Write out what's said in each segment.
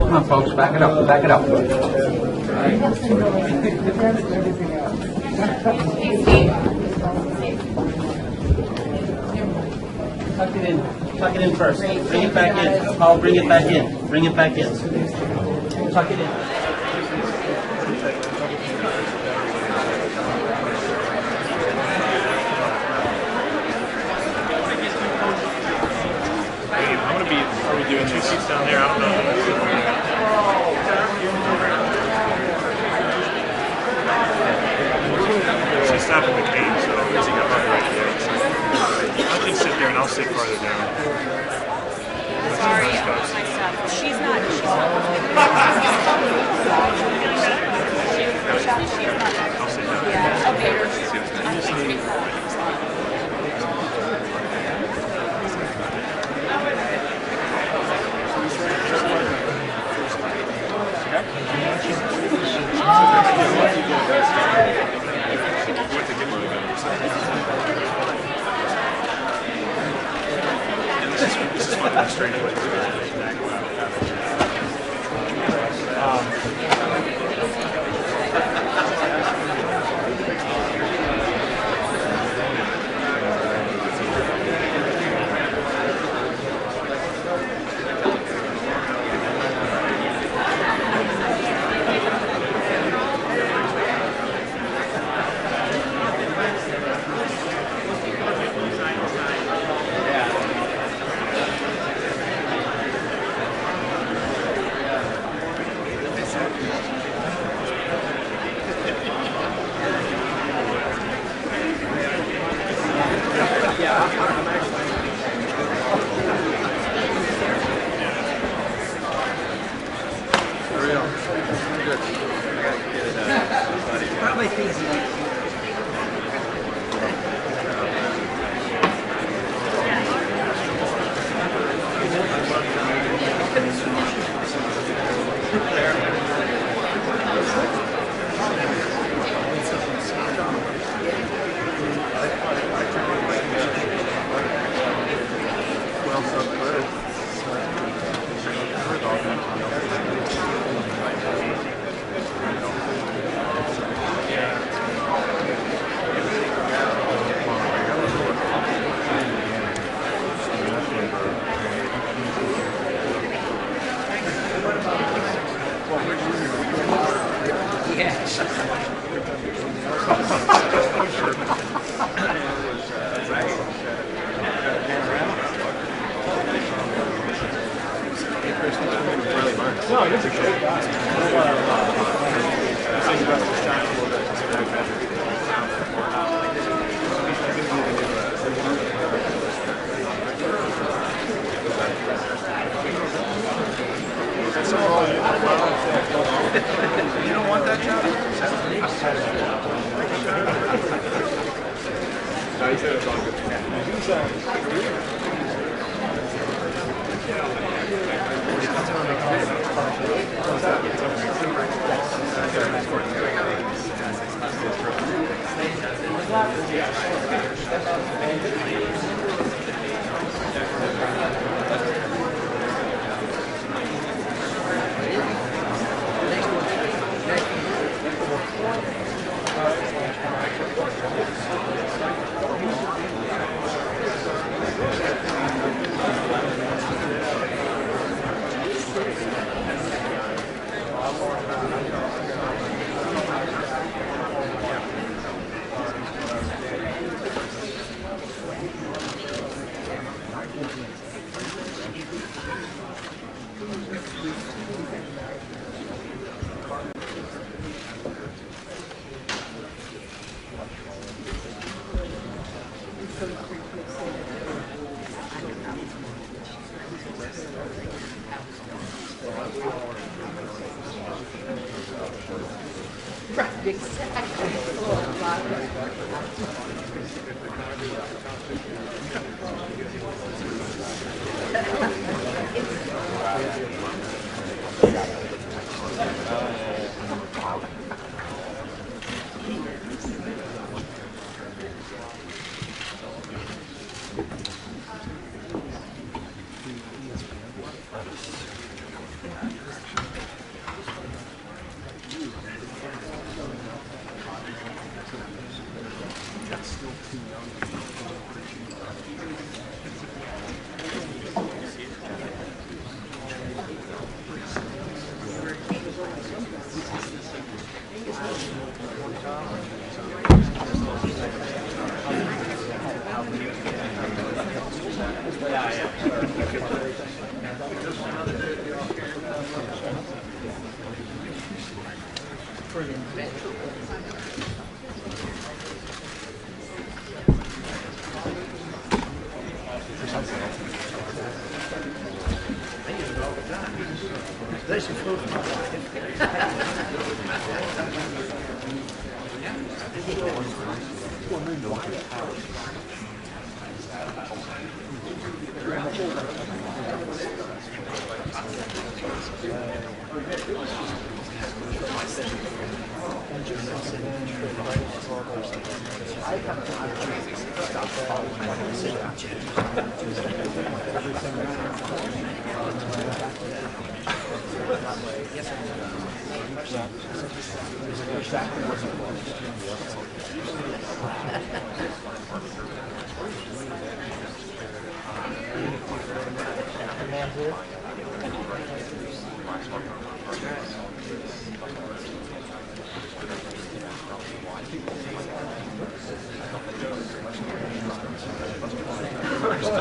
Come on, folks, back it up, back it up. Tuck it in first. Bring it back in. Paul, bring it back in. Bring it back in. Tuck it in. I'm going to be, are we doing 2 seats down there? I don't know. She's stopping the game, so is he got right there? I can sit there and I'll sit farther down. Sorry about my stuff. She's not. I'll sit down. Yeah. Okay. This is one straight away. You don't want that job? No, he said it's all good.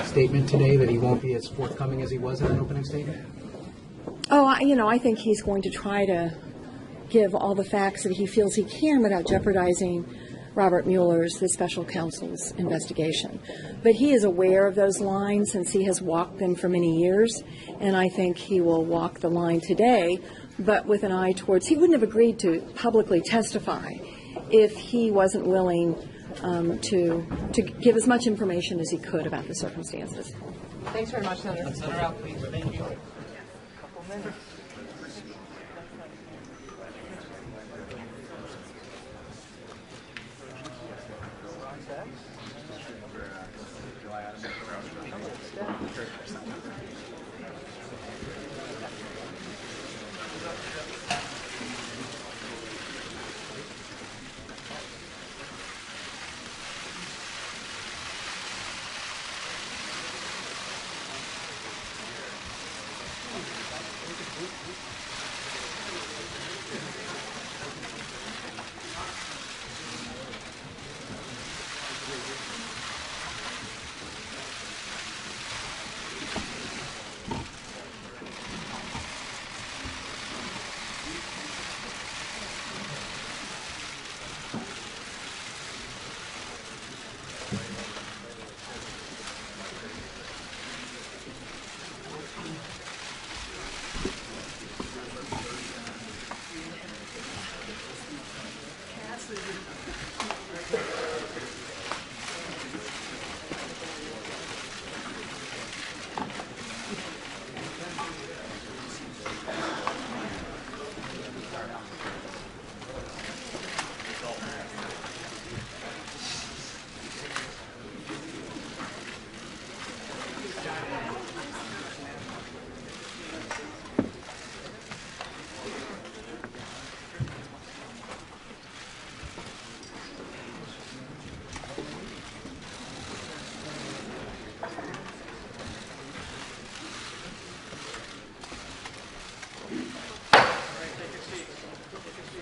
Statement today that he won't be as forthcoming as he was in an opening statement? Oh, I think he's going to try to give all the facts that he feels he can without jeopardizing Robert Mueller's, the special counsel's, investigation. But he is aware of those lines since he has walked them for many years, and I think he will walk the line today, but with an eye towards, he wouldn't have agreed to publicly testify if he wasn't willing to give as much information as he could about the circumstances. Thanks very much, Senator. Senator out, please. Thank you.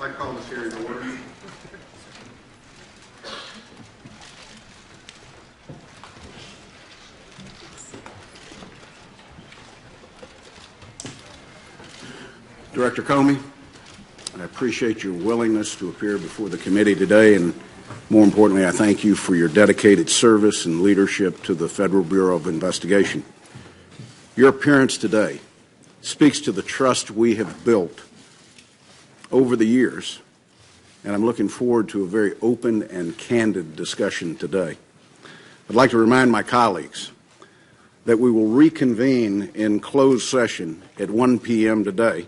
I call this hearing to order. Director Comey, I appreciate your willingness to appear before the committee today, and more importantly, I thank you for your dedicated service and leadership to the Federal Bureau of Investigation. Your appearance today speaks to the trust we have built over the years, and I'm looking forward to a very open and candid discussion today. I'd like to remind my colleagues that we will reconvene in closed session at 1 p.m. today,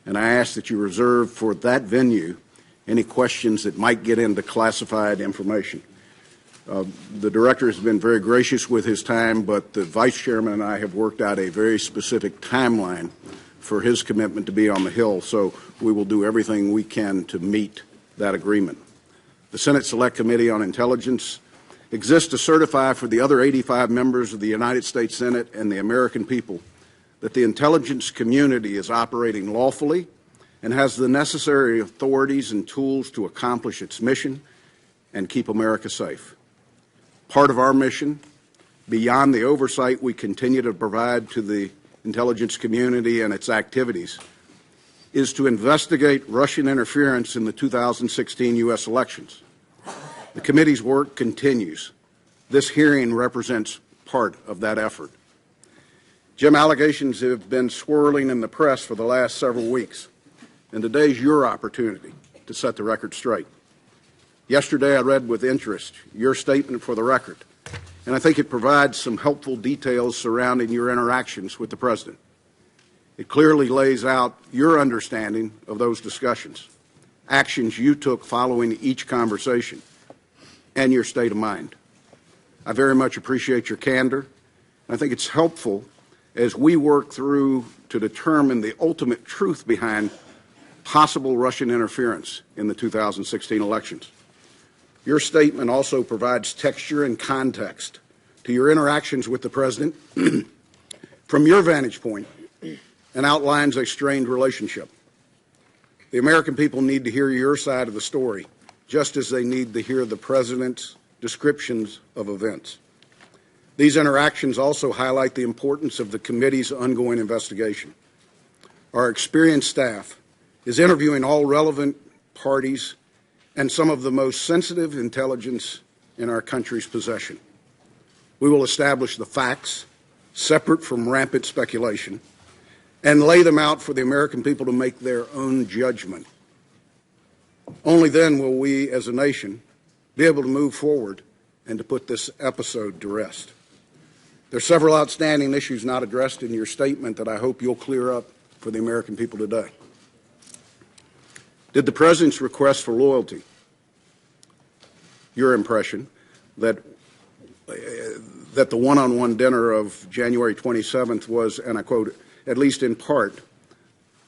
and I ask that you reserve for that venue any questions that might get into classified information. The director has been very gracious with his time, but the vice chairman and I have worked out a very specific timeline for his commitment to be on the Hill, so we will do everything we can to meet that agreement. The Senate Select Committee on Intelligence exists to certify for the other 85 members of the United States Senate and the American people that the intelligence community is operating lawfully and has the necessary authorities and tools to accomplish its mission and keep America safe. Part of our mission, beyond the oversight we continue to provide to the intelligence community and its activities, is to investigate Russian interference in the 2016 U.S. elections. The committee's work continues. This hearing represents part of that effort. Jim, allegations have been swirling in the press for the last several weeks, and today's your opportunity to set the record straight. Yesterday, I read with interest your statement for the record, and I think it provides some helpful details surrounding your interactions with the President. It clearly lays out your understanding of those discussions, actions you took following each conversation, and your state of mind. I very much appreciate your candor. I think it's helpful as we work through to determine the ultimate truth behind possible Russian interference in the 2016 elections. Your statement also provides texture and context to your interactions with the President from your vantage point and outlines a strained relationship. The American people need to hear your side of the story, just as they need to hear the President's descriptions of events. These interactions also highlight the importance of the committee's ongoing investigation. Our experienced staff is interviewing all relevant parties and some of the most sensitive intelligence in our country's possession. We will establish the facts, separate from rampant speculation, and lay them out for the American people to make their own judgment. Only then will we, as a nation, be able to move forward and to put this episode to rest. There are several outstanding issues not addressed in your statement that I hope you'll clear up for the American people today. Did the President's request for loyalty, your impression that the one-on-one dinner of January 27th was, and I quote, at least in part,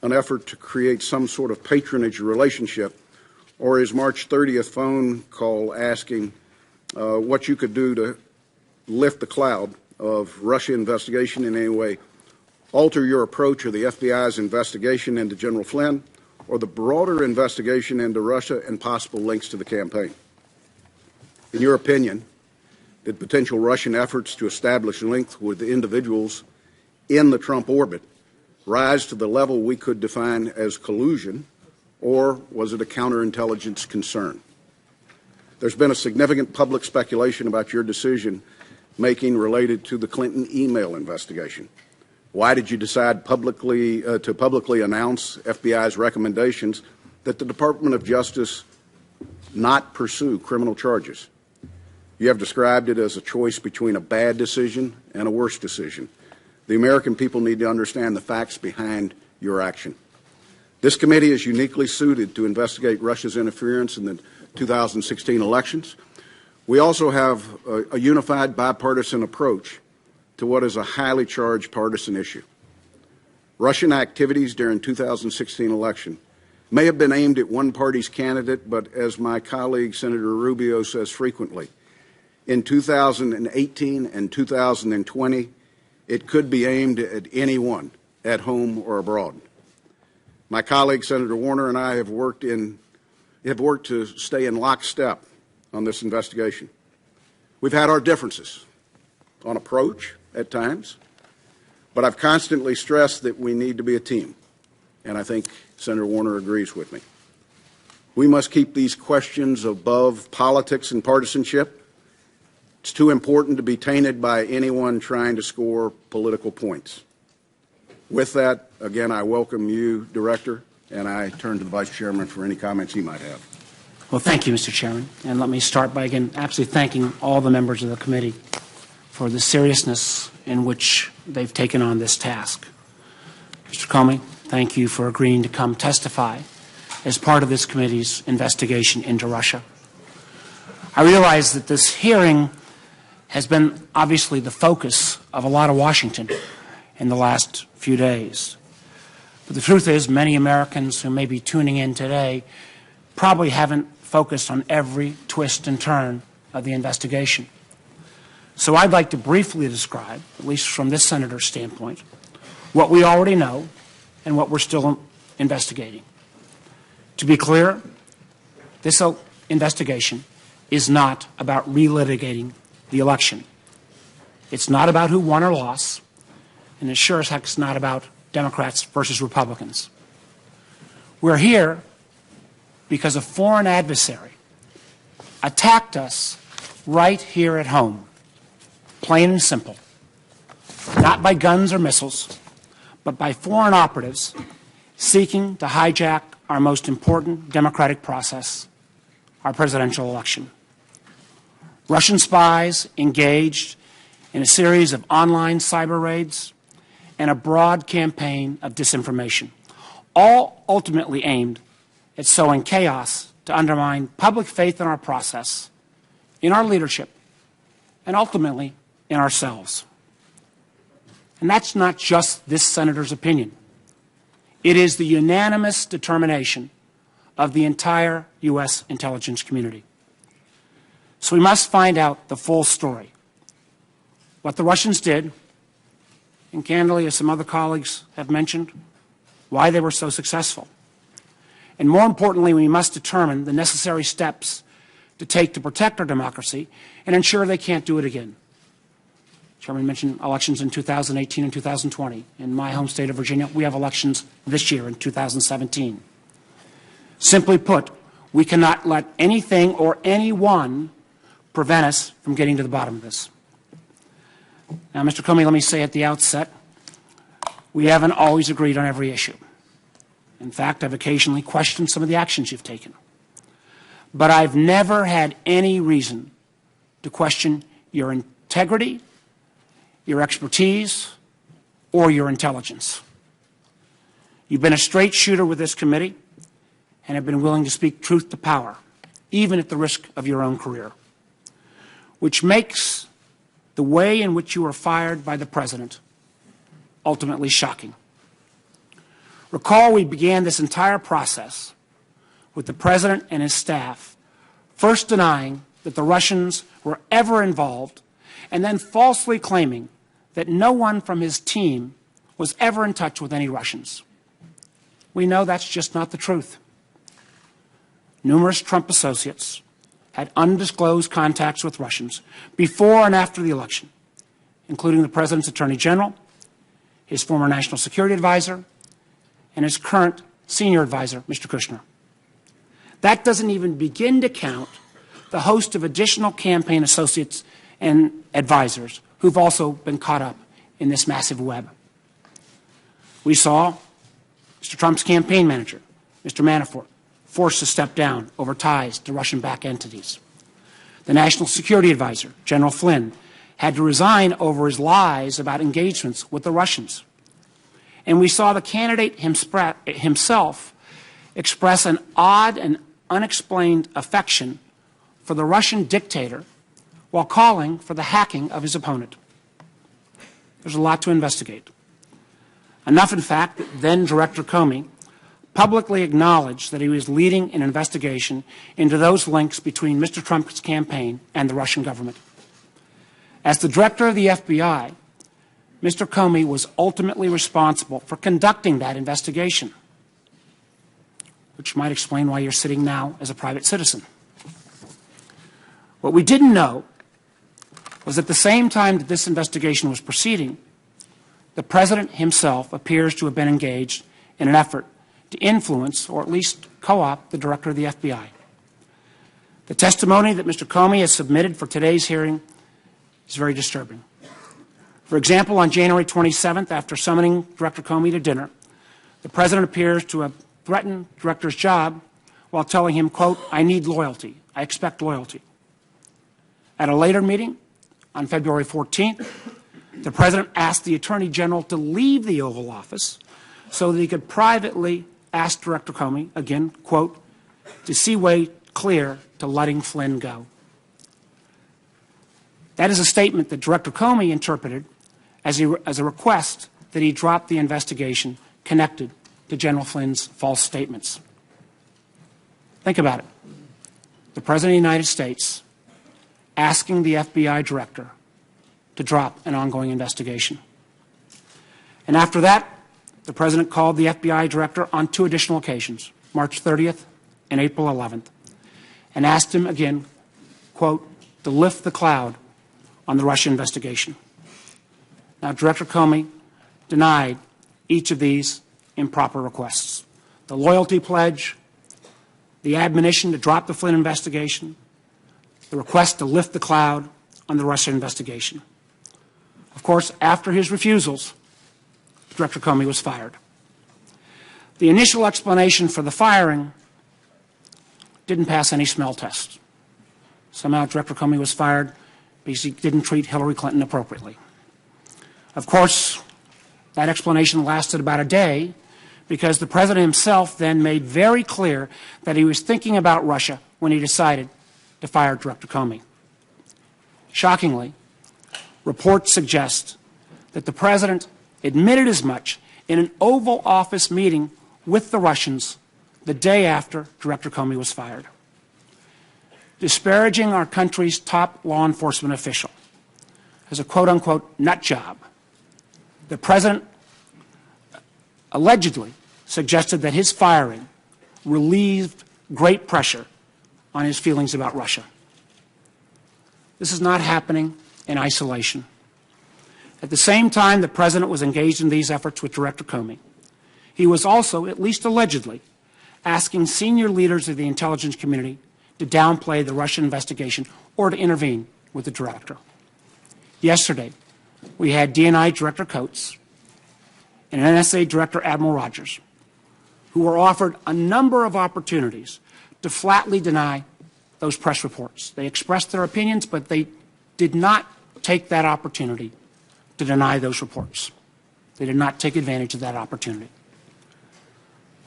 an effort to create some sort of patronage relationship, or his March 30th phone call asking what you could do to lift the cloud of Russia investigation in any way, alter your approach of the FBI's investigation into General Flynn, or the broader investigation into Russia and possible links to the campaign? In your opinion, did potential Russian efforts to establish links with individuals in the Trump orbit rise to the level we could define as collusion, or was it a counterintelligence concern? There's been a significant public speculation about your decision-making related to the Clinton email investigation. Why did you decide to publicly announce FBI's recommendations that the Department of Justice not pursue criminal charges? You have described it as a choice between a bad decision and a worse decision. The American people need to understand the facts behind your action. This committee is uniquely suited to investigate Russia's interference in the 2016 elections. We also have a unified bipartisan approach to what is a highly charged partisan issue. Russian activities during 2016 election may have been aimed at one party's candidate, but as my colleague Senator Rubio says frequently, in 2018 and 2020, it could be aimed at anyone, at home or abroad. My colleague Senator Warner and I have worked to stay in lockstep on this investigation. We've had our differences on approach at times, but I've constantly stressed that we need to be a team, and I think Senator Warner agrees with me. We must keep these questions above politics and partisanship. It's too important to be tainted by anyone trying to score political points. With that, again, I welcome you, Director, and I turn to the Vice Chairman for any comments he might have. Well, thank you, Mr. Chairman. And let me start by, again, absolutely thanking all the members of the committee for the seriousness in which they've taken on this task. Mr. Comey, thank you for agreeing to come testify as part of this committee's investigation into Russia. I realize that this hearing has been obviously the focus of a lot of Washington in the last few days. But the truth is, many Americans who may be tuning in today probably haven't focused on every twist and turn of the investigation. So I'd like to briefly describe, at least from this senator's standpoint, what we already know and what we're still investigating. To be clear, this investigation is not about relitigating the election. It's not about who won or lost, and it sure as heck is not about Democrats versus Republicans. We're here because a foreign adversary attacked us right here at home, plain and simple, not by guns or missiles, but by foreign operatives seeking to hijack our most important democratic process, our presidential election. Russian spies engaged in a series of online cyber raids and a broad campaign of disinformation, all ultimately aimed at sowing chaos to undermine public faith in our process, in our leadership, and ultimately in ourselves. And that's not just this senator's opinion. It is the unanimous determination of the entire U.S. intelligence community. So we must find out the full story. What the Russians did, and candidly, as some other colleagues have mentioned, why they were so successful. And more importantly, we must determine the necessary steps to take to protect our democracy and ensure they can't do it again. Chairman mentioned elections in 2018 and 2020. In my home state of Virginia, we have elections this year in 2017. Simply put, we cannot let anything or anyone prevent us from getting to the bottom of this. Now, Mr. Comey, let me say at the outset, we haven't always agreed on every issue. In fact, I've occasionally questioned some of the actions you've taken. But I've never had any reason to question your integrity, your expertise, or your intelligence. You've been a straight shooter with this committee and have been willing to speak truth to power, even at the risk of your own career, which makes the way in which you were fired by the President ultimately shocking. Recall, we began this entire process with the President and his staff first denying that the Russians were ever involved and then falsely claiming that no one from his team was ever in touch with any Russians. We know that's just not the truth. Numerous Trump associates had undisclosed contacts with Russians before and after the election, including the President's Attorney General, his former National Security Advisor, and his current senior advisor, Mr. Kushner. That doesn't even begin to count the host of additional campaign associates and advisors who've also been caught up in this massive web. We saw Mr. Trump's campaign manager, Mr. Manafort, forced to step down over ties to Russian-backed entities. The National Security Advisor, General Flynn, had to resign over his lies about engagements with the Russians. And we saw the candidate himself express an odd and unexplained affection for the Russian dictator while calling for the hacking of his opponent. There's a lot to investigate. Enough, in fact, that then Director Comey publicly acknowledged that he was leading an investigation into those links between Mr. Trump's campaign and the Russian government. As the director of the FBI, Mr. Comey was ultimately responsible for conducting that investigation, which might explain why you're sitting now as a private citizen. What we didn't know was at the same time that this investigation was proceeding, the President himself appears to have been engaged in an effort to influence or at least co-opt the director of the FBI. The testimony that Mr. Comey has submitted for today's hearing is very disturbing. For example, on January 27th, after summoning Director Comey to dinner, the President appears to have threatened the director's job while telling him, quote, "I need loyalty. I expect loyalty." At a later meeting, on February 14th, the President asked the Attorney General to leave the Oval Office so that he could privately ask Director Comey, again, quote, "to see way clear to letting Flynn go." That is a statement that Director Comey interpreted as a request that he drop the investigation connected to General Flynn's false statements. Think about it. The President of the United States asking the FBI director to drop an ongoing investigation. And after that, the President called the FBI director on 2 additional occasions, March 30th and April 11th, and asked him again, quote, to lift the cloud on the Russia investigation. Now, Director Comey denied each of these improper requests. the loyalty pledge, the admonition to drop the Flynn investigation, the request to lift the cloud on the Russia investigation. Of course, after his refusals, Director Comey was fired. The initial explanation for the firing didn't pass any smell test. Somehow Director Comey was fired because he didn't treat Hillary Clinton appropriately. Of course, that explanation lasted about a day because the President himself then made very clear that he was thinking about Russia when he decided to fire Director Comey. Shockingly, reports suggest that the President admitted as much in an Oval Office meeting with the Russians the day after Director Comey was fired. Disparaging our country's top law enforcement official as a quote-unquote nut job, the President allegedly suggested that his firing relieved great pressure on his feelings about Russia. This is not happening in isolation. At the same time the President was engaged in these efforts with Director Comey, he was also, at least allegedly, asking senior leaders of the intelligence community to downplay the Russian investigation or to intervene with the director. Yesterday, we had DNI Director Coates and NSA Director Admiral Rogers, who were offered a number of opportunities to flatly deny those press reports. They expressed their opinions, but they did not take that opportunity to deny those reports. They did not take advantage of that opportunity.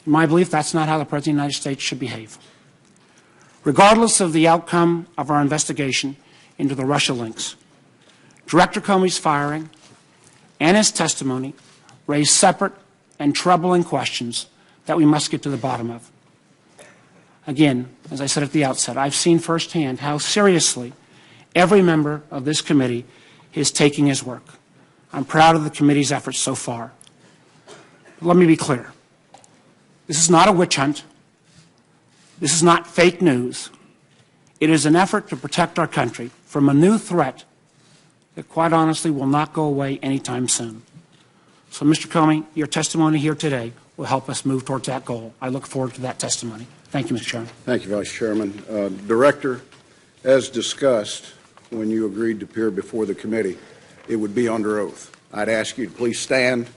In my belief, that's not how the President of the United States should behave. Regardless of the outcome of our investigation into the Russia links, Director Comey's firing and his testimony raise separate and troubling questions that we must get to the bottom of. Again, as I said at the outset, I've seen firsthand how seriously every member of this committee is taking his work. I'm proud of the committee's efforts so far. But let me be clear. This is not a witch hunt. This is not fake news. It is an effort to protect our country from a new threat that, quite honestly, will not go away anytime soon. So, Mr. Comey, your testimony here today will help us move towards that goal. I look forward to that testimony. Thank you, Mr. Chairman. Thank you, Vice Chairman. Director, as discussed, when you agreed to appear before the committee, it would be under oath. I'd ask you to please stand,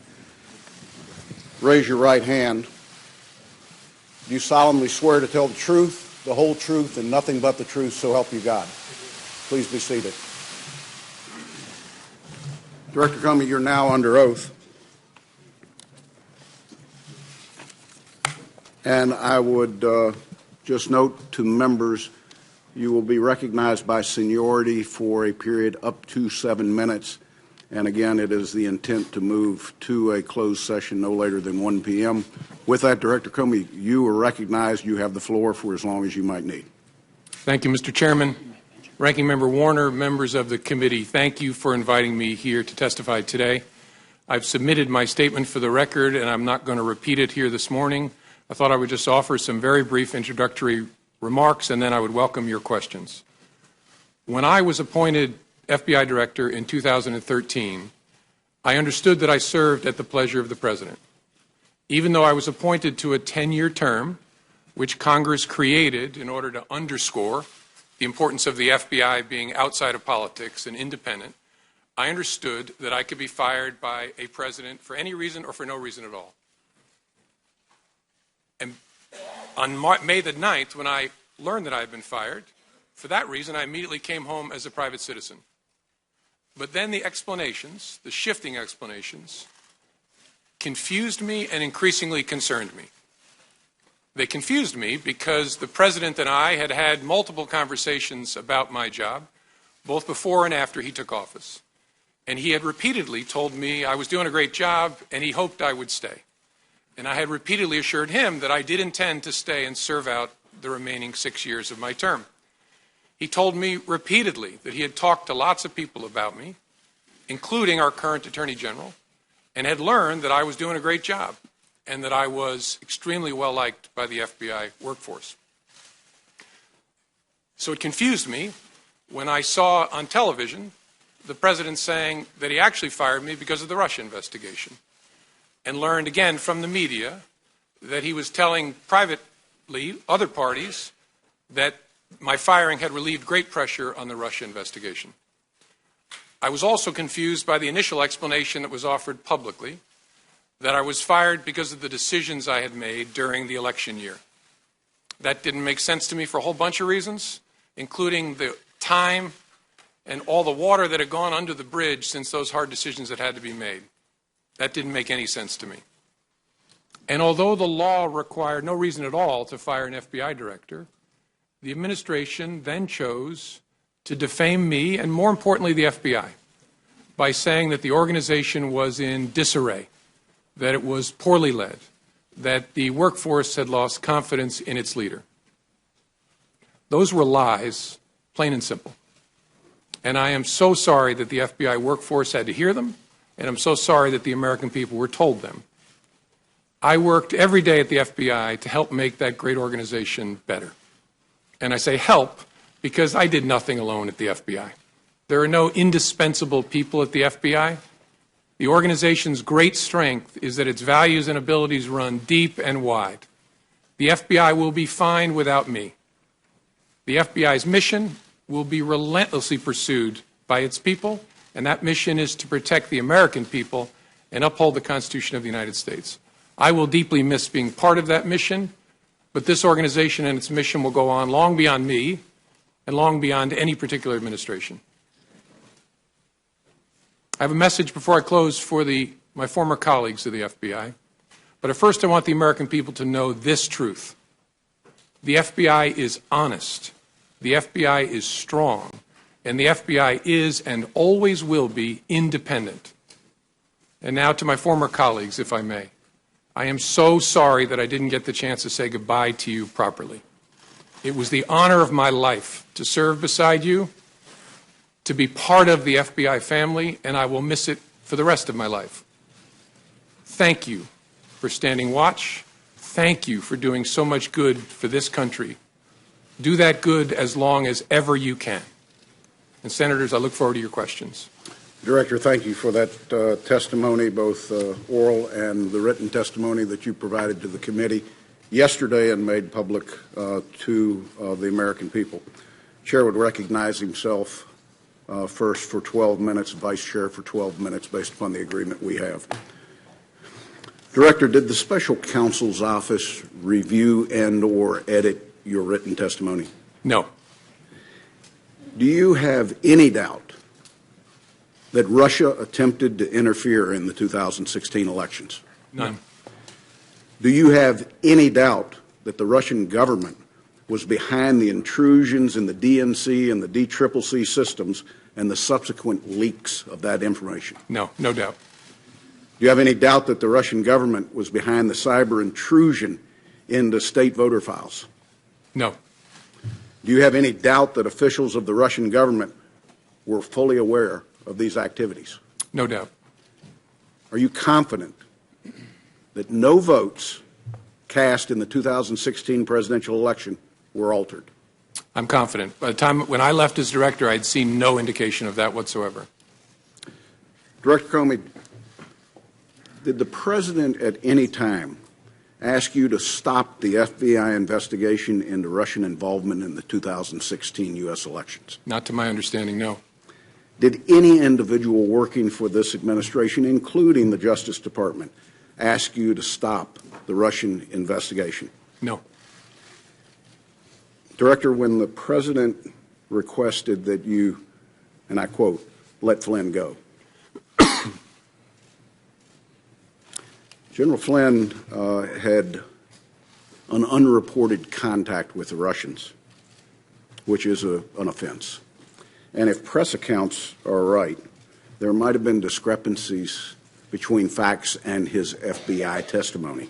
raise your right hand. Do you solemnly swear to tell the truth, the whole truth, and nothing but the truth, so help you God? Please be seated. Director Comey, you're now under oath. And I would just note to members, you will be recognized by seniority for a period up to 7 minutes. And again, it is the intent to move to a closed session no later than 1 p.m. With that, Director Comey, you are recognized. You have the floor for as long as you might need. Thank you, Mr. Chairman. Ranking Member Warner, members of the committee, thank you for inviting me here to testify today. I've submitted my statement for the record, and I'm not going to repeat it here this morning. I thought I would just offer some very brief introductory remarks, and then I would welcome your questions. When I was appointed FBI Director in 2013, I understood that I served at the pleasure of the President. Even though I was appointed to a 10-year term, which Congress created in order to underscore the importance of the FBI being outside of politics and independent, I understood that I could be fired by a president for any reason or for no reason at all. And on May the 9th, when I learned that I had been fired, for that reason, I immediately came home as a private citizen. But then the explanations, the shifting explanations, confused me and increasingly concerned me. They confused me because the President and I had had multiple conversations about my job, both before and after he took office. And he had repeatedly told me I was doing a great job and he hoped I would stay. And I had repeatedly assured him that I did intend to stay and serve out the remaining 6 years of my term. He told me repeatedly that he had talked to lots of people about me, including our current Attorney General, and had learned that I was doing a great job and that I was extremely well liked by the FBI workforce. So it confused me when I saw on television the President saying that he actually fired me because of the Russia investigation, and learned again from the media that he was telling privately other parties that my firing had relieved great pressure on the Russia investigation. I was also confused by the initial explanation that was offered publicly, that I was fired because of the decisions I had made during the election year. That didn't make sense to me for a whole bunch of reasons, including the time and all the water that had gone under the bridge since those hard decisions had to be made. That didn't make any sense to me. And although the law required no reason at all to fire an FBI director, the administration then chose to defame me and, more importantly, the FBI by saying that the organization was in disarray, that it was poorly led, that the workforce had lost confidence in its leader. Those were lies, plain and simple. And I am so sorry that the FBI workforce had to hear them, and I'm so sorry that the American people were told them. I worked every day at the FBI to help make that great organization better. And I say help because I did nothing alone at the FBI. There are no indispensable people at the FBI. The organization's great strength is that its values and abilities run deep and wide. The FBI will be fine without me. The FBI's mission will be relentlessly pursued by its people, and that mission is to protect the American people and uphold the Constitution of the United States. I will deeply miss being part of that mission, but this organization and its mission will go on long beyond me and long beyond any particular administration. I have a message before I close for my former colleagues of the FBI, but at first I want the American people to know this truth. The FBI is honest, the FBI is strong, and the FBI is and always will be independent. And now to my former colleagues, if I may. I am so sorry that I didn't get the chance to say goodbye to you properly. It was the honor of my life to serve beside you, to be part of the FBI family, and I will miss it for the rest of my life. Thank you for standing watch. Thank you for doing so much good for this country. Do that good as long as ever you can. And Senators, I look forward to your questions. Director, thank you for that testimony, both oral and the written testimony that you provided to the committee yesterday and made public to the American people. Chair would recognize himself first for 12 minutes, Vice Chair for 12 minutes, based upon the agreement we have. Director, did the Special Counsel's Office review and or edit your written testimony? No. Do you have any doubt that Russia attempted to interfere in the 2016 elections? None. Do you have any doubt that the Russian government was behind the intrusions in the DNC and the DCCC systems and the subsequent leaks of that information? No, no doubt. Do you have any doubt that the Russian government was behind the cyber intrusion into state voter files? No. Do you have any doubt that officials of the Russian government were fully aware of these activities? No doubt. Are you confident that no votes cast in the 2016 presidential election were altered? I'm confident. By the time when I left as director, I'd seen no indication of that whatsoever. Director Comey, did the president at any time ask you to stop the FBI investigation into Russian involvement in the 2016 U.S. elections? Not to my understanding, no. Did any individual working for this administration, including the Justice Department, ask you to stop the Russian investigation? No. Director, when the president requested that you, and I quote, let Flynn go, General Flynn had an unreported contact with the Russians, which is an offense. And if press accounts are right, there might have been discrepancies between facts and his FBI testimony.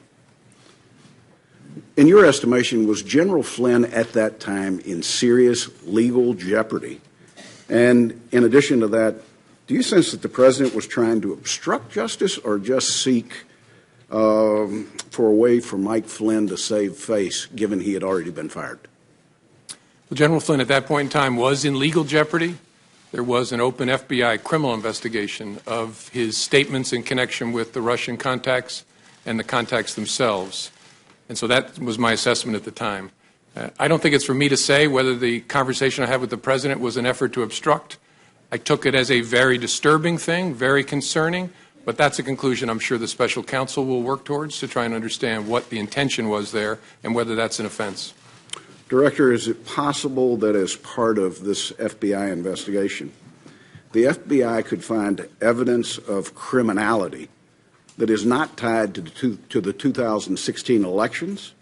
In your estimation, was General Flynn at that time in serious legal jeopardy? And in addition to that, do you sense that the president was trying to obstruct justice or just seek for a way for Mike Flynn to save face, given he had already been fired? Well, General Flynn at that point in time was in legal jeopardy. There was an open FBI criminal investigation of his statements in connection with the Russian contacts and the contacts themselves. And so that was my assessment at the time. I don't think it's for me to say whether the conversation I had with the President was an effort to obstruct. I took it as a very disturbing thing, very concerning, but that's a conclusion I'm sure the special counsel will work towards to try and understand what the intention was there and whether that's an offense. Director, is it possible that as part of this FBI investigation, the FBI could find evidence of criminality that is not tied to the 2016 elections,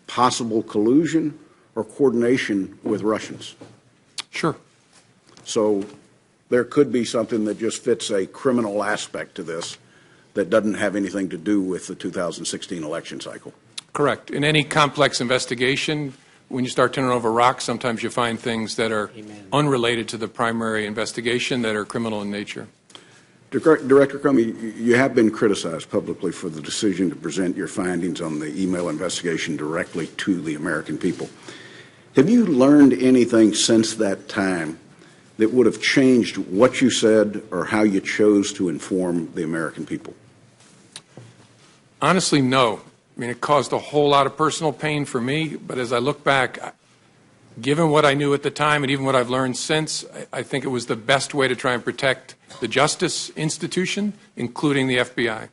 possible collusion, or coordination with Russians? Sure. So there could be something that just fits a criminal aspect to this that doesn't have anything to do with the 2016 election cycle. Correct. In any complex investigation, when you start turning over rocks, sometimes you find things that are unrelated to the primary investigation that are criminal in nature. Director Comey, you have been criticized publicly for the decision to present your findings on the email investigation directly to the American people. Have you learned anything since that time that would have changed what you said or how you chose to inform the American people? Honestly, no. I mean, it caused a whole lot of personal pain for me, but as I look back, given what I knew at the time and even what I've learned since, I think it was the best way to try and protect the justice institution, including the FBI.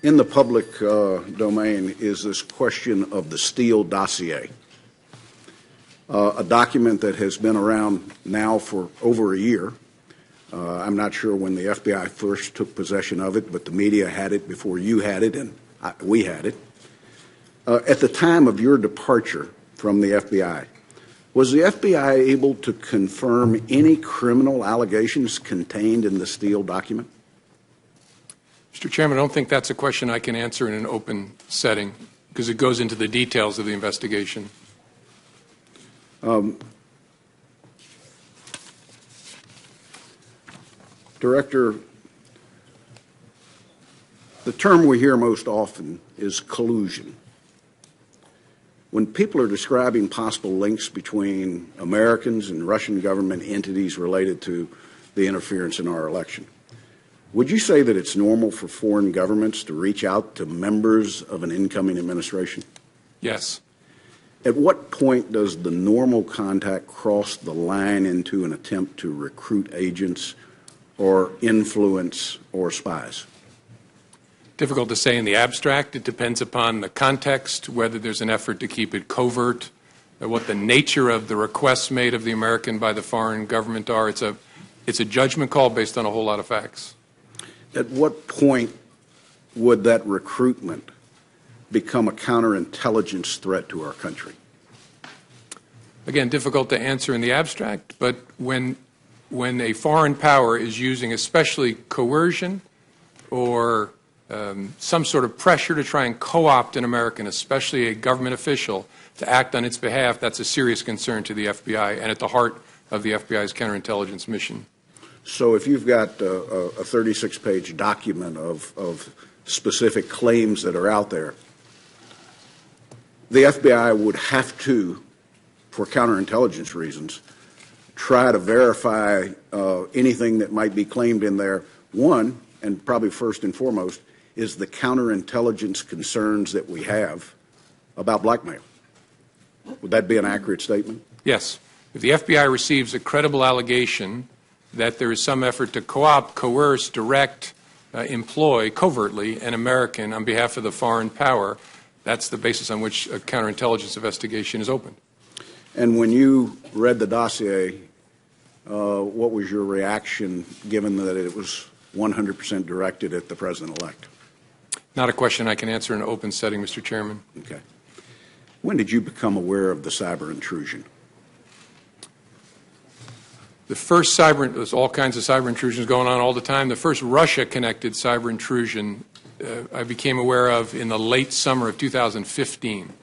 In the public domain is this question of the Steele dossier, a document that has been around now for over a year. I'm not sure when the FBI first took possession of it, but the media had it before you had it and we had it. At the time of your departure from the FBI, was the FBI able to confirm any criminal allegations contained in the Steele document? Mr. Chairman, I don't think that's a question I can answer in an open setting because it goes into the details of the investigation. Director, the term we hear most often is collusion. When people are describing possible links between Americans and Russian government entities related to the interference in our election, would you say that it's normal for foreign governments to reach out to members of an incoming administration? Yes. At what point does the normal contact cross the line into an attempt to recruit agents or influence or spies? Difficult to say in the abstract. It depends upon the context, whether there's an effort to keep it covert, what the nature of the requests made of the American by the foreign government are. It's a judgment call based on a whole lot of facts. At what point would that recruitment become a counterintelligence threat to our country? Again, difficult to answer in the abstract, but when a foreign power is using especially coercion or some sort of pressure to try and co-opt an American, especially a government official, to act on its behalf, that's a serious concern to the FBI and at the heart of the FBI's counterintelligence mission. So if you've got a 36-page document of specific claims that are out there, the FBI would have to, for counterintelligence reasons, try to verify anything that might be claimed in there. One, and probably first and foremost, is the counterintelligence concerns that we have about blackmail. Would that be an accurate statement? Yes. If the FBI receives a credible allegation that there is some effort to co-opt, coerce, direct, employ covertly an American on behalf of the foreign power, that's the basis on which a counterintelligence investigation is opened. And when you read the dossier, what was your reaction, given that it was 100% directed at the President-elect? Not a question I can answer in an open setting, Mr. Chairman. Okay. When did you become aware of the cyber intrusion? The first there's all kinds of cyber intrusions going on all the time. The first Russia-connected cyber intrusion I became aware of in the late summer of 2015.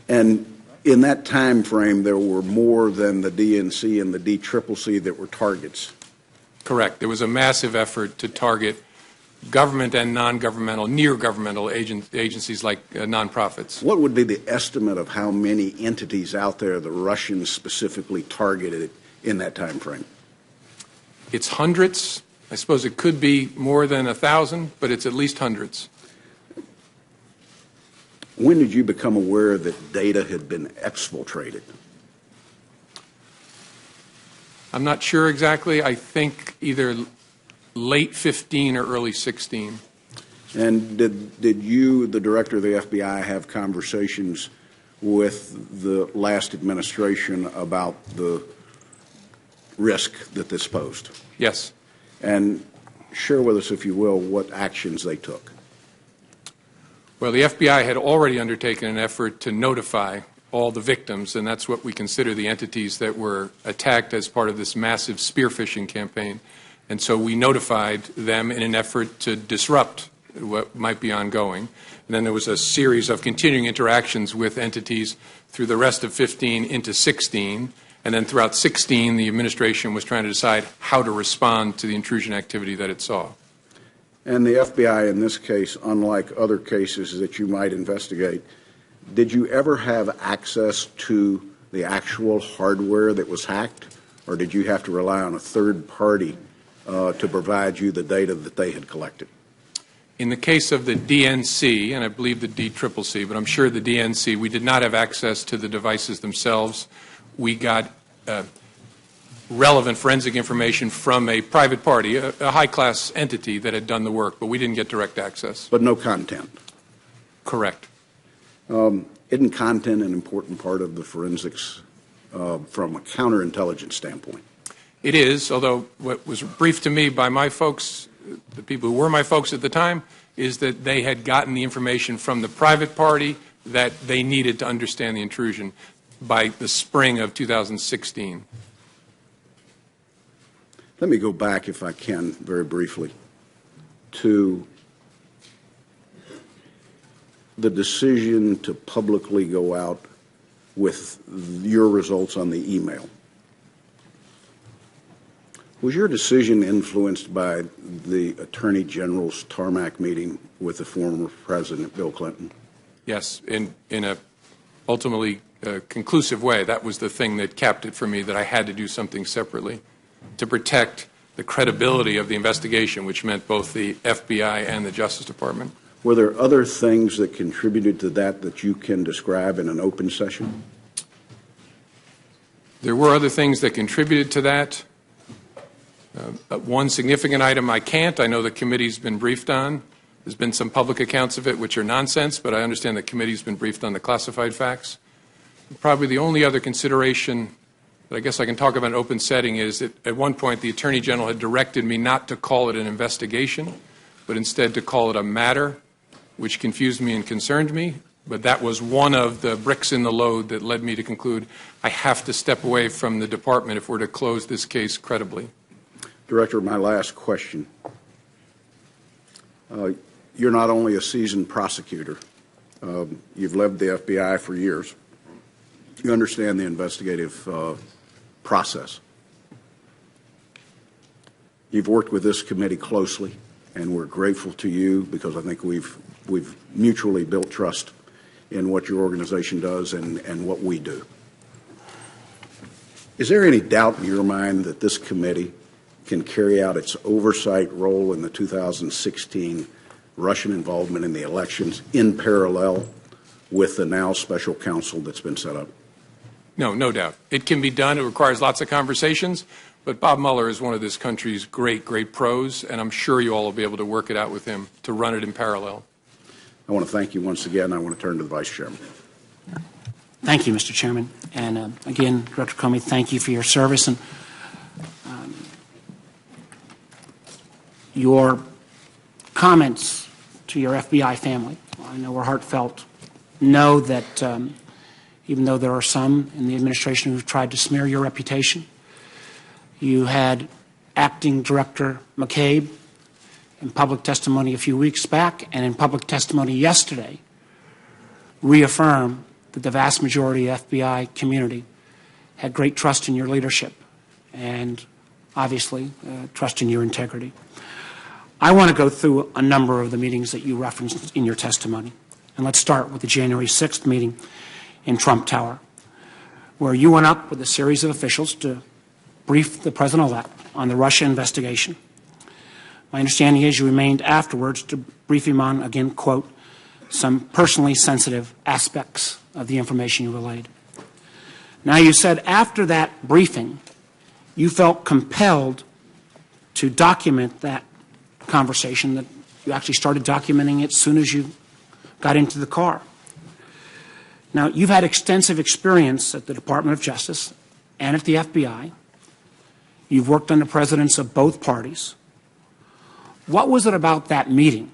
And in that time frame, there were more than the DNC and the DCCC that were targets. Correct. There was a massive effort to target government and non-governmental, near-governmental agencies like nonprofits. What would be the estimate of how many entities out there the Russians specifically targeted in that time frame? It's hundreds. I suppose it could be more than 1,000, but it's at least hundreds. When did you become aware that data had been exfiltrated? I'm not sure exactly. I think either late 15 or early 16. And did you, the director of the FBI, have conversations with the last administration about the risk that this posed? Yes. And share with us, if you will, what actions they took. Well, the FBI had already undertaken an effort to notify all the victims, and that's what we consider the entities that were attacked as part of this massive spear phishing campaign. And so we notified them in an effort to disrupt what might be ongoing. And then there was a series of continuing interactions with entities through the rest of 15 into 16. And then throughout 16, the administration was trying to decide how to respond to the intrusion activity that it saw. And the FBI, in this case, unlike other cases that you might investigate, did you ever have access to the actual hardware that was hacked, or did you have to rely on a third party to provide you the data that they had collected? In the case of the DNC, and I believe the DCCC, but I'm sure the DNC, we did not have access to the devices themselves. We got relevant forensic information from a private party, a high-class entity that had done the work, but we didn't get direct access. But no content? Correct. Isn't content an important part of the forensics from a counterintelligence standpoint? It is, although what was briefed to me by my folks, the people who were my folks at the time, is that they had gotten the information from the private party that they needed to understand the intrusion by the spring of 2016. Let me go back, if I can, very briefly, to the decision to publicly go out with your results on the email. Was your decision influenced by the Attorney General's tarmac meeting with the former President Bill Clinton? Yes, in a ultimately conclusive way. That was the thing that capped it for me, that I had to do something separately to protect the credibility of the investigation, which meant both the FBI and the Justice Department. Were there other things that contributed to that you can describe in an open session? There were other things that contributed to that. One significant item I can't. I know the committee's been briefed on. There's been some public accounts of it which are nonsense, but I understand the committee's been briefed on the classified facts. Probably the only other consideration that I guess I can talk about in an open setting is that at one point the Attorney General had directed me not to call it an investigation, but instead to call it a matter, which confused me and concerned me. But that was one of the bricks in the load that led me to conclude I have to step away from the department if we're to close this case credibly. Director, my last question. You're not only a seasoned prosecutor, you've led the FBI for years. You understand the investigative process. You've worked with this committee closely, and we're grateful to you because I think we've mutually built trust in what your organization does and what we do. Is there any doubt in your mind that this committee can carry out its oversight role in the 2016 Russian involvement in the elections in parallel with the now special counsel that's been set up? No, no doubt. It can be done. It requires lots of conversations. But Bob Mueller is one of this country's great, great pros, and I'm sure you all will be able to work it out with him to run it in parallel. I want to thank you once again. I want to turn to the Vice Chairman. Thank you, Mr. Chairman. And again, Director Comey, thank you for your service. And your comments to your FBI family, I know were heartfelt. Know that even though there are some in the administration who've tried to smear your reputation, you had Acting Director McCabe in public testimony a few weeks back and in public testimony yesterday reaffirm that the vast majority of the FBI community had great trust in your leadership and obviously trust in your integrity. I want to go through a number of the meetings that you referenced in your testimony. And let's start with the January 6th meeting in Trump Tower, where you went up with a series of officials to brief the President-elect on the Russia investigation. My understanding is you remained afterwards to brief him on, again, quote, some personally sensitive aspects of the information you relayed. Now, you said after that briefing, you felt compelled to document that conversation, that you actually started documenting it as soon as you got into the car. Now, you've had extensive experience at the Department of Justice and at the FBI. You've worked under presidents of both parties. What was it about that meeting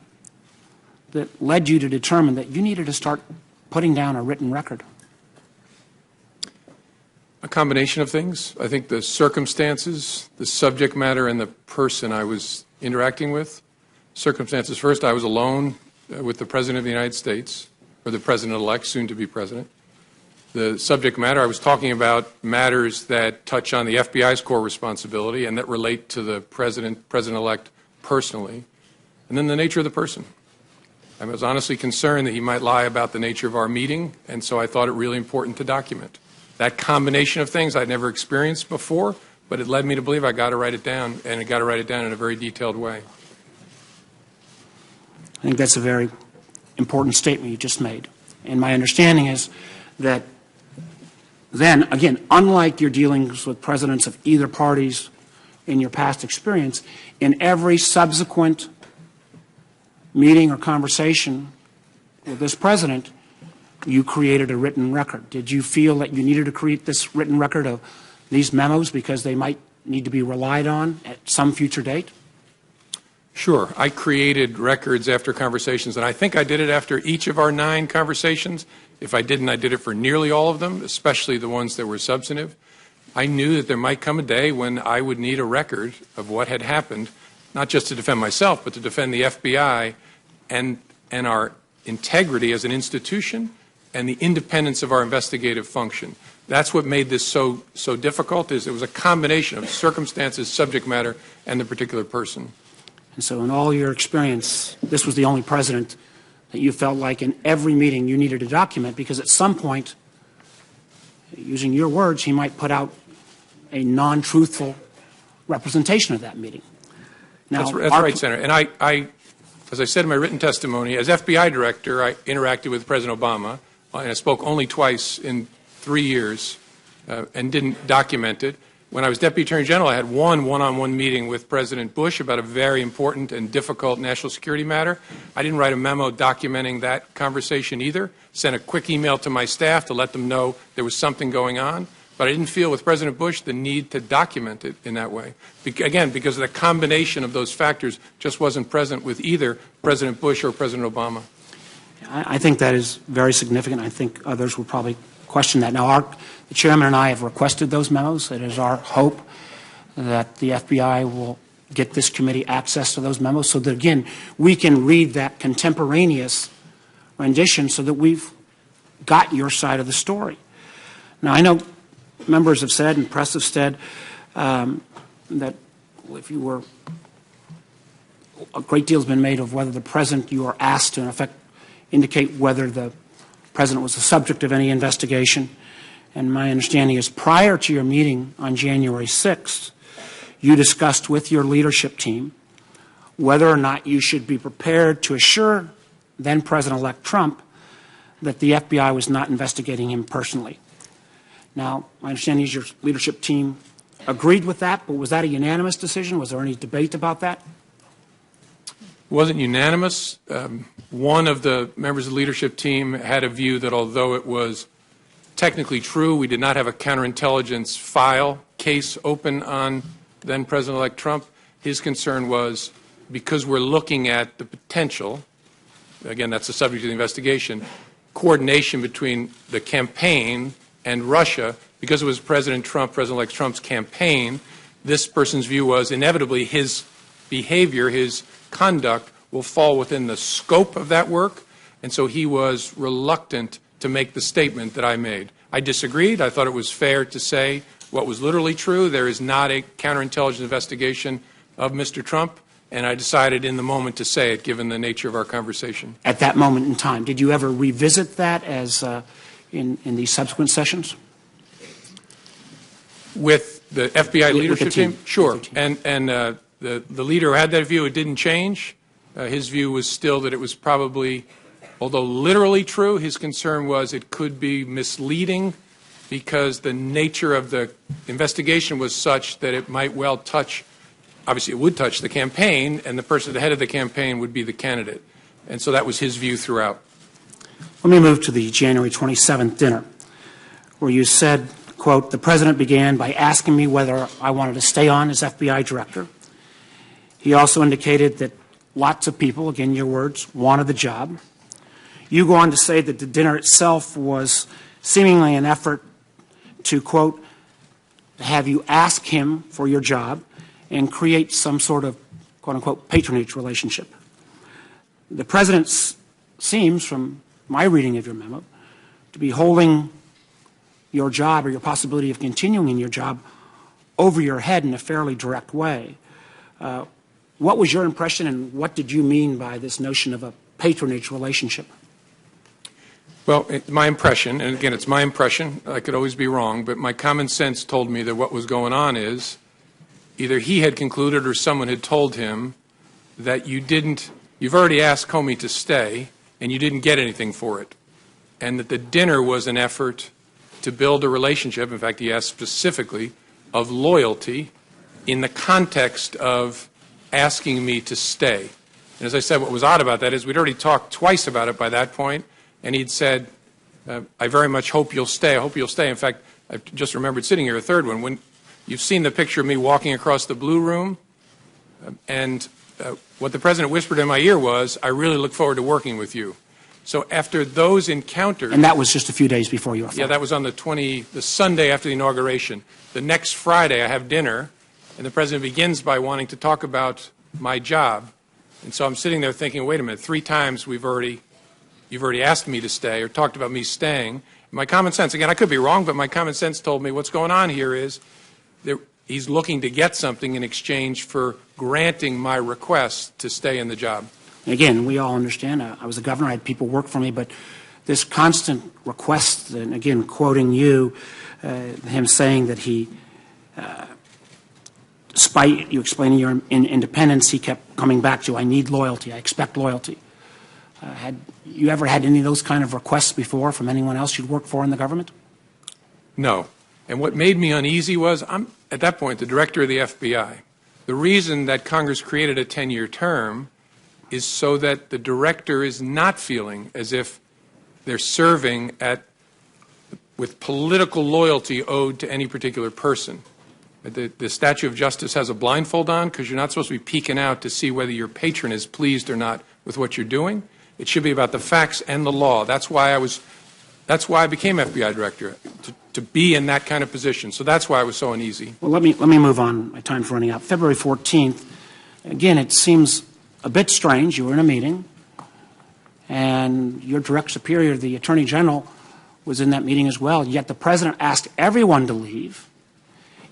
that led you to determine that you needed to start putting down a written record? A combination of things. I think the circumstances, the subject matter, and the person I was interacting with. Circumstances first, I was alone with the President of the United States, or the President-elect, soon to be President. The subject matter, I was talking about matters that touch on the FBI's core responsibility and that relate to the President-elect personally. And then the nature of the person. I was honestly concerned that he might lie about the nature of our meeting, and so I thought it really important to document. That combination of things I'd never experienced before, but it led me to believe I got to write it down, and I got to write it down in a very detailed way. I think that's a very important statement you just made. And my understanding is that then, again, unlike your dealings with presidents of either parties in your past experience, in every subsequent meeting or conversation with this president, you created a written record. Did you feel that you needed to create this written record of these memos because they might need to be relied on at some future date? Sure. I created records after conversations, and I think I did it after each of our 9 conversations. If I didn't, I did it for nearly all of them, especially the ones that were substantive. I knew that there might come a day when I would need a record of what had happened, not just to defend myself, but to defend the FBI and our integrity as an institution and the independence of our investigative function. That's what made this so difficult, is it was a combination of circumstances, subject matter, and the particular person. And so in all your experience, this was the only president that you felt like in every meeting you needed to document, because at some point, using your words, he might put out a non-truthful representation of that meeting. Now, that's right, Senator. And I, as I said in my written testimony, as FBI director, I interacted with President Obama, and I spoke only twice in 3 years and didn't document it. When I was Deputy Attorney General, I had one-on-one meeting with President Bush about a very important and difficult national security matter. I didn't write a memo documenting that conversation either. Sent a quick email to my staff to let them know there was something going on. But I didn't feel with President Bush the need to document it in that way. Again, because the combination of those factors just wasn't present with either President Bush or President Obama. I think that is very significant. I think others will probably question that. Now, the chairman and I have requested those memos. It is our hope that the FBI will get this committee access to those memos so that, again, we can read that contemporaneous rendition so that we've got your side of the story. Now, I know members have said and press have said that if you were, a great deal has been made of whether the president, you are asked to, in effect, indicate whether the president was the subject of any investigation. And my understanding is prior to your meeting on January 6th, you discussed with your leadership team whether or not you should be prepared to assure then President-elect Trump that the FBI was not investigating him personally. Now, my understanding is your leadership team agreed with that, but was that a unanimous decision? Was there any debate about that? It wasn't unanimous. One of the members of the leadership team had a view that although it was technically true, we did not have a counterintelligence file case open on then President-elect Trump. His concern was because we're looking at the potential, again, that's the subject of the investigation, coordination between the campaign and Russia, because it was President Trump, President-elect Trump's campaign, this person's view was inevitably his behavior, his conduct will fall within the scope of that work, and so he was reluctant to make the statement that I made. I disagreed. I thought it was fair to say what was literally true. There is not a counterintelligence investigation of Mr. Trump, and I decided in the moment to say it, given the nature of our conversation. At that moment in time, did you ever revisit that as in these subsequent sessions? With the FBI leadership team? team? Sure. And the leader who had that view, it didn't change. His view was still that it was probably although literally true, his concern was it could be misleading because the nature of the investigation was such that it might well touch, obviously it would touch the campaign, and the person at the head of the campaign would be the candidate. And so that was his view throughout. Let me move to the January 27th dinner, where you said, quote, "The president began by asking me whether I wanted to stay on as FBI director. He also indicated that lots of people, again your words, wanted the job. You go on to say that the dinner itself was seemingly an effort to, quote, have you ask him for your job and create some sort of, quote unquote, patronage relationship. The president seems, from my reading of your memo, to be holding your job or your possibility of continuing in your job over your head in a fairly direct way. What was your impression, and what did you mean by this notion of a patronage relationship? Well, my impression, and again, it's my impression, I could always be wrong, but my common sense told me that what was going on is either he had concluded or someone had told him that you've already asked Comey to stay and you didn't get anything for it, and that the dinner was an effort to build a relationship, in fact, he asked specifically, of loyalty in the context of asking me to stay. And as I said, what was odd about that is we'd already talked twice about it by that point, and he'd said, I very much hope you'll stay. I hope you'll stay. In fact, I just remembered sitting here, a third one, when you've seen the picture of me walking across the blue room, and what the president whispered in my ear was, I really look forward to working with you. So after those encounters... And that was just a few days before you were fired. Yeah, that was on the Sunday after the inauguration. The next Friday I have dinner, and the president begins by wanting to talk about my job. And so I'm sitting there thinking, wait a minute, 3 times you've already asked me to stay or talked about me staying. My common sense, again, I could be wrong, but my common sense told me what's going on here is he's looking to get something in exchange for granting my request to stay in the job. Again, we all understand. I was the governor. I had people work for me. But this constant request, and again, quoting you, him saying that he, despite you explaining your independence, he kept coming back to, I need loyalty. I expect loyalty. Had you ever had any of those kind of requests before from anyone else you'd worked for in the government? No. And what made me uneasy was I'm, at that point, the director of the FBI. The reason that Congress created a 10-year term is so that the director is not feeling as if they're serving with political loyalty owed to any particular person. The statue of justice has a blindfold on because you're not supposed to be peeking out to see whether your patron is pleased or not with what you're doing. It should be about the facts and the law. That's why I became FBI director, to be in that kind of position. So that's why I was so uneasy. Well, let me move on. My time's running out. February 14th, again, it seems a bit strange. You were in a meeting, and your direct superior, the Attorney General, was in that meeting as well, yet the President asked everyone to leave,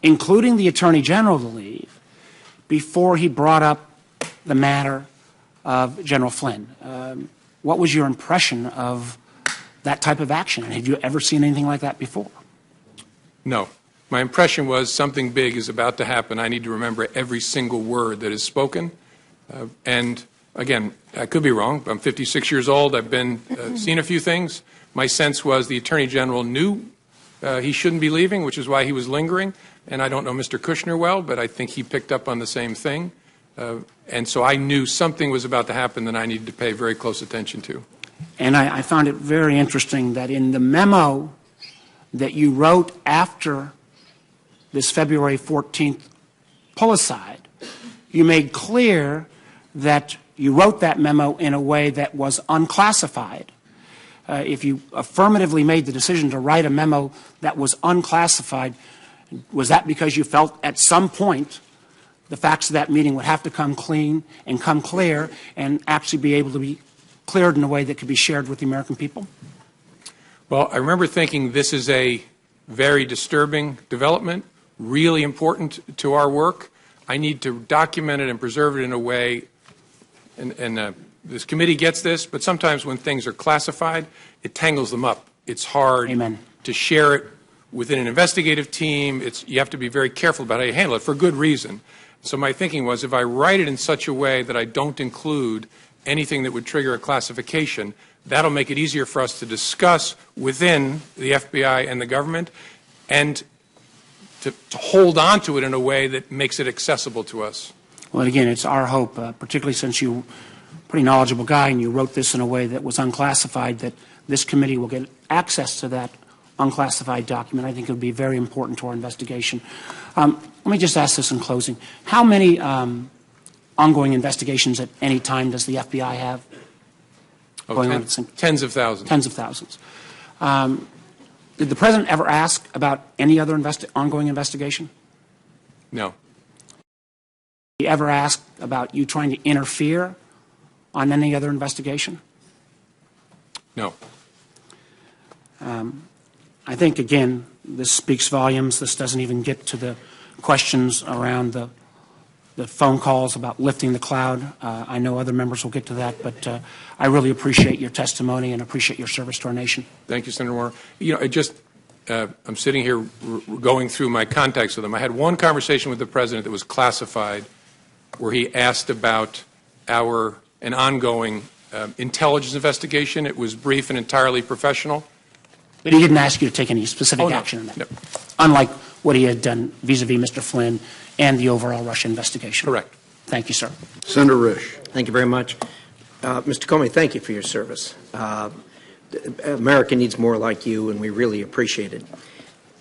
including the Attorney General to leave, before he brought up the matter of General Flynn. What was your impression of that type of action? And have you ever seen anything like that before? No. My impression was something big is about to happen. I need to remember every single word that is spoken. And again, I could be wrong. I'm 56 years old. I've seen a few things. My sense was the Attorney General knew he shouldn't be leaving, which is why he was lingering. And I don't know Mr. Kushner well, but I think he picked up on the same thing. And so I knew something was about to happen that I needed to pay very close attention to. And I found it very interesting that in the memo that you wrote after this February 14th pull-aside, you made clear that you wrote that memo in a way that was unclassified. If you affirmatively made the decision to write a memo that was unclassified, was that because you felt at some point the facts of that meeting would have to come clean and come clear and actually be able to be cleared in a way that could be shared with the American people? Well, I remember thinking this is a very disturbing development, really important to our work. I need to document it and preserve it in a way, and this committee gets this, but sometimes when things are classified, it tangles them up. It's hard Amen. To share it within an investigative team. You have to be very careful about how you handle it for good reason. So my thinking was if I write it in such a way that I don't include anything that would trigger a classification, That'll make it easier for us to discuss within the FBI and the government, and to hold on to it in a way that makes it accessible to us. Well, again, it's our hope, particularly since you're a pretty knowledgeable guy and you wrote this in a way that was unclassified, that this committee will get access to that unclassified document. I think it would be very important to our investigation. Let me just ask this in closing. How many ongoing investigations at any time does the FBI have? Tens of thousands. Tens of thousands. Did the President ever ask about any other ongoing investigation? No. Did he ever ask about you trying to interfere on any other investigation? No. I think, again, this speaks volumes. This doesn't even get to the questions around the phone calls about lifting the cloud. I know other members will get to that, but I really appreciate your testimony and appreciate your service to our nation. Thank you, Senator Warner. You know, I'm sitting here going through my contacts with him. I had one conversation with the President that was classified where he asked about an ongoing intelligence investigation. It was brief and entirely professional. But he didn't ask you to take any specific no. action on that, No. unlike what he had done vis-a-vis Mr. Flynn and the overall Russia investigation. Correct. Thank you, sir. Senator Risch. Thank you very much. Mr. Comey, thank you for your service. America needs more like you, and we really appreciate it.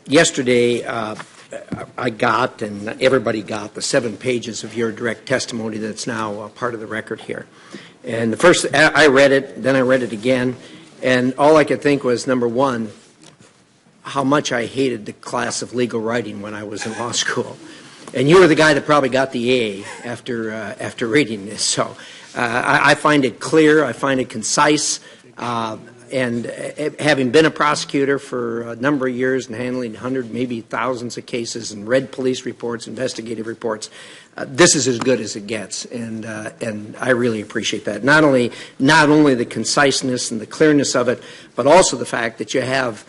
Yesterday, I got, and everybody got, the 7 pages of your direct testimony that's now part of the record here. And the first, I read it, then I read it again, and all I could think was, number one, how much I hated the class of legal writing when I was in law school. And you were the guy that probably got the A after reading this. So I find it clear, I find it concise, and having been a prosecutor for a number of years and handling hundreds, maybe thousands of cases and read police reports, investigative reports, this is as good as it gets, and I really appreciate that. Not only the conciseness and the clearness of it, but also the fact that you have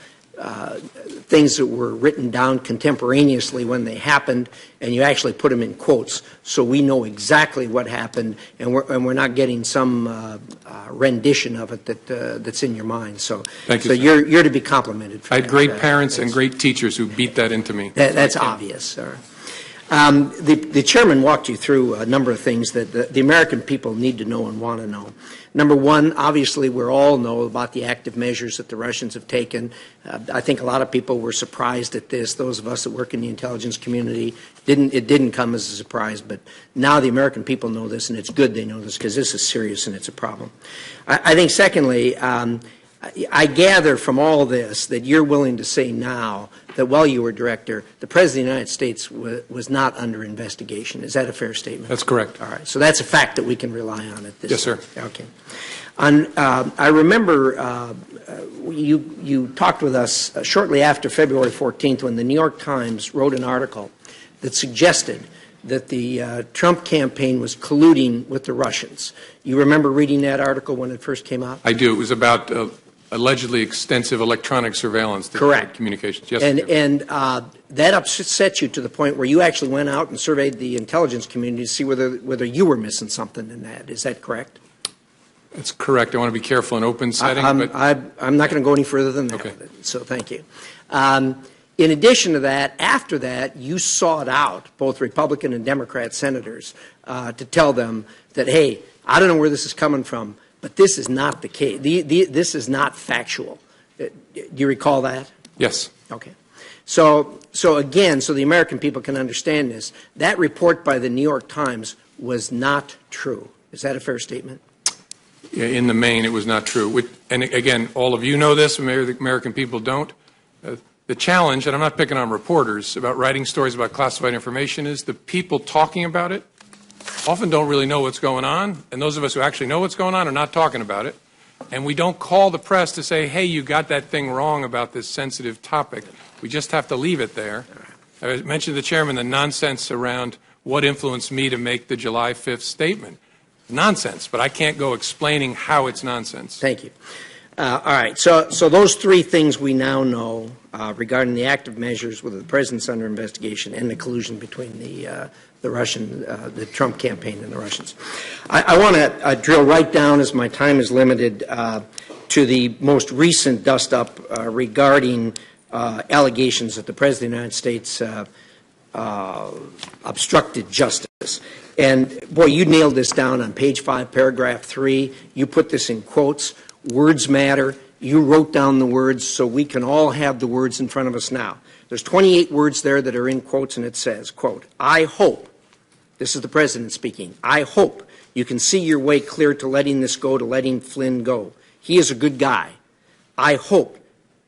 things that were written down contemporaneously when they happened, and you actually put them in quotes, so we know exactly what happened, and we're not getting some rendition of it that's in your mind. So, Thank you, so sir. you're to be complimented for I that. had great parents and great teachers who beat that into me. That's obvious, sir. The chairman walked you through a number of things that the American people need to know and want to know. Number one, obviously, we all know about the active measures that the Russians have taken. I think a lot of people were surprised at this. Those of us that work in the intelligence community, it didn't come as a surprise, but now the American people know this, and it's good they know this because this is serious and it's a problem. I think, secondly, I gather from all this that you're willing to say now that while you were director, the President of the United States was not under investigation. Is that a fair statement? That's correct. All right. So that's a fact that we can rely on at this Yes, sir. Okay. I remember you talked with us shortly after February 14th when the New York Times wrote an article that suggested that the Trump campaign was colluding with the Russians. You remember reading that article when it first came out? I do. It was about allegedly extensive electronic surveillance. Correct. Communications. Yes. And that upset you to the point where you actually went out and surveyed the intelligence community to see whether you were missing something in that. Is that correct? That's correct. I want to be careful in open setting. I'm not going to go any further than that. Okay. With it, so thank you. In addition to that, after that, you sought out both Republican and Democrat senators to tell them that, hey, I don't know where this is coming from, but this is not the case. This is not factual. Do you recall that? Yes. Okay. So again, so the American people can understand this, that report by the New York Times was not true. Is that a fair statement? In the main, it was not true. And again, all of you know this, maybe the American people don't. The challenge, and I'm not picking on reporters, about writing stories about classified information is the people talking about it often don't really know what's going on, and those of us who actually know what's going on are not talking about it. And we don't call the press to say, hey, you got that thing wrong about this sensitive topic. We just have to leave it there. I mentioned to the chairman the nonsense around what influenced me to make the July 5th statement. Nonsense, but I can't go explaining how it's nonsense. Thank you. All right. So those three things we now know regarding the active measures with the president's under investigation and the collusion between the Trump campaign and the Russians. I want to drill right down, as my time is limited, to the most recent dust-up regarding allegations that the President of the United States obstructed justice. And, boy, you nailed this down on page 5, paragraph 3. You put this in quotes. Words matter. You wrote down the words so we can all have the words in front of us now. There's 28 words there that are in quotes, and it says, quote, I hope, this is the President speaking, I hope you can see your way clear to letting this go, to letting Flynn go. He is a good guy. I hope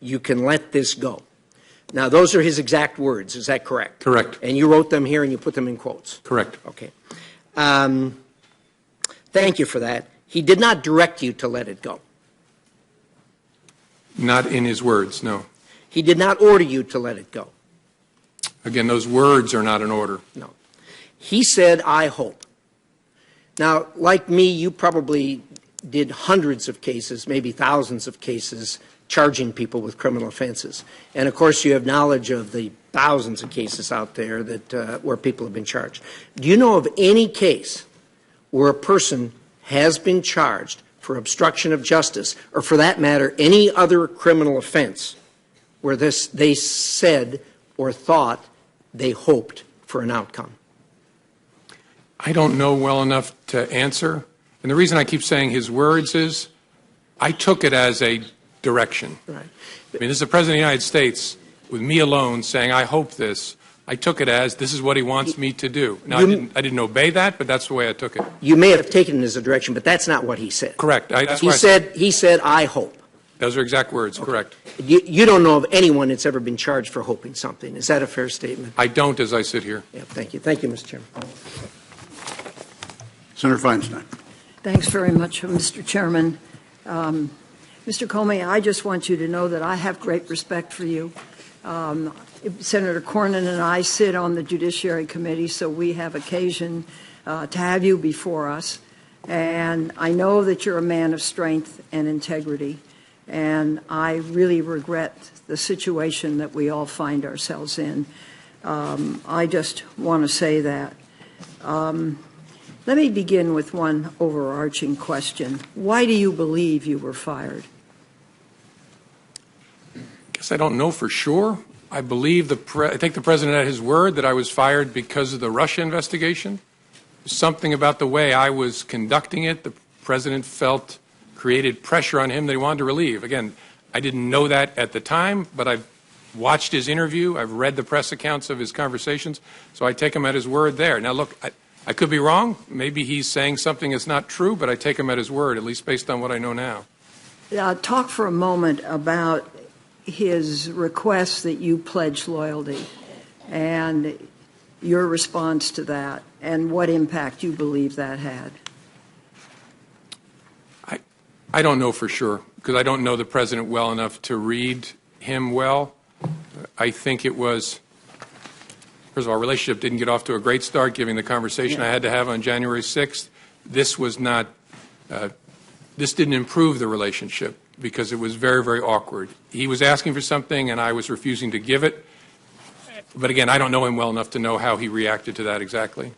you can let this go. Now, those are his exact words. Is that correct? Correct. And you wrote them here and you put them in quotes? Correct. Okay. Thank you for that. He did not direct you to let it go. Not in his words, no. He did not order you to let it go. Again, those words are not an order. No. He said, I hope. Now, like me, you probably did hundreds of cases, maybe thousands of cases, charging people with criminal offenses. And, of course, you have knowledge of the thousands of cases out there that where people have been charged. Do you know of any case where a person has been charged for obstruction of justice, or for that matter, any other criminal offense, where they said or thought they hoped for an outcome? I don't know well enough to answer. And the reason I keep saying his words is I took it as a direction. Right. I mean, this is the President of the United States with me alone saying, I hope this. I took it as this is what he wants me to do. Now, I didn't obey that, but that's the way I took it. You may have taken it as a direction, but that's not what he said. Correct. He said, I hope. Those are exact words, okay. Correct. You don't know of anyone that's ever been charged for hoping something. Is that a fair statement? I don't, as I sit here. Yeah, thank you. Thank you, Mr. Chairman. Senator Feinstein. Thanks very much, Mr. Chairman. Mr. Comey, I just want you to know that I have great respect for you. Senator Cornyn and I sit on the Judiciary Committee, so we have occasion to have you before us. And I know that you're a man of strength and integrity. And I really regret the situation that we all find ourselves in. I just want to say that. Let me begin with one overarching question. Why do you believe you were fired? I guess I don't know for sure. I believe I think the President had his word that I was fired because of the Russia investigation. Something about the way I was conducting it, the President felt created pressure on him that he wanted to relieve. Again, I didn't know that at the time, but I've watched his interview. I've read the press accounts of his conversations, so I take him at his word there. Now, look, I could be wrong. Maybe he's saying something that's not true, but I take him at his word, at least based on what I know now. Talk for a moment about his request that you pledge loyalty and your response to that and what impact you believe that had. I don't know for sure because I don't know the President well enough to read him well. I think it was, first of all, our relationship didn't get off to a great start given the conversation I had to have on January 6th. This was not, this didn't improve the relationship because it was very, very awkward. He was asking for something and I was refusing to give it. But again, I don't know him well enough to know how he reacted to that exactly.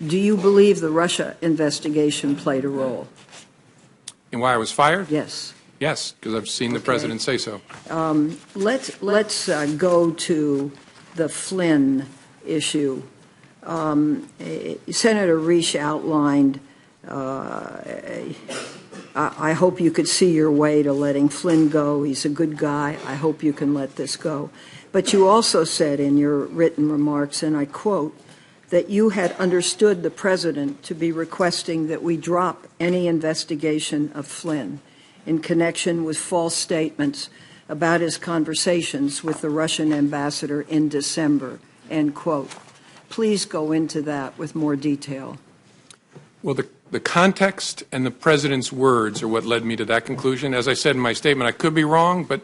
Do you believe the Russia investigation played a role? And why I was fired? Yes. Yes, because I've seen the President say so. Let's go to the Flynn issue. Senator Reich outlined, I hope you could see your way to letting Flynn go. He's a good guy. I hope you can let this go. But you also said in your written remarks, and I quote, that you had understood the President to be requesting that we drop any investigation of Flynn in connection with false statements about his conversations with the Russian ambassador in December, end quote. Please go into that with more detail. Well, the context and the President's words are what led me to that conclusion. As I said in my statement, I could be wrong, but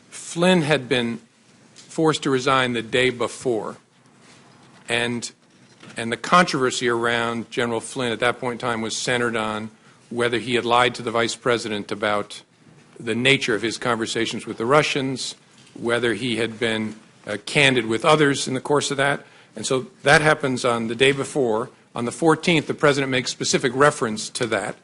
Flynn had been forced to resign the day before. And the controversy around General Flynn at that point in time was centered on whether he had lied to the Vice President about the nature of his conversations with the Russians, whether he had been candid with others in the course of that. And so that happens on the day before. On the 14th, the President makes specific reference to that.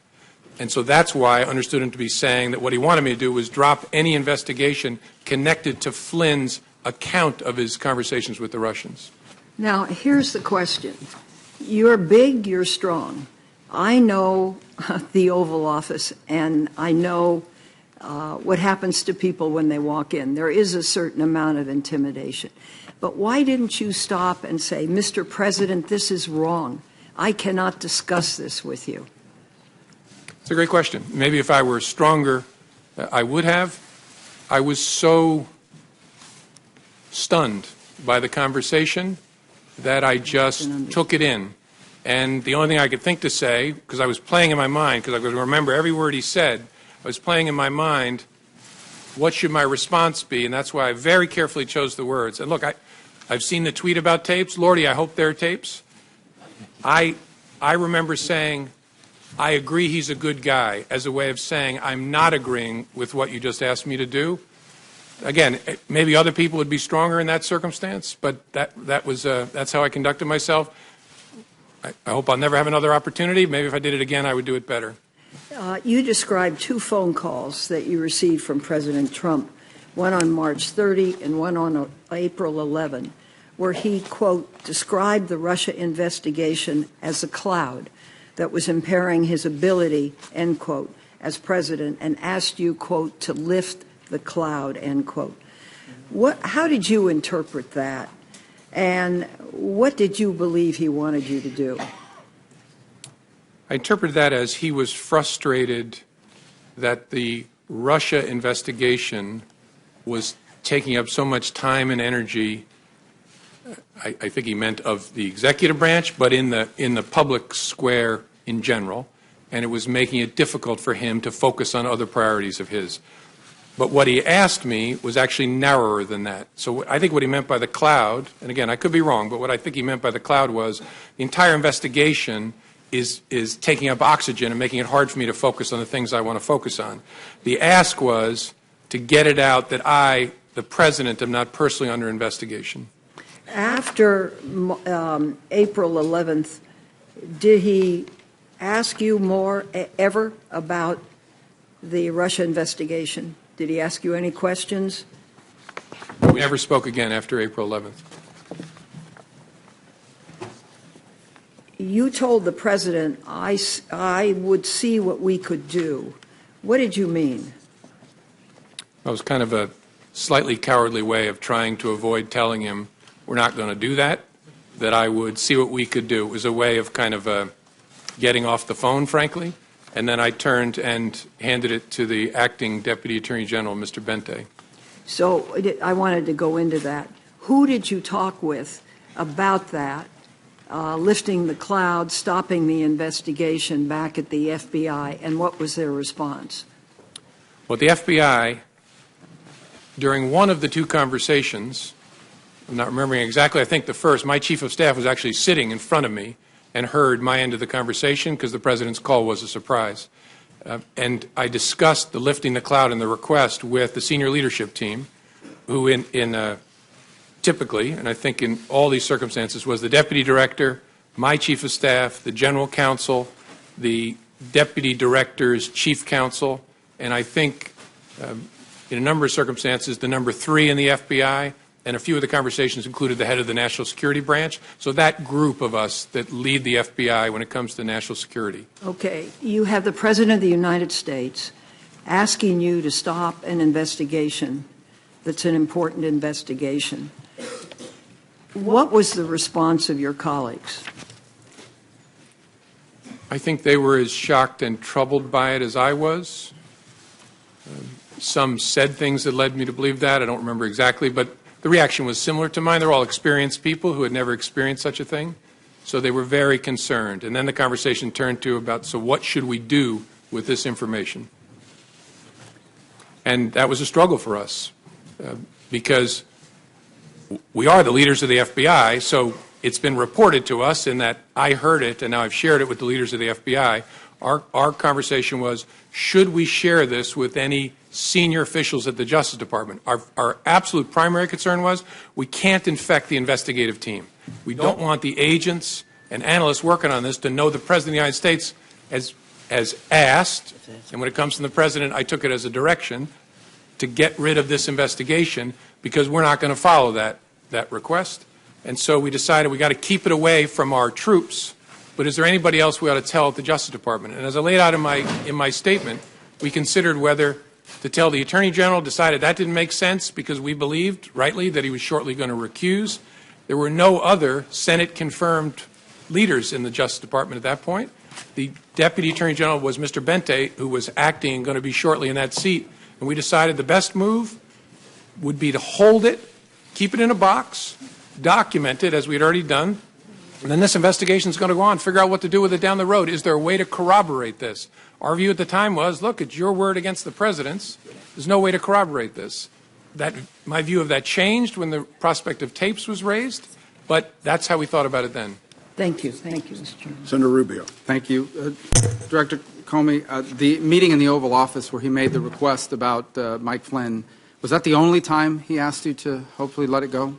And so that's why I understood him to be saying that what he wanted me to do was drop any investigation connected to Flynn's account of his conversations with the Russians. Now, here's the question. You're big, you're strong. I know the Oval Office, and I know what happens to people when they walk in. There is a certain amount of intimidation. But why didn't you stop and say, Mr. President, this is wrong. I cannot discuss this with you? It's a great question. Maybe if I were stronger, I would have. I was so stunned by the conversation that I just took it in. And the only thing I could think to say, because I was playing in my mind, because I could remember every word he said, I was playing in my mind, what should my response be? And that's why I very carefully chose the words. And look, I've seen the tweet about tapes. Lordy, I hope they're tapes. I remember saying, I agree he's a good guy, as a way of saying I'm not agreeing with what you just asked me to do. Again, maybe other people would be stronger in that circumstance, but that's how I conducted myself. I hope I'll never have another opportunity. Maybe if I did it again, I would do it better. You described 2 phone calls that you received from President Trump, one on March 30 and one on April 11, where he, quote, described the Russia investigation as a cloud that was impairing his ability, end quote, as president, and asked you, quote, to lift the cloud, end quote. How did you interpret that? And what did you believe he wanted you to do? I interpreted that as he was frustrated that the Russia investigation was taking up so much time and energy. I think he meant of the executive branch, but in the public square in general, and it was making it difficult for him to focus on other priorities of his. But what he asked me was actually narrower than that. So I think what he meant by the cloud, and again, I could be wrong, but what I think he meant by the cloud was the entire investigation is taking up oxygen and making it hard for me to focus on the things I want to focus on. The ask was to get it out that I, the president, am not personally under investigation. After April 11th, did he ask you more ever about the Russia investigation? Did he ask you any questions? We never spoke again after April 11th. You told the president, I would see what we could do. What did you mean? That was kind of a slightly cowardly way of trying to avoid telling him we're not going to do that, that I would see what we could do. It was a way of kind of getting off the phone, frankly. And then I turned and handed it to the acting Deputy Attorney General, Mr. Bente. So I wanted to go into that. Who did you talk with about that, lifting the cloud, stopping the investigation back at the FBI, and what was their response? Well, the FBI, during one of the 2 conversations, I'm not remembering exactly, I think the first, my chief of staff was actually sitting in front of me and heard my end of the conversation because the president's call was a surprise. And I discussed the lifting the cloud and the request with the senior leadership team, who typically, and I think in all these circumstances, was the deputy director, my chief of staff, the general counsel, the deputy director's chief counsel, and I think in a number of circumstances, the number 3 in the FBI, and a few of the conversations included the head of the National Security Branch. So that group of us that lead the FBI when it comes to national security. Okay. You have the President of the United States asking you to stop an investigation that's an important investigation. What was the response of your colleagues? I think they were as shocked and troubled by it as I was. Some said things that led me to believe that. I don't remember exactly, but the reaction was similar to mine. They're all experienced people who had never experienced such a thing. So they were very concerned. And then the conversation turned to about, so what should we do with this information? And that was a struggle for us because we are the leaders of the FBI, so it's been reported to us in that I heard it and now I've shared it with the leaders of the FBI. Our conversation was, should we share this with any senior officials at the Justice Department? Our absolute primary concern was we can't infect the investigative team. We don't want the agents and analysts working on this to know the President of the United States has asked, and when it comes from the President, I took it as a direction, to get rid of this investigation because we're not going to follow that request. And so we decided we got to keep it away from our troops. But is there anybody else we ought to tell at the Justice Department? And as I laid out in my statement, we considered whether to tell the Attorney General, decided that didn't make sense because we believed, rightly, that he was shortly going to recuse. There were no other Senate-confirmed leaders in the Justice Department at that point. The Deputy Attorney General was Mr. Bente, who was acting and going to be shortly in that seat. And we decided the best move would be to hold it, keep it in a box, document it as we had already done, and then this investigation is going to go on, figure out what to do with it down the road. Is there a way to corroborate this? Our view at the time was, look, it's your word against the President's. There's no way to corroborate this. My view of that changed when the prospect of tapes was raised, but that's how we thought about it then. Thank you. Thank you, Mr. Chairman. Senator Rubio. Thank you. Director Comey, the meeting in the Oval Office where he made the request about Mike Flynn, was that the only time he asked you to hopefully let it go?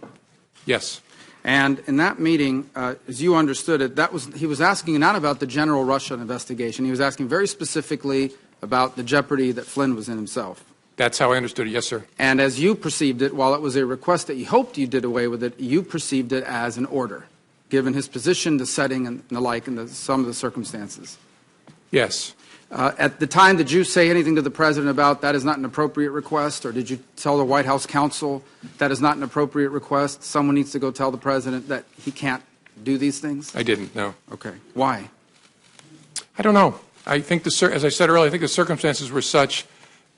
Yes. And in that meeting, as you understood it, he was asking not about the general Russia investigation. He was asking very specifically about the jeopardy that Flynn was in himself. That's how I understood it, yes, sir. And as you perceived it, while it was a request that you hoped you did away with it, you perceived it as an order, given his position, the setting, and the like, and some of the circumstances. Yes. At the time, did you say anything to the President about that is not an appropriate request, or did you tell the White House counsel that is not an appropriate request? Someone needs to go tell the President that he can't do these things? I didn't, no. Okay. Why? I don't know. I think, as I said earlier, I think the circumstances were such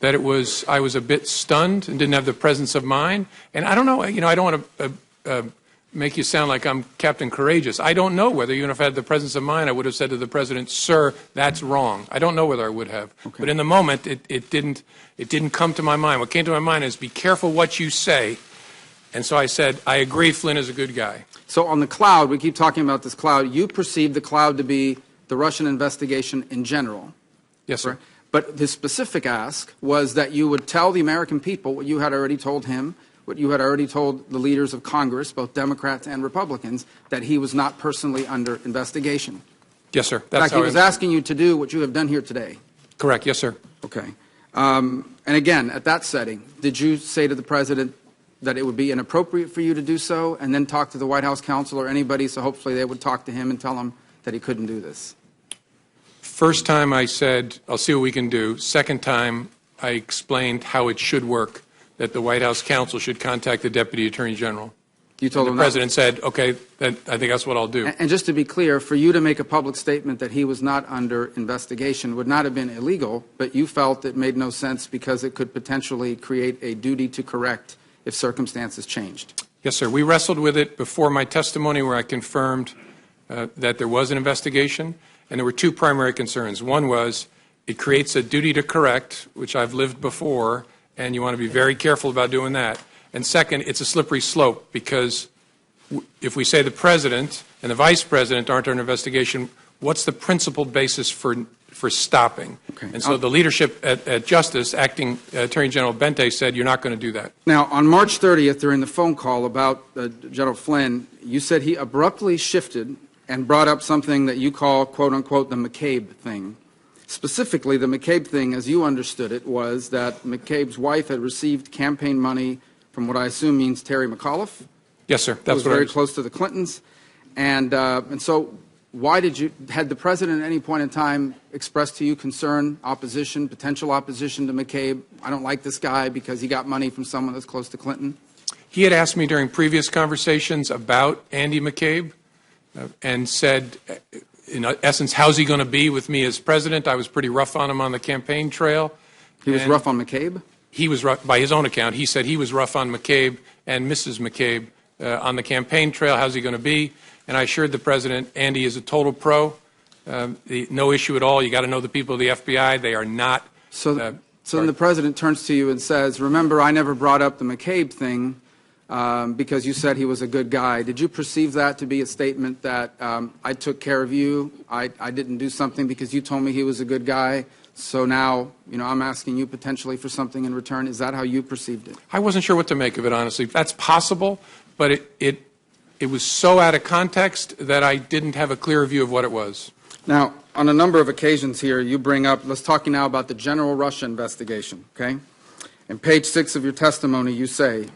that I was a bit stunned and didn't have the presence of mind. And I don't know, I don't want to make you sound like I'm Captain Courageous. I don't know whether even if I had the presence of mind, I would have said to the President, sir, that's wrong. I don't know whether I would have. Okay. But in the moment, it didn't come to my mind. What came to my mind is be careful what you say. And so I said, I agree Flynn is a good guy. So on the cloud, we keep talking about this cloud. You perceived the cloud to be the Russian investigation in general. Yes, sir. Right? But the specific ask was that you would tell the American people what you had already told him, what you had already told the leaders of Congress, both Democrats and Republicans, that he was not personally under investigation. Yes, sir. In fact, he was asking you to do what you have done here today. Correct. Yes, sir. Okay. And again, at that setting, did you say to the President that it would be inappropriate for you to do so and then talk to the White House counsel or anybody so hopefully they would talk to him and tell him that he couldn't do this? First time I said, I'll see what we can do. Second time, I explained how it should work, that the White House counsel should contact the Deputy Attorney General. You told him the President said, okay, I think that's what I'll do. And just to be clear, for you to make a public statement that he was not under investigation would not have been illegal, but you felt it made no sense because it could potentially create a duty to correct if circumstances changed. Yes, sir. We wrestled with it before my testimony where I confirmed that there was an investigation, and there were two primary concerns. One was it creates a duty to correct, which I've lived before, and you want to be very careful about doing that. And second, it's a slippery slope because if we say the President and the Vice President aren't under investigation, what's the principled basis for stopping? Okay. And so the leadership at Justice, Acting Attorney General Bente, said you're not going to do that. Now, on March 30th, during the phone call about General Flynn, you said he abruptly shifted and brought up something that you call, quote unquote, the McCabe thing. Specifically, the McCabe thing, as you understood it, was that McCabe's wife had received campaign money from what I assume means Terry McAuliffe. Yes, sir. That's what very close to the Clintons. And so why had the President at any point in time expressed to you concern, opposition, potential opposition to McCabe? I don't like this guy because he got money from someone that's close to Clinton. He had asked me during previous conversations about Andy McCabe and said, in essence, how's he going to be with me as president? I was pretty rough on him on the campaign trail. He was rough on McCabe? He was rough, by his own account. He said he was rough on McCabe and Mrs. McCabe on the campaign trail. How's he going to be? And I assured the President, Andy is a total pro. No issue at all. You got to know the people of the FBI. They are not. So then the President turns to you and says, remember, I never brought up the McCabe thing because you said he was a good guy. Did you perceive that to be a statement that I took care of you, I didn't do something because you told me he was a good guy, so now I'm asking you potentially for something in return? Is that how you perceived it? I wasn't sure what to make of it, honestly. That's possible, but it was so out of context that I didn't have a clear view of what it was. Now, on a number of occasions here, you bring up, let's talk now about the general Russia investigation, okay? In page 6 of your testimony, you say,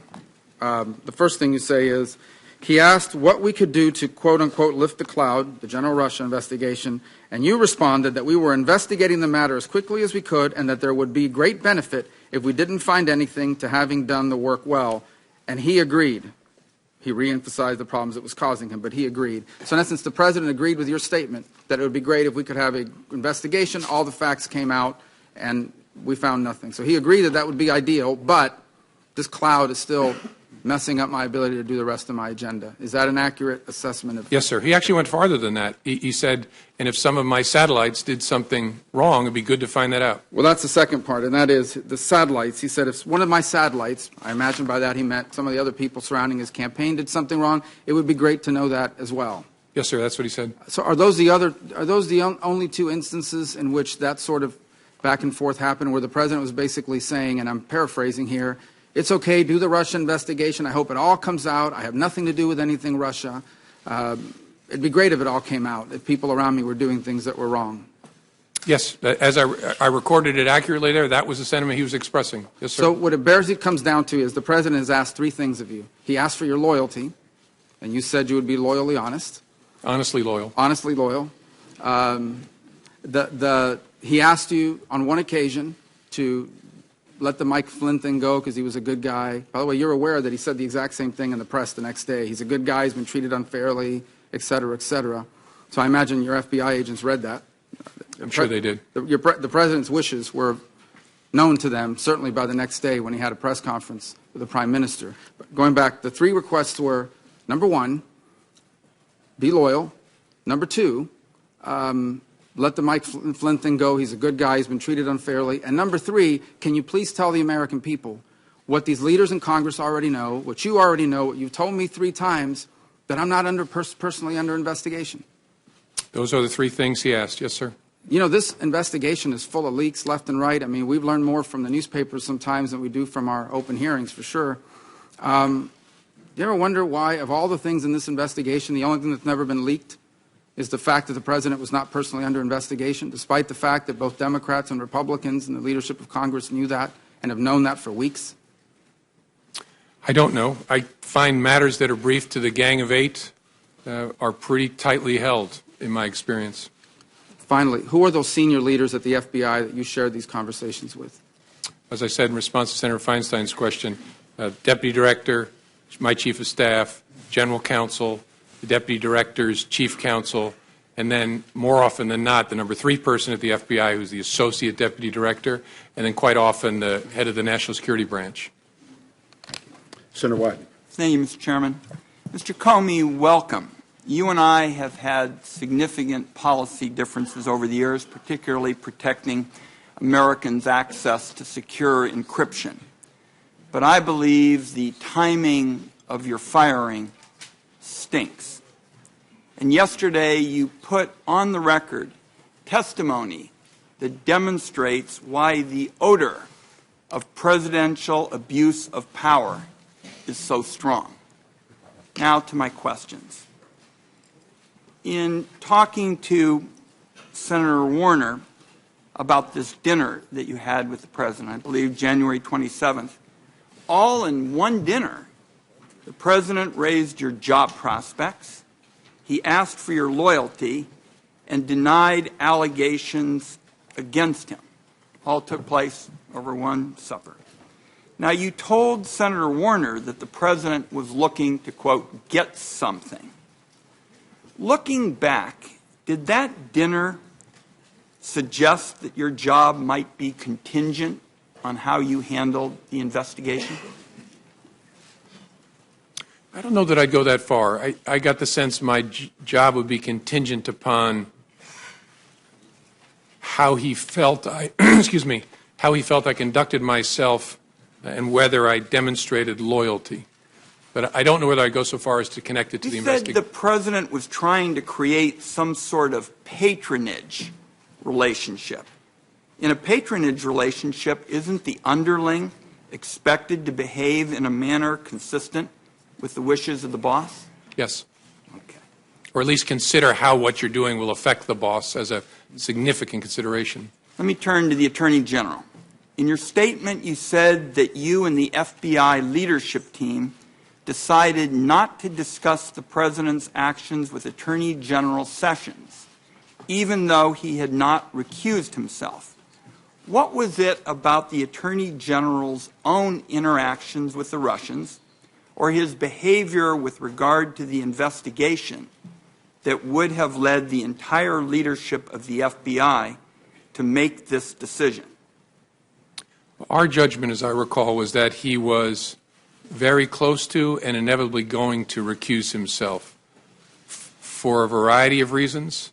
the first thing you say is, he asked what we could do to, quote-unquote, lift the cloud, the general Russia investigation, and you responded that we were investigating the matter as quickly as we could and that there would be great benefit if we didn't find anything to having done the work well, and he agreed. He reemphasized the problems it was causing him, but he agreed. So in essence, the President agreed with your statement that it would be great if we could have an investigation, all the facts came out, and we found nothing. So he agreed that that would be ideal, but this cloud is still messing up my ability to do the rest of my agenda. Is that an accurate assessment of? Yes, sir. He actually went farther than that. He said, and if some of my satellites did something wrong, it'd be good to find that out. Well, that's the second part, and that is the satellites. He said if one of my satellites, I imagine by that he meant some of the other people surrounding his campaign did something wrong, it would be great to know that as well. Yes, sir. That's what he said. So are those the only two instances in which that sort of back and forth happened, where the President was basically saying, and I'm paraphrasing here, it's okay, do the Russia investigation. I hope it all comes out. I have nothing to do with anything Russia. It'd be great if it all came out, if people around me were doing things that were wrong. Yes, as I recorded it accurately there, that was the sentiment he was expressing. Yes, sir. So what it comes down to is the President has asked three things of you. He asked for your loyalty, and you said you would be loyally honest. Honestly loyal. Honestly loyal. He asked you on one occasion to let the Mike Flynn thing go because he was a good guy. By the way, you're aware that he said the exact same thing in the press the next day. He's a good guy, he's been treated unfairly, et cetera, et cetera. So I imagine your FBI agents read that. I'm sure they did. The President's wishes were known to them, certainly by the next day when he had a press conference with the Prime Minister. But going back, the three requests were, number one, be loyal. Number two, let the Mike Flynn thing go. He's a good guy. He's been treated unfairly. And number three, can you please tell the American people what these leaders in Congress already know, what you already know, what you've told me 3 times, that I'm not personally under investigation? Those are the 3 things he asked. Yes, sir. You know, this investigation is full of leaks left and right. I mean, we've learned more from the newspapers sometimes than we do from our open hearings, for sure. Do you ever wonder why, of all the things in this investigation, the only thing that's never been leaked is the fact that the President was not personally under investigation, despite the fact that both Democrats and Republicans and the leadership of Congress knew that and have known that for weeks? I don't know. I find matters that are briefed to the Gang of 8 are pretty tightly held, in my experience. Finally, who are those senior leaders at the FBI that you shared these conversations with? As I said in response to Senator Feinstein's question, Deputy Director, my Chief of Staff, General Counsel, the Deputy Director's Chief Counsel, and then more often than not, the number 3 person at the FBI who's the Associate Deputy Director, and then quite often the head of the National Security Branch. Senator White. Thank you, Mr. Chairman. Mr. Comey, welcome. You and I have had significant policy differences over the years, particularly protecting Americans' access to secure encryption. But I believe the timing of your firing stinks. And yesterday you put on the record testimony that demonstrates why the odor of presidential abuse of power is so strong. Now to my questions. In talking to Senator Warner about this dinner that you had with the President, I believe January 27th, all in one dinner, the President raised your job prospects, he asked for your loyalty, and denied allegations against him. All took place over one supper. Now, you told Senator Warner that the President was looking to, quote, get something. Looking back, did that dinner suggest that your job might be contingent on how you handled the investigation? I don't know that I'd go that far. I got the sense my job would be contingent upon how he felt I, how he felt I conducted myself and whether I demonstrated loyalty. But I don't know whether I'd go so far as to connect it to the investigation. You said the President was trying to create some sort of patronage relationship. In a patronage relationship, isn't the underling expected to behave in a manner consistent with the wishes of the boss? Yes. Okay. or at least consider how what you're doing will affect the boss as a significant consideration. Let me turn to the Attorney General. In your statement, you said that you and the FBI leadership team decided not to discuss the President's actions with Attorney General Sessions, even though he had not recused himself. What was it about the Attorney General's own interactions with the Russians or his behavior with regard to the investigation that would have led the entire leadership of the FBI to make this decision? Our judgment, as I recall, was that he was very close to and inevitably going to recuse himself for a variety of reasons.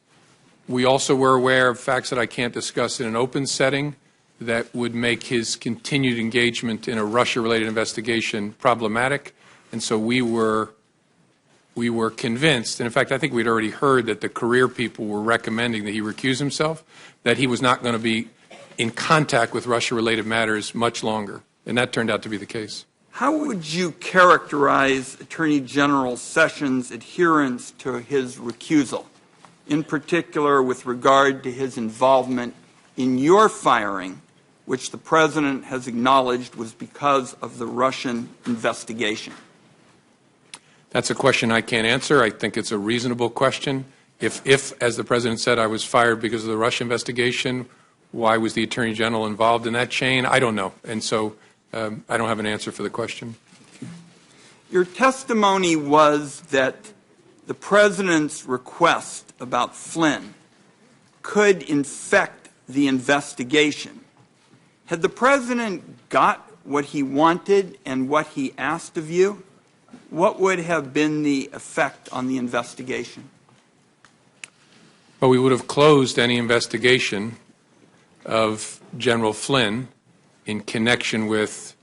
We also were aware of facts that I can't discuss in an open setting that would make his continued engagement in a Russia-related investigation problematic. And so we were convinced, and in fact I think we'd already heard that the career people were recommending that he recuse himself, that he was not going to be in contact with Russia-related matters much longer. And that turned out to be the case. How would you characterize Attorney General Sessions' adherence to his recusal, in particular with regard to his involvement in your firing, which the President has acknowledged was because of the Russian investigation? That's a question I can't answer. I think it's a reasonable question. If, as the President said, I was fired because of the Russia investigation, why was the Attorney General involved in that chain? I don't know. And so I don't have an answer for the question. Your testimony was that the President's request about Flynn could infect the investigation. Had the President got what he wanted and what he asked of you, what would have been the effect on the investigation? Well, we would have closed any investigation of General Flynn in connection with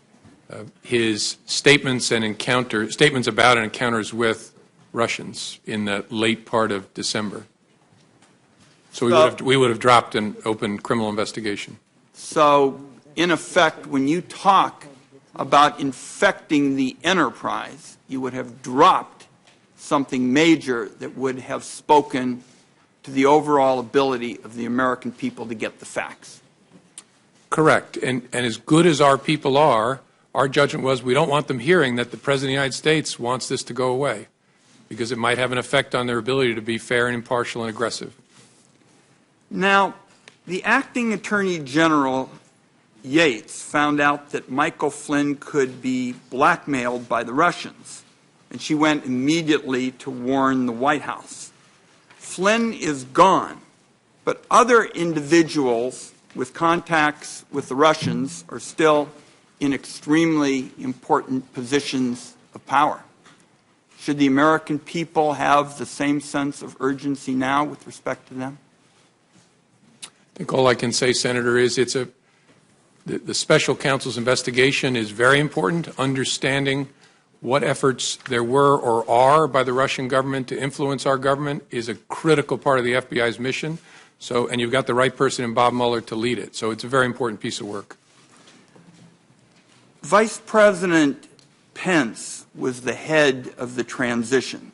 his statements about and encounters with Russians in the late part of December. So we would have dropped an open criminal investigation. So, in effect, when you talk about infecting the enterprise, you would have dropped something major that would have spoken to the overall ability of the American people to get the facts. Correct. And as good as our people are, our judgment was we don't want them hearing that the President of the United States wants this to go away, because it might have an effect on their ability to be fair and impartial and aggressive. Now, the acting Attorney General Yates found out that Michael Flynn could be blackmailed by the Russians, and she went immediately to warn the White House. Flynn is gone, but other individuals with contacts with the Russians are still in extremely important positions of power. Should the American people have the same sense of urgency now with respect to them? I think all I can say, Senator, is the special counsel's investigation is very important. Understanding what efforts there were or are by the Russian government to influence our government is a critical part of the FBI's mission. So, and you've got the right person in Bob Mueller to lead it. So it's a very important piece of work. Vice President Pence was the head of the transition.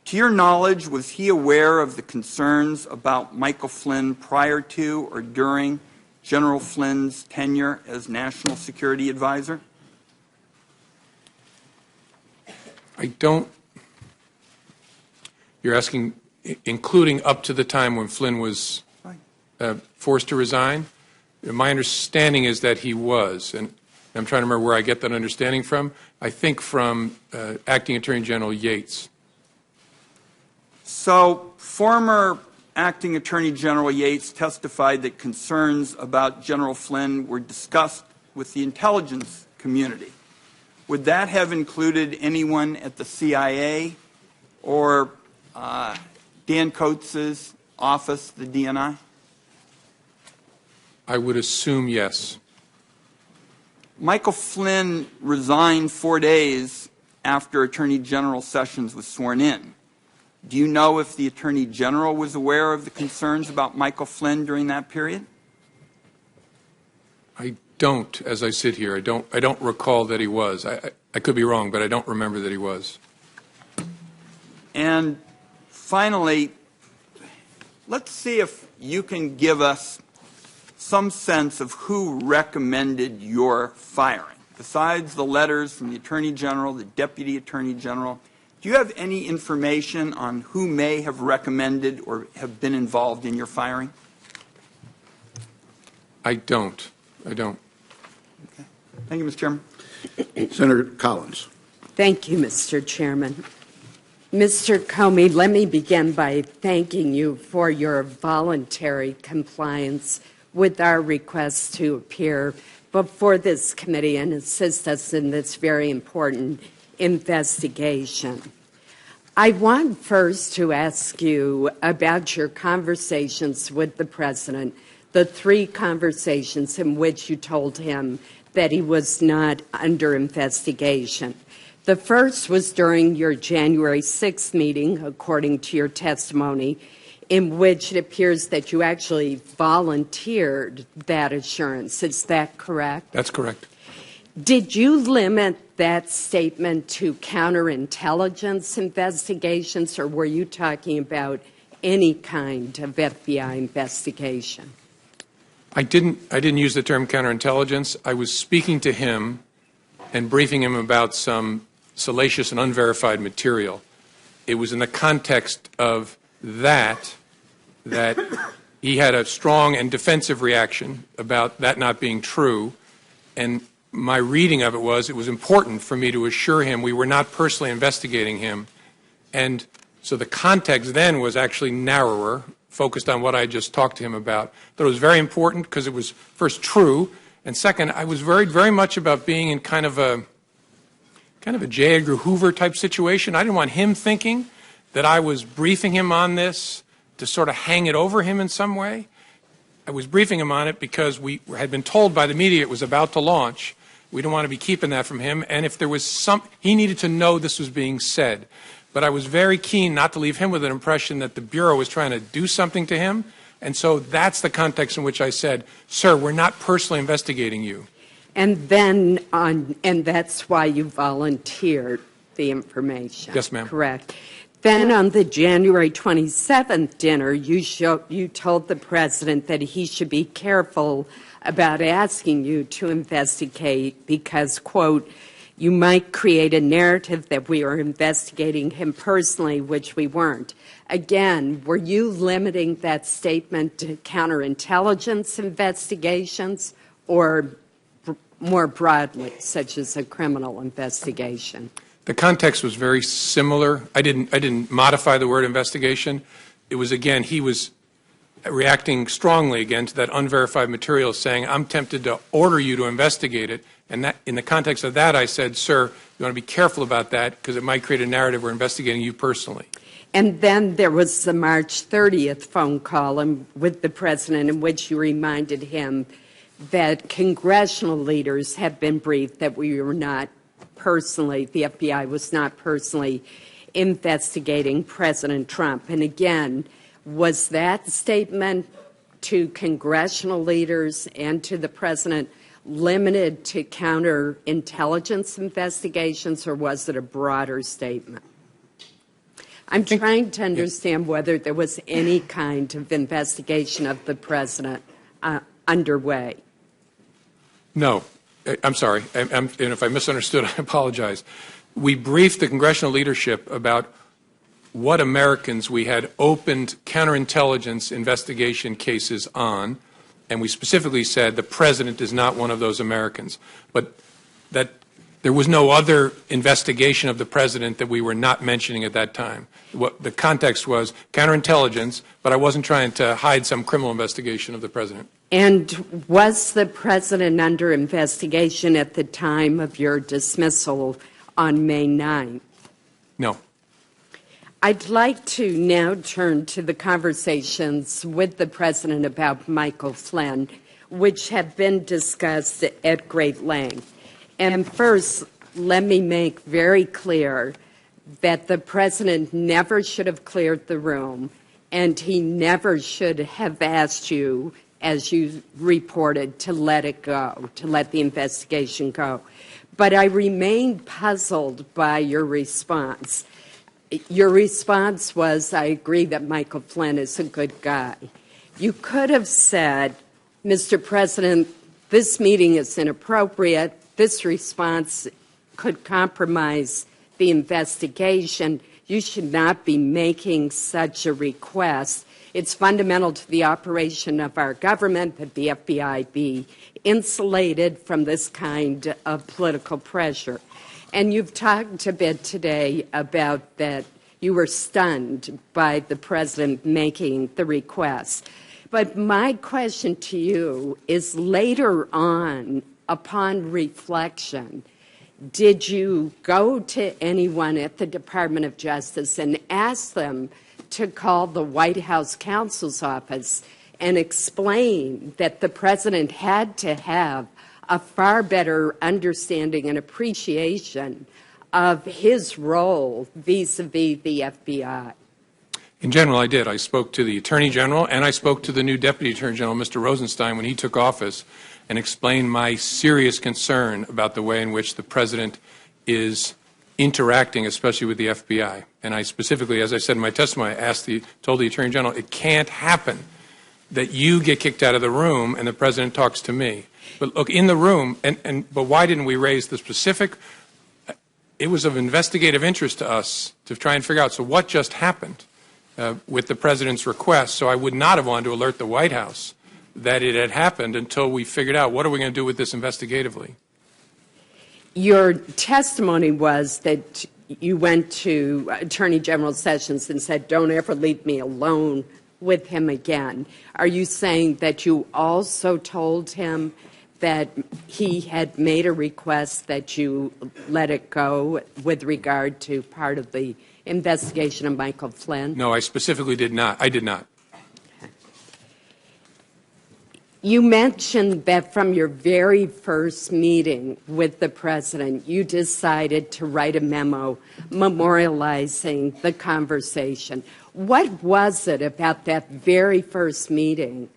To your knowledge, was he aware of the concerns about Michael Flynn prior to or during General Flynn's tenure as National Security Advisor? I don't. You're asking, including up to the time when Flynn was forced to resign? My understanding is that he was, and I'm trying to remember where I get that understanding from. I think from Acting Attorney General Yates. So, former Acting Attorney General Yates testified that concerns about General Flynn were discussed with the intelligence community. Would that have included anyone at the CIA or Dan Coates' office, the DNI? I would assume yes. Michael Flynn resigned 4 days after Attorney General Sessions was sworn in. Do you know if the Attorney General was aware of the concerns about Michael Flynn during that period? I don't, as I sit here. I don't recall that he was. I could be wrong, but I don't remember that he was. And Finally, let's see if you can give us some sense of who recommended your firing. Besides the letters from the Attorney General, the Deputy Attorney General, do you have any information on who may have recommended or have been involved in your firing? I don't. Okay. Thank you, Mr. Chairman. Senator Collins. Thank you, Mr. Chairman. Mr. Comey, let me begin by thanking you for your voluntary compliance with our request to appear before this committee and assist us in this very important investigation. I want first to ask you about your conversations with the President, the 3 conversations in which you told him that he was not under investigation. The first was during your January 6th meeting, according to your testimony, in which it appears that you actually volunteered that assurance. Is that correct? That's correct. Did you limit that statement to counterintelligence investigations, or were you talking about any kind of FBI investigation? I didn't use the term counterintelligence. I was speaking to him and briefing him about some salacious and unverified material. It was in the context of that he had a strong and defensive reaction about that not being true, and my reading of it was important for me to assure him we were not personally investigating him. And so the context then was actually narrower, focused on what I just talked to him about. But it was very important because it was, first, true, and second, I was very, very much about being in kind of a J. Edgar Hoover type situation. I didn't want him thinking that I was briefing him on this to sort of hang it over him in some way. I was briefing him on it because we had been told by the media it was about to launch. We didn't want to be keeping that from him. And if there was he needed to know this was being said. But I was very keen not to leave him with an impression that the Bureau was trying to do something to him. And so that's the context in which I said, sir, we're not personally investigating you. And then and that's why you volunteered the information. Yes, ma'am. Correct. Then on the January 27th dinner, you told the President that he should be careful about asking you to investigate because, quote, you might create a narrative that we are investigating him personally, which we weren't. Again, were you limiting that statement to counterintelligence investigations or more broadly, such as a criminal investigation? The context was very similar. I didn't modify the word investigation. It was, again, he was reacting strongly again to that unverified material, saying, I'm tempted to order you to investigate it. And that, in the context of that, I said, sir, you want to be careful about that because it might create a narrative we're investigating you personally. And then there was the March 30th phone call with the President in which you reminded him that congressional leaders have been briefed that we were not personally, the FBI was not personally investigating President Trump. And again, was that statement to congressional leaders and to the President limited to counterintelligence investigations, or was it a broader statement? I'm trying to understand whether there was any kind of investigation of the President underway. No. I'm sorry. And if I misunderstood, I apologize. We briefed the congressional leadership about what Americans we had opened counterintelligence investigation cases on, and we specifically said the President is not one of those Americans. But that there was no other investigation of the President that we were not mentioning at that time. What the context was counterintelligence, but I wasn't trying to hide some criminal investigation of the President. And was the President under investigation at the time of your dismissal on May 9th? No. I'd like to now turn to the conversations with the President about Michael Flynn, which have been discussed at great length. And first, let me make very clear that the President never should have cleared the room, and he never should have asked you, as you reported, to let it go, to let the investigation go. But I remain puzzled by your response. Your response was, I agree that Michael Flynn is a good guy. You could have said, Mr. President, this meeting is inappropriate. This response could compromise the investigation. You should not be making such a request. It's fundamental to the operation of our government that the FBI be insulated from this kind of political pressure. And you've talked a bit today about that you were stunned by the president making the request. But my question to you is, later on, upon reflection, did you go to anyone at the Department of Justice and ask them to call the White House counsel's office and explain that the president had to have a far better understanding and appreciation of his role vis-a-vis the FBI? In general, I did. I spoke to the Attorney General, and I spoke to the new Deputy Attorney General, Mr. Rosenstein, when he took office, and explained my serious concern about the way in which the president is interacting, especially with the FBI. And I specifically, as I said in my testimony, told the Attorney General, it can't happen that you get kicked out of the room and the president talks to me. But look, in the room, but why didn't we raise the specific? It was of investigative interest to us to try and figure out, so what just happened with the president's request? So I would not have wanted to alert the White House that it had happened until we figured out, what are we going to do with this investigatively? Your testimony was that you went to Attorney General Sessions and said, don't ever leave me alone with him again. Are you saying that you also told him that he had made a request that you let it go with regard to part of the investigation of Michael Flynn? No, I specifically did not. I did not. You mentioned that from your very first meeting with the president, you decided to write a memo memorializing the conversation. What was it about that very first meeting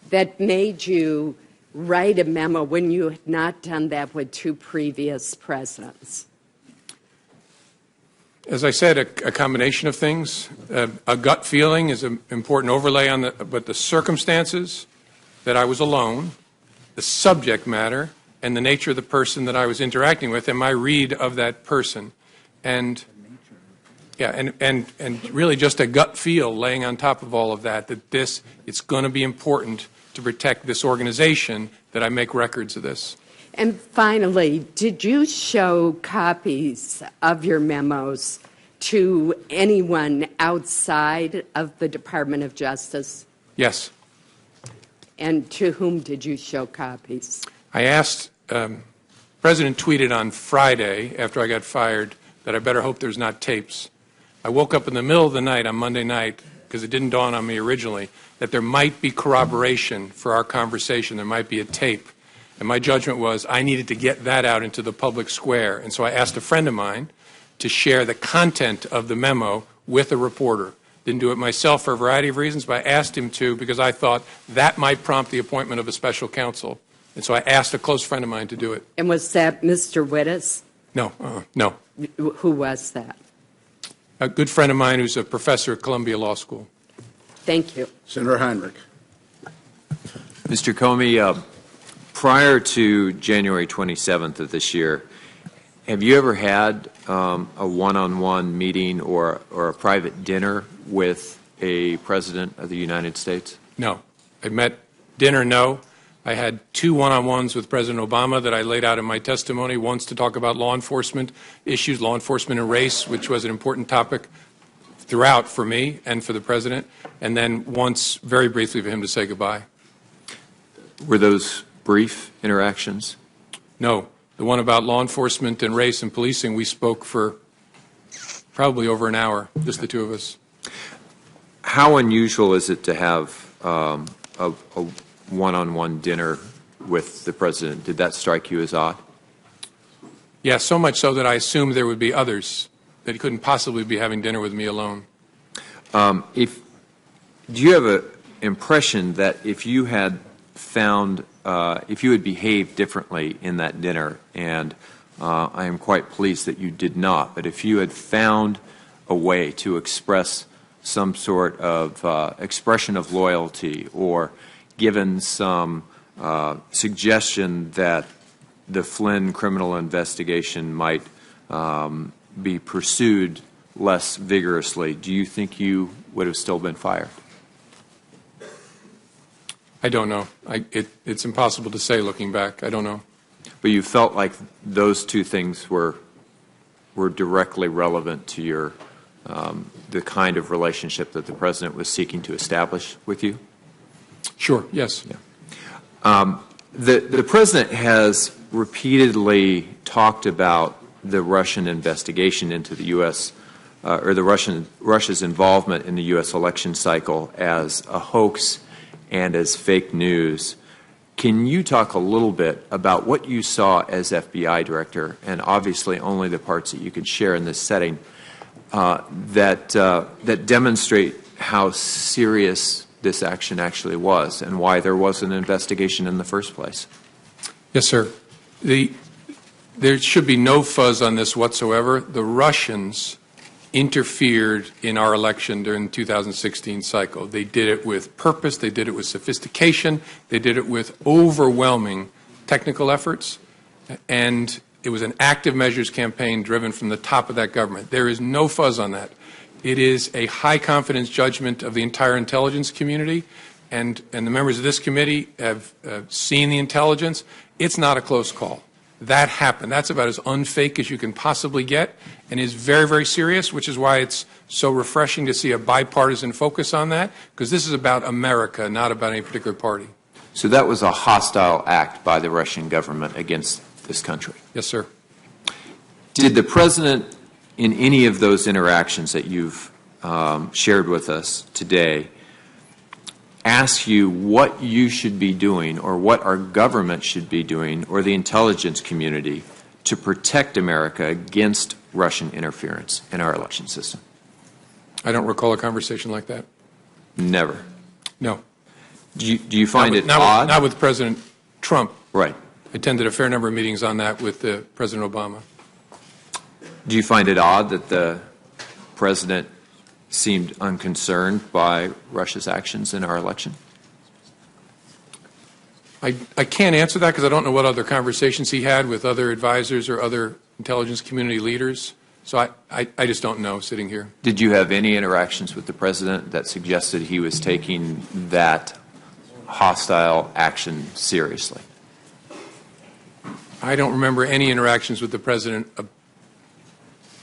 that made you write a memo when you had not done that with two previous presidents? As I said, a combination of things. A gut feeling is an important overlay on but the circumstances, that I was alone, the subject matter, and the nature of the person that I was interacting with, and my read of that person. And really just a gut feel laying on top of all of that, it's going to be important to protect this organization that I make records of this. And finally, did you show copies of your memos to anyone outside of the Department of Justice? Yes. And to whom did you show copies? I asked, President tweeted on Friday after I got fired that I better hope there's not tapes. I woke up in the middle of the night on Monday night, because it didn't dawn on me originally, that there might be corroboration for our conversation. There might be a tape. And my judgment was I needed to get that out into the public square. And so I asked a friend of mine to share the content of the memo with a reporter. Didn't do it myself for a variety of reasons, but I asked him to because I thought that might prompt the appointment of a special counsel. And so I asked a close friend of mine to do it. And was that Mr. Wittes? No, no. Who was that? A good friend of mine who's a professor at Columbia Law School. Thank you. Senator Heinrich. Mr. Comey, prior to January 27th of this year, have you ever had a one-on-one meeting or a private dinner with a president of the United States? No. I met dinner, no. I had two one-on-ones with President Obama that I laid out in my testimony, once to talk about law enforcement issues, law enforcement and race, which was an important topic throughout for me and for the president, and then once very briefly for him to say goodbye. Were those brief interactions? No. The one about law enforcement and race and policing, we spoke for probably over an hour, just the two of us. How unusual is it to have a one-on-one dinner with the president? Did that strike you as odd? Yeah, so much so that I assumed there would be others, that he couldn't possibly be having dinner with me alone. Do you have an impression that if you had found, if you had behaved differently in that dinner, and I am quite pleased that you did not, but if you had found a way to express some sort of expression of loyalty, or given some suggestion that the Flynn criminal investigation might be pursued less vigorously, do you think you would have still been fired? I don't know. It's impossible to say looking back. I don't know. But you felt like those two things were directly relevant to your the kind of relationship that the president was seeking to establish with you? Sure. Yes. Yeah. The president has repeatedly talked about the Russian investigation into the U.S. Or Russia's involvement in the U.S. election cycle as a hoax and as fake news. Can you talk a little bit about what you saw as FBI director, and obviously only the parts that you could share in this setting, that demonstrate how serious this action actually was and why there was an investigation in the first place? Yes, sir. There should be no fuzz on this whatsoever. The Russians interfered in our election during the 2016 cycle. They did it with purpose. They did it with sophistication. They did it with overwhelming technical efforts. And it was an active measures campaign driven from the top of that government. There is no fuzz on that. It is a high confidence judgment of the entire intelligence community. And the members of this committee have seen the intelligence. It's not a close call. That happened. That's about as unfake as you can possibly get, and is very, very serious, which is why it's so refreshing to see a bipartisan focus on that, because this is about America, not about any particular party. So that was a hostile act by the Russian government against this country? Yes, sir. Did the president, in any of those interactions that you've shared with us today, ask you what you should be doing, or what our government should be doing, or the intelligence community, to protect America against Russian interference in our election system? I don't recall a conversation like that. Never? No. Do you find it odd? Not with President Trump. Right. I attended a fair number of meetings on that with President Obama. Do you find it odd that the president seemed unconcerned by Russia's actions in our election? I can't answer that because I don't know what other conversations he had with other advisors or other intelligence community leaders. So I just don't know sitting here. Did you have any interactions with the president that suggested he was taking that hostile action seriously? I don't remember any interactions with the president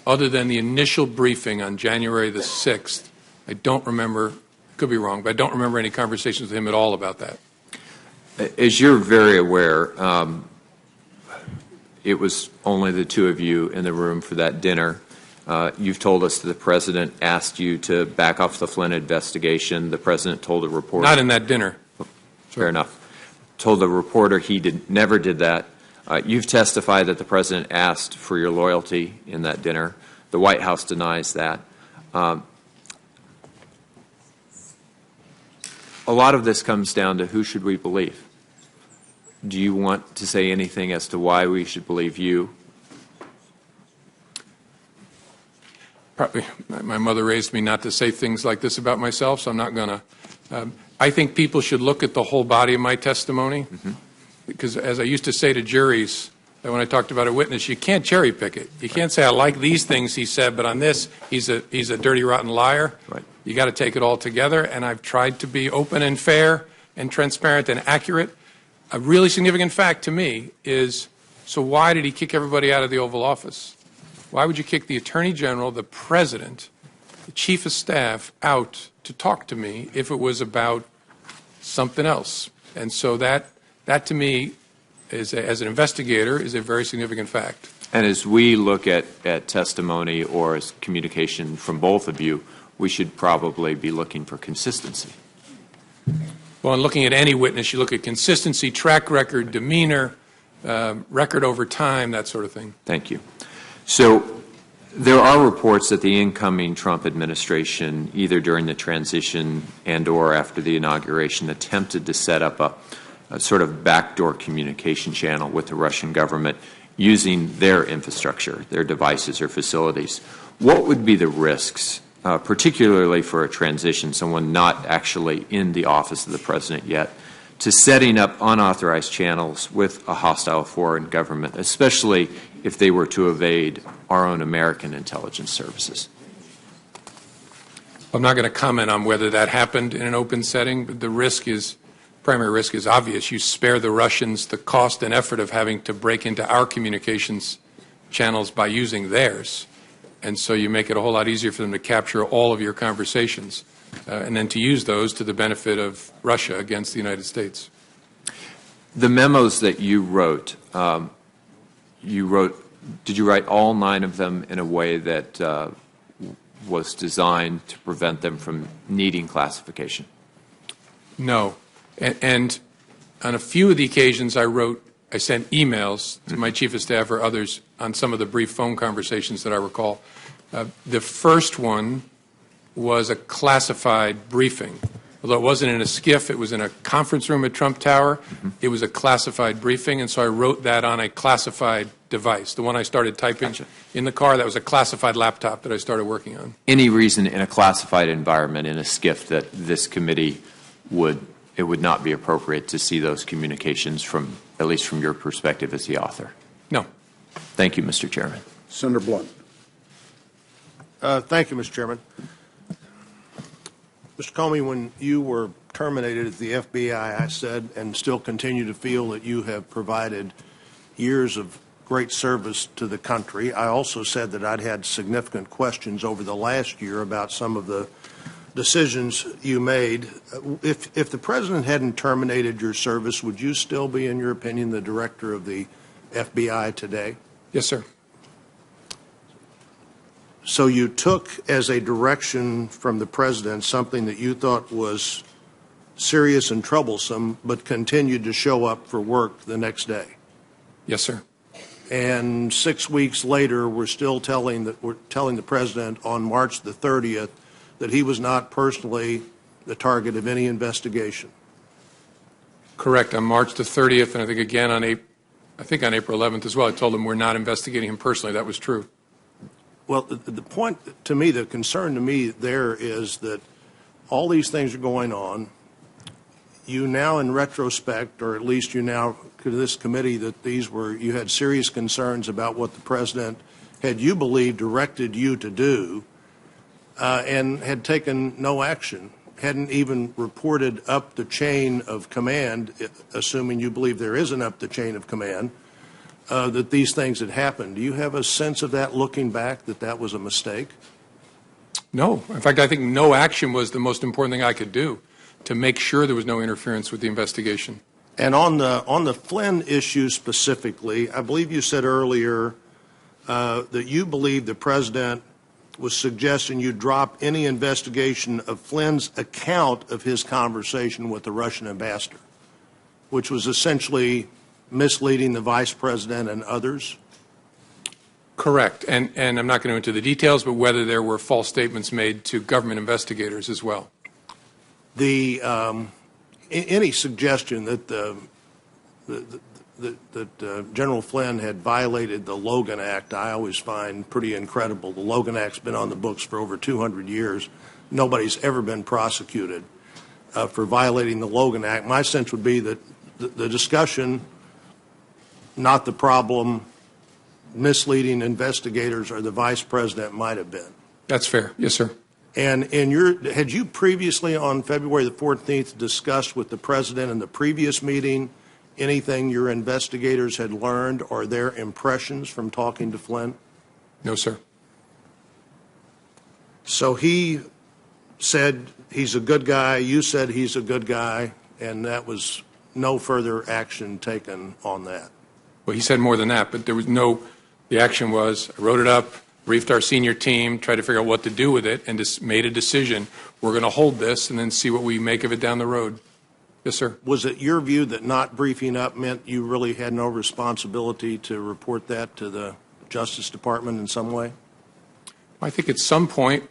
other than the initial briefing on January the 6th. I don't remember, could be wrong, but I don't remember any conversations with him at all about that. As you're very aware, it was only the two of you in the room for that dinner. You've told us that the president asked you to back off the Flynn investigation. The president told a reporter. Not in that dinner. Fair enough. Told the reporter he never did that. You've testified that the president asked for your loyalty in that dinner. The White House denies that. A lot of this comes down to who should we believe. Do you want to say anything as to why we should believe you? Probably, my mother raised me not to say things like this about myself, so I'm not going to. I think people should look at the whole body of my testimony. Mm-hmm. Because as I used to say to juries, that when I talked about a witness, you can't cherry pick it. You can't say, I like these things he said, but on this, he's a dirty, rotten liar. Right. You got to take it all together, and I've tried to be open and fair and transparent and accurate. A really significant fact to me is, so why did he kick everybody out of the Oval Office? Why would you kick the Attorney General, the President, the Chief of Staff out to talk to me if it was about something else? And so that to me, as an investigator, is a very significant fact. And as we look at testimony or as communication from both of you, we should probably be looking for consistency. Well, in looking at any witness, you look at consistency, track record, demeanor, record over time, that sort of thing. Thank you. So there are reports that the incoming Trump administration, either during the transition and or after the inauguration, attempted to set up a sort of backdoor communication channel with the Russian government using their infrastructure, their devices or facilities. What would be the risks, particularly for a transition, someone not actually in the office of the president yet, to setting up unauthorized channels with a hostile foreign government, especially if they were to evade our own American intelligence services? I'm not going to comment on whether that happened in an open setting, but the primary risk is obvious. You spare the Russians the cost and effort of having to break into our communications channels by using theirs. And so you make it a whole lot easier for them to capture all of your conversations and then to use those to the benefit of Russia against the United States. The memos that you wrote, did you write all 9 of them in a way that was designed to prevent them from needing classification? No. And on a few of the occasions I sent emails to my chief of staff or others on some of the brief phone conversations that I recall. The first one was a classified briefing. Although it wasn't in a SCIF, it was in a conference room at Trump Tower. It was a classified briefing, and so I wrote that on a classified device. The one I started typing in the car, that was a classified laptop that I started working on. Any reason in a classified environment, in a SCIF, that this committee would not be appropriate to see those communications from, at least from your perspective as the author? No. Thank you, Mr. Chairman. Senator Blunt. Thank you, Mr. Chairman. Mr. Comey, when you were terminated at the FBI, I said and still continue to feel that you have provided years of great service to the country. I also said that I'd had significant questions over the last year about some of the decisions you made. If the President hadn't terminated your service, would you still be, in your opinion, the director of the FBI today? Yes, sir. So you took as a direction from the President something that you thought was serious and troublesome, but continued to show up for work the next day. Yes, sir. And 6 weeks later, we're telling the President on March the 30th that he was not personally the target of any investigation. Correct. On March the 30th, and I think again on April 11th as well, I told him we're not investigating him personally. That was true. Well, the point to me, the concern to me there is that all these things are going on. You now, in retrospect, or at least you now to this committee, that you had serious concerns about what the President had, you believe, directed you to do, and had taken no action, hadn't even reported up the chain of command, assuming you believe there is an up the chain of command, that these things had happened. Do you have a sense of that, looking back, that that was a mistake? No. In fact, I think no action was the most important thing I could do to make sure there was no interference with the investigation. And on the Flynn issue specifically, I believe you said earlier that you believe the President was suggesting you drop any investigation of Flynn's account of his conversation with the Russian ambassador, which was essentially misleading the Vice President and others? Correct. And I'm not going to go into the details, but whether there were false statements made to government investigators as well. Any suggestion that General Flynn had violated the Logan Act, I always find pretty incredible. The Logan Act's been on the books for over 200 years. Nobody's ever been prosecuted for violating the Logan Act. My sense would be that the discussion, not the problem, misleading investigators or the Vice President might have been. That's fair. Yes, sir. And had you previously on February the 14th discussed with the President in the previous meeting anything your investigators had learned or their impressions from talking to Flynn? No, sir. So he said he's a good guy, you said he's a good guy, and that was no further action taken on that. Well, he said more than that, but there was the action was, I wrote it up, briefed our senior team, tried to figure out what to do with it, and just made a decision. We're going to hold this and then see what we make of it down the road. Yes, sir. Was it your view that not briefing up meant you really had no responsibility to report that to the Justice Department in some way? I think at some point,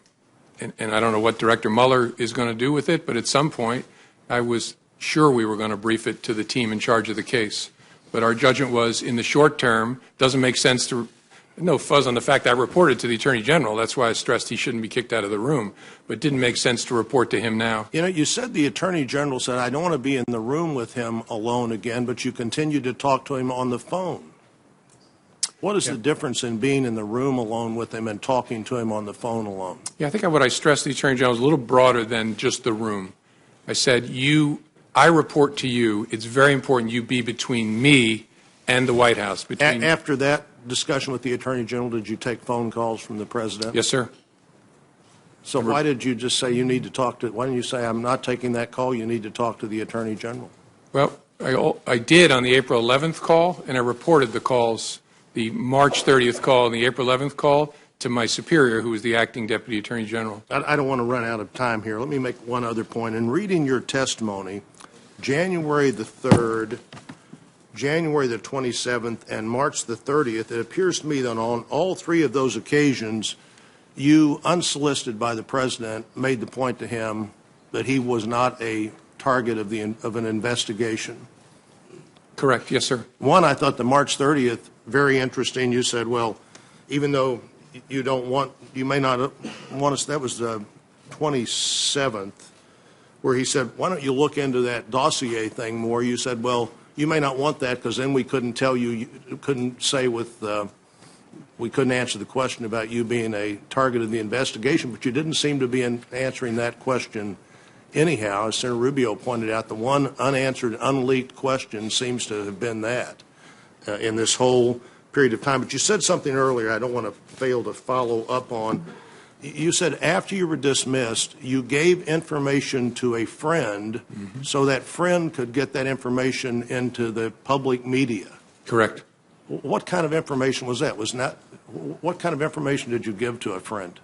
and I don't know what Director Mueller is going to do with it, but at some point I was sure we were going to brief it to the team in charge of the case. But our judgment was, in the short term, doesn't make sense to, no fuzz on the fact I reported to the Attorney General. That's why I stressed he shouldn't be kicked out of the room. But it didn't make sense to report to him now. You know, you said the Attorney General said, I don't want to be in the room with him alone again, but you continued to talk to him on the phone. What is the difference in being in the room alone with him and talking to him on the phone alone? Yeah, I think what I stressed to the Attorney General is a little broader than just the room. I said, I report to you. It's very important you be between me and the White House. After that discussion with the Attorney General, did you take phone calls from the President? Yes, sir. So why did you just say you need to talk to, why didn't you say I'm not taking that call, you need to talk to the Attorney General? Well, I did on the April 11th call, and I reported the calls, the March 30th call and the April 11th call, to my superior, who was the acting Deputy Attorney General. I don't want to run out of time here. Let me make one other point. In reading your testimony, January the 3rd, January the 27th, and March the 30th, it appears to me that on all three of those occasions, you, unsolicited by the President, made the point to him that he was not a target of an investigation. Correct. Yes, sir. One, I thought the March 30th, very interesting. You said, well, even though you don't want, you may not want us, that was the 27th, where he said, why don't you look into that dossier thing more? You said, well, you may not want that because then we couldn't tell you, you couldn't say with, we couldn't answer the question about you being a target of the investigation, but you didn't seem to be answering that question anyhow. As Senator Rubio pointed out, the one unanswered, unleaked question seems to have been that in this whole period of time. But you said something earlier I don't want to fail to follow up on. You said after you were dismissed, you gave information to a friend so that friend could get that information into the public media. Correct. What kind of information was that? What kind of information did you give to a friend?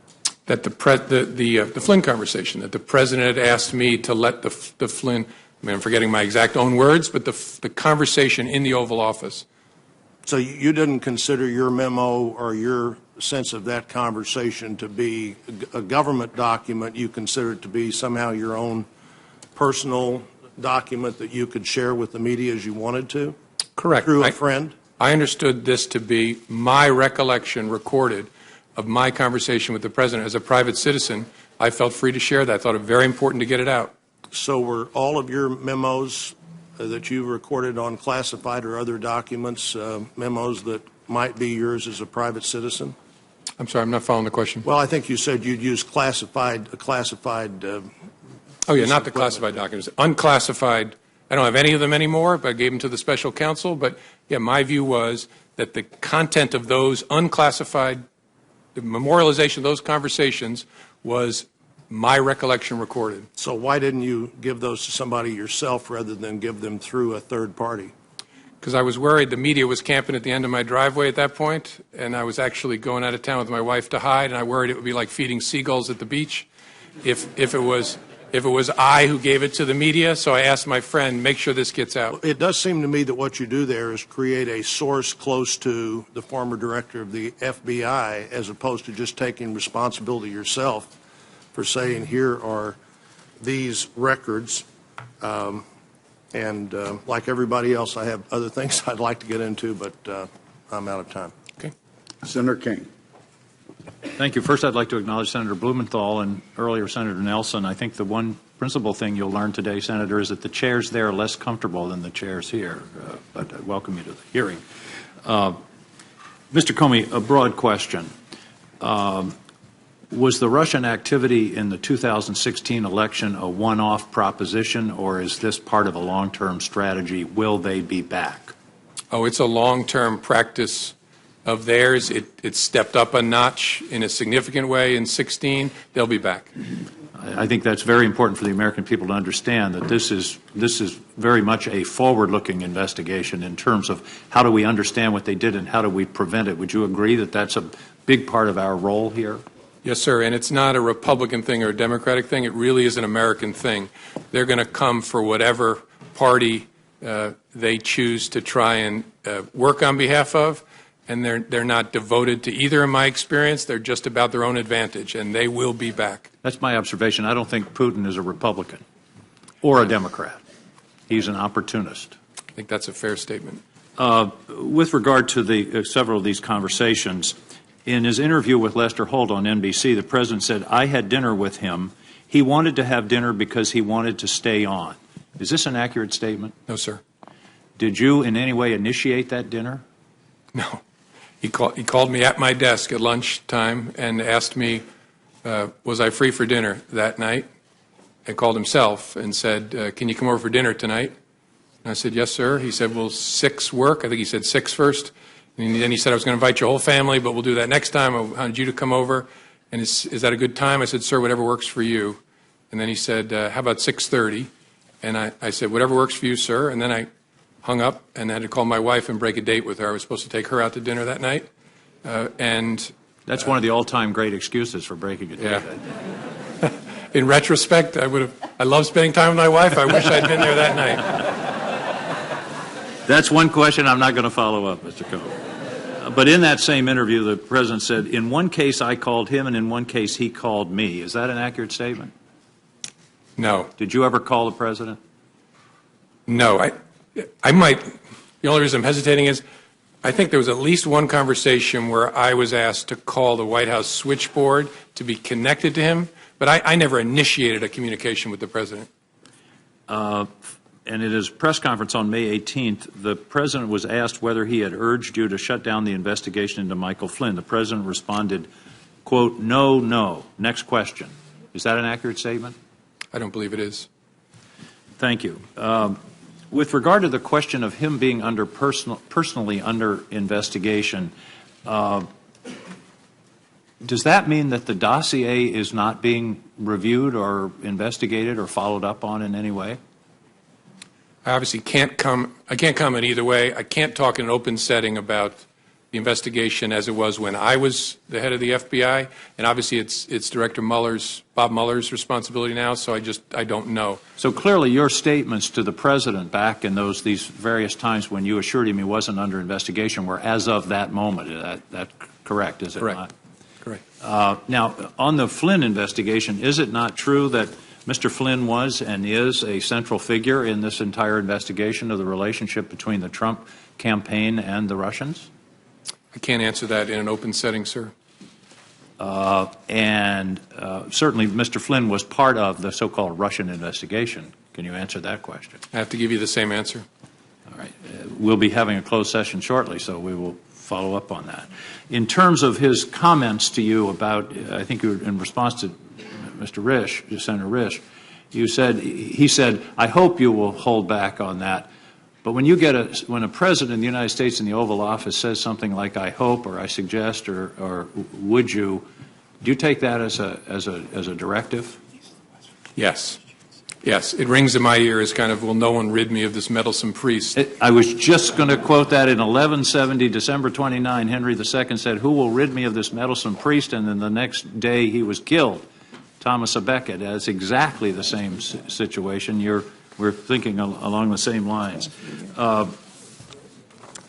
That the Flynn conversation, that the President had asked me to let the Flynn, I mean, I'm forgetting my exact own words, but the conversation in the Oval Office. So you didn't consider your memo or your sense of that conversation to be a government document. You consider it to be somehow your own personal document that you could share with the media as you wanted to? Correct. Through a friend? I understood this to be my recollection recorded of my conversation with the President. As a private citizen, I felt free to share that. I thought it very important to get it out. So were all of your memos that you recorded on classified or other documents, memos that might be yours as a private citizen? I'm sorry, I'm not following the question. Well, I think you said you'd use classified. Oh, yeah, not the classified documents. Unclassified. I don't have any of them anymore, but I gave them to the special counsel. But, yeah, my view was that the content of those unclassified, the memorialization of those conversations was my recollection recorded. So why didn't you give those to somebody yourself rather than give them through a third party? Because I was worried the media was camping at the end of my driveway at that point, and I was actually going out of town with my wife to hide, and I worried it would be like feeding seagulls at the beach if it was I who gave it to the media. So I asked my friend, make sure this gets out. It does seem to me that what you do there is create a source close to the former director of the FBI, as opposed to just taking responsibility yourself for saying, here are these records. Like everybody else, I have other things I'd like to get into, but I'm out of time. Okay. Senator King. Thank you. First, I'd like to acknowledge Senator Blumenthal and earlier Senator Nelson. I think the one principal thing you'll learn today, Senator, is that the chairs there are less comfortable than the chairs here. But I welcome you to the hearing. Mr. Comey, a broad question. Was the Russian activity in the 2016 election a one-off proposition, or is this part of a long-term strategy? Will they be back? Oh, it's a long-term practice of theirs. It stepped up a notch in a significant way in 16. They'll be back. I think that's very important for the American people to understand that this is very much a forward-looking investigation in terms of how do we understand what they did and how do we prevent it. Would you agree that that's a big part of our role here? Yes, sir, and it's not a Republican thing or a Democratic thing. It really is an American thing. They're going to come for whatever party they choose to try and work on behalf of, and they're not devoted to either in my experience. They're just about their own advantage, and they will be back. That's my observation. I don't think Putin is a Republican or a Democrat. He's an opportunist. I think that's a fair statement. With regard to the several of these conversations, in his interview with Lester Holt on NBC, the President said, I had dinner with him. He wanted to have dinner because he wanted to stay on. Is this an accurate statement? No, sir. Did you in any way initiate that dinner? No. He called me at my desk at lunchtime and asked me, was I free for dinner that night? I called himself and said, can you come over for dinner tonight? And I said, yes, sir. He said, will 6 work? I think he said 6 first. And then he said, I was going to invite your whole family, but we'll do that next time. I wanted you to come over. And is that a good time? I said, sir, whatever works for you. And then he said, how about 6:30? And I said, whatever works for you, sir. And then I hung up and had to call my wife and break a date with her. I was supposed to take her out to dinner that night. That's one of the all-time great excuses for breaking a date. Yeah. In retrospect, I love spending time with my wife. I wish I'd been there that night. That's one question I'm not going to follow up, Mr. Comey. But in that same interview, the President said, in one case I called him and in one case he called me. Is that an accurate statement? No. Did you ever call the President? No. I might. The only reason I'm hesitating is I think there was at least one conversation where I was asked to call the White House switchboard to be connected to him, but I never initiated a communication with the President. And in his press conference on May 18th, the President was asked whether he had urged you to shut down the investigation into Michael Flynn. The President responded, quote, no, no. Next question. Is that an accurate statement? I don't believe it is. Thank you. With regard to the question of him being personally under investigation, does that mean that the dossier is not being reviewed or investigated or followed up on in any way? I obviously can't comment either way. I can't talk in an open setting about the investigation as it was when I was the head of the FBI, and obviously it's Director Bob Mueller's responsibility now, so I don't know. So clearly your statements to the President back in these various times when you assured him he wasn't under investigation were as of that moment. That correct, is it not? Correct. Now, on the Flynn investigation, is it not true that Mr. Flynn was and is a central figure in this entire investigation of the relationship between the Trump campaign and the Russians? I can't answer that in an open setting, sir. And certainly Mr. Flynn was part of the so-called Russian investigation. Can you answer that question? I have to give you the same answer. All right. We'll be having a closed session shortly, so we will follow up on that. In terms of his comments to you about, I think you were in response to Mr. Risch, Senator Risch, he said, I hope you will hold back on that. But when when a president of the United States in the Oval Office says something like I hope or I suggest or would you, do you take that as a directive? Yes. Yes. It rings in my ear as kind of, will no one rid me of this meddlesome priest? I was just going to quote that in 1170, December 29, Henry II said, who will rid me of this meddlesome priest? And then the next day he was killed. Thomas à Becket. That's exactly the same situation. We're thinking along the same lines.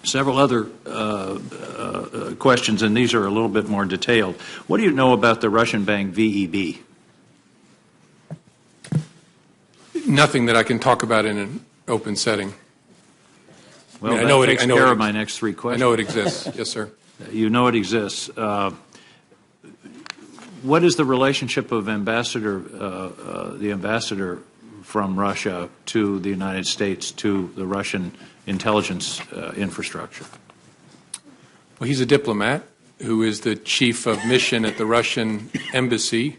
Several other questions, and these are a little bit more detailed. What do you know about the Russian bank VEB? Nothing that I can talk about in an open setting. Well, that takes care of my next 3 questions. I know it exists. Yes, sir. You know it exists. What is the relationship of the ambassador from Russia to the United States, to the Russian intelligence infrastructure? Well, he's a diplomat who is the chief of mission at the Russian embassy,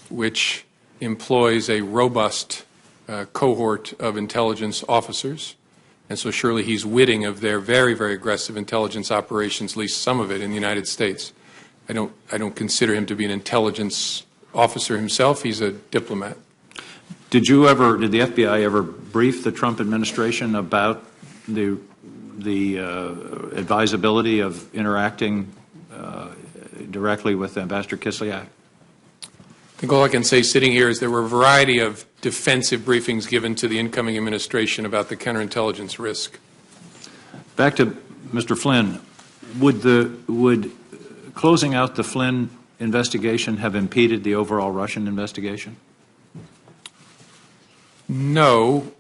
which employs a robust cohort of intelligence officers. And so surely he's witting of their very, very aggressive intelligence operations, at least some of it, in the United States. I don't consider him to be an intelligence officer himself. He's a diplomat. Did the FBI ever brief the Trump administration about the advisability of interacting directly with Ambassador Kislyak? I think all I can say sitting here is there were a variety of defensive briefings given to the incoming administration about the counterintelligence risk. Back to Mr. Flynn, would closing out the Flynn investigation have impeded the overall Russian investigation? No.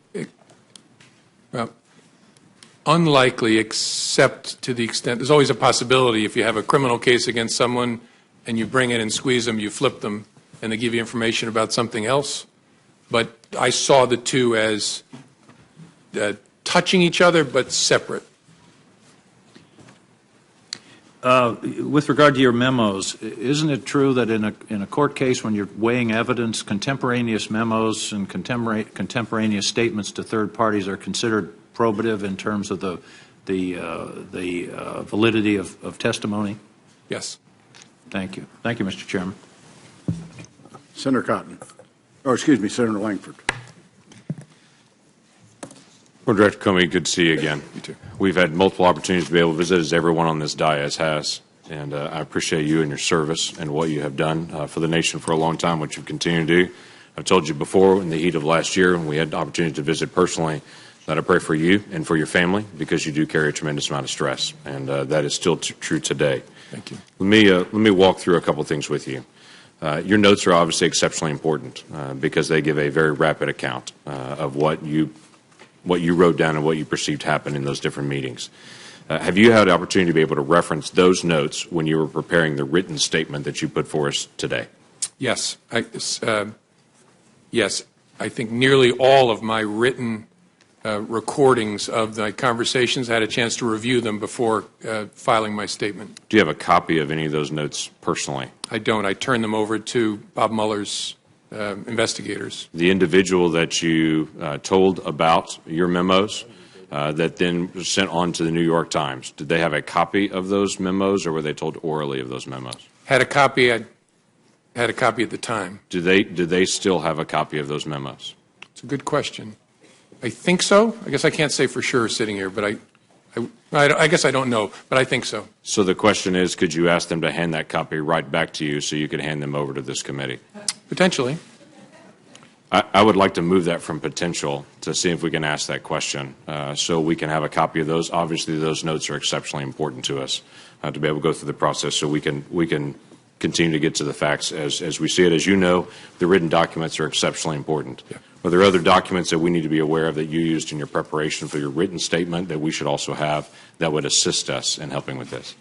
Well, unlikely, except to the extent there's always a possibility if you have a criminal case against someone and you bring in and squeeze them, you flip them, and they give you information about something else. But I saw the two as touching each other but separate. With regard to your memos, isn't it true that in a court case when you're weighing evidence, contemporaneous memos and contemporaneous statements to third parties are considered probative in terms of the validity of testimony? Yes. Thank you. Thank you, Mr. Chairman. Senator Cotton. Oh, excuse me, Senator Langford. Well, Director Comey, good to see you again. You too. We've had multiple opportunities to be able to visit, as everyone on this dais has, and I appreciate you and your service and what you have done for the nation for a long time, what you've continued to do. I've told you before, in the heat of last year, when we had the opportunity to visit personally, that I pray for you and for your family because you do carry a tremendous amount of stress, and that is still true today. Thank you. Let me walk through a couple of things with you. Your notes are obviously exceptionally important because they give a very rapid account of what you wrote down and what you perceived happened in those different meetings. Have you had the opportunity to be able to reference those notes when you were preparing the written statement that you put for us today? Yes. Yes. I think nearly all of my written recordings of the conversations, I had a chance to review them before filing my statement. Do you have a copy of any of those notes personally? I don't. I turned them over to Bob Mueller's investigators. The individual that you told about your memos that then was sent on to the New York Times, did they have a copy of those memos, or were they told orally of those memos? Had a copy. I had a copy at the time. Do they still have a copy of those memos? It's a good question. I think so. I guess I can't say for sure sitting here, but I guess I don't know, but I think so. So the question is, could you ask them to hand that copy right back to you so you could hand them over to this committee? Potentially. I would like to move that from potential to see if we can ask that question so we can have a copy of those. Obviously, those notes are exceptionally important to us to be able to go through the process so we can continue to get to the facts as we see it. As you know, the written documents are exceptionally important. Yeah. Are there other documents that we need to be aware of that you used in your preparation for your written statement that we should also have that would assist us in helping with this?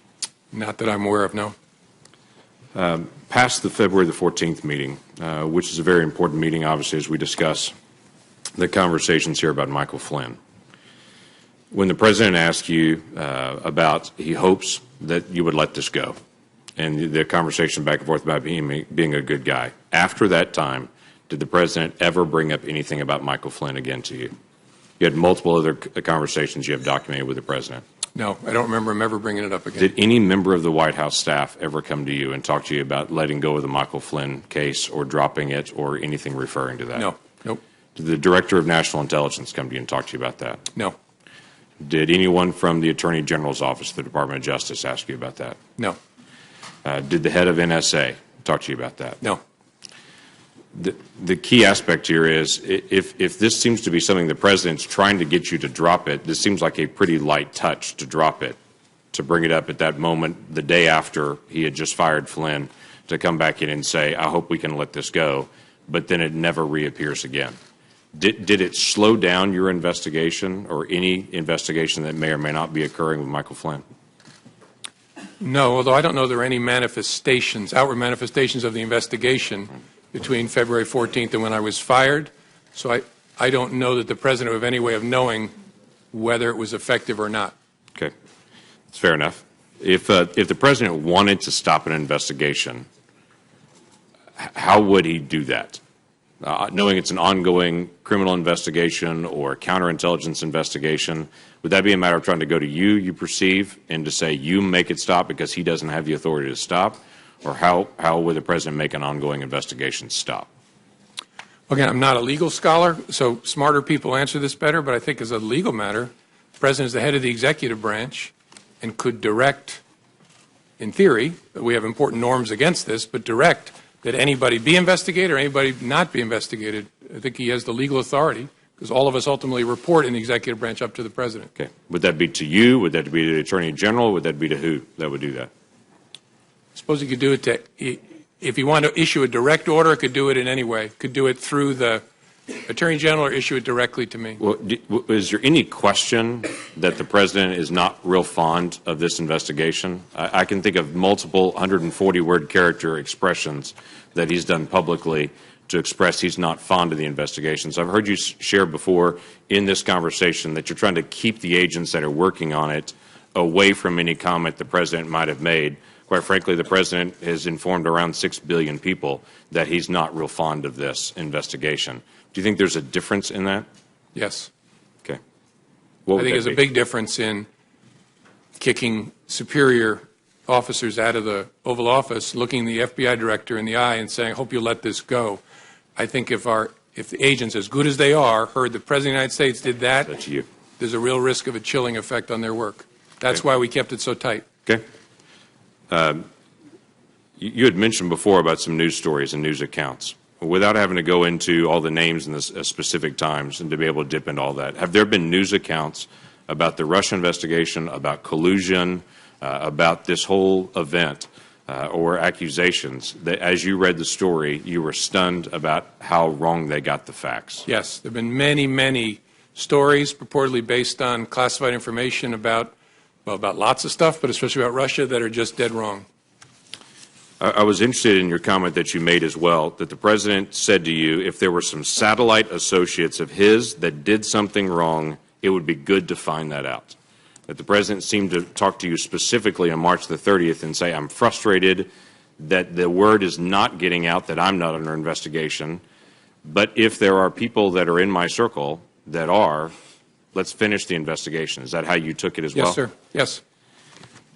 Not that I'm aware of, no. Past the February the 14th meeting, which is a very important meeting, obviously, as we discuss the conversations here about Michael Flynn. When the President asked you about he hopes that you would let this go, and the conversation back and forth about being a good guy, after that time, did the President ever bring up anything about Michael Flynn again to you? You had multiple other conversations you have documented with the President. No, I don't remember him ever bringing it up again. Did any member of the White House staff ever come to you and talk to you about letting go of the Michael Flynn case or dropping it or anything referring to that? No. Nope. Did the Director of National Intelligence come to you and talk to you about that? No. Did anyone from the Attorney General's office, the Department of Justice, ask you about that? No. Did the head of NSA talk to you about that? No. The key aspect here is if this seems to be something the President's trying to get you to drop it, this seems like a pretty light touch to drop it, to bring it up at that moment, the day after he had just fired Flynn, to come back in and say, I hope we can let this go, but then it never reappears again. Did it slow down your investigation or any investigation that may or may not be occurring with Michael Flynn? No, although I don't know there are any manifestations, outward manifestations of the investigation between February 14th and when I was fired. So I don't know that the President would have any way of knowing whether it was effective or not. Okay. That's fair enough. If the President wanted to stop an investigation, how would he do that? Knowing it's an ongoing criminal investigation or counterintelligence investigation, would that be a matter of trying to go to you perceive, and to say you make it stop because he doesn't have the authority to stop? Or how would the President make an ongoing investigation stop? Again, I'm not a legal scholar, so smarter people answer this better, but I think as a legal matter, the President is the head of the executive branch and could direct, in theory, we have important norms against this, but direct that anybody be investigated or anybody not be investigated. I think he has the legal authority because all of us ultimately report in the executive branch up to the President. Okay. Would that be to you? Would that be to the Attorney General? Would that be to who that would do that? I suppose he could do it to, if he wanted to issue a direct order, could do it in any way. Could do it through the Attorney General or issue it directly to me. Well, is there any question that the president is not real fond of this investigation? I can think of multiple 140-word character expressions that he's done publicly to express he's not fond of the investigations. I've heard you share before in this conversation that you're trying to keep the agents that are working on it away from any comment the president might have made. Quite frankly, the president has informed around 6 billion people that he's not real fond of this investigation. Do you think there's a difference in that? Yes. Okay. I think there's a big difference in kicking superior officers out of the Oval Office, looking the FBI director in the eye and saying, I hope you let this go. I think if the agents, as good as they are, heard the President of the United States did that, there's a real risk of a chilling effect on their work. That's why we kept it so tight. Okay. You had mentioned before about some news stories and news accounts. Without having to go into all the names and the specific times and to be able to dip into all that, have there been news accounts about the Russia investigation, about collusion, about this whole event, or accusations that, as you read the story, you were stunned about how wrong they got the facts? Yes. There have been many, many stories purportedly based on classified information about lots of stuff, but especially about Russia, that are just dead wrong. I was interested in your comment that you made as well, that the president said to you, if there were some satellite associates of his that did something wrong, it would be good to find that out. That the president seemed to talk to you specifically on March the 30th and say, I'm frustrated that the word is not getting out that I'm not under investigation, but if there are people that are in my circle that are, let's finish the investigation. Is that how you took it as well? Yes, sir. Yes.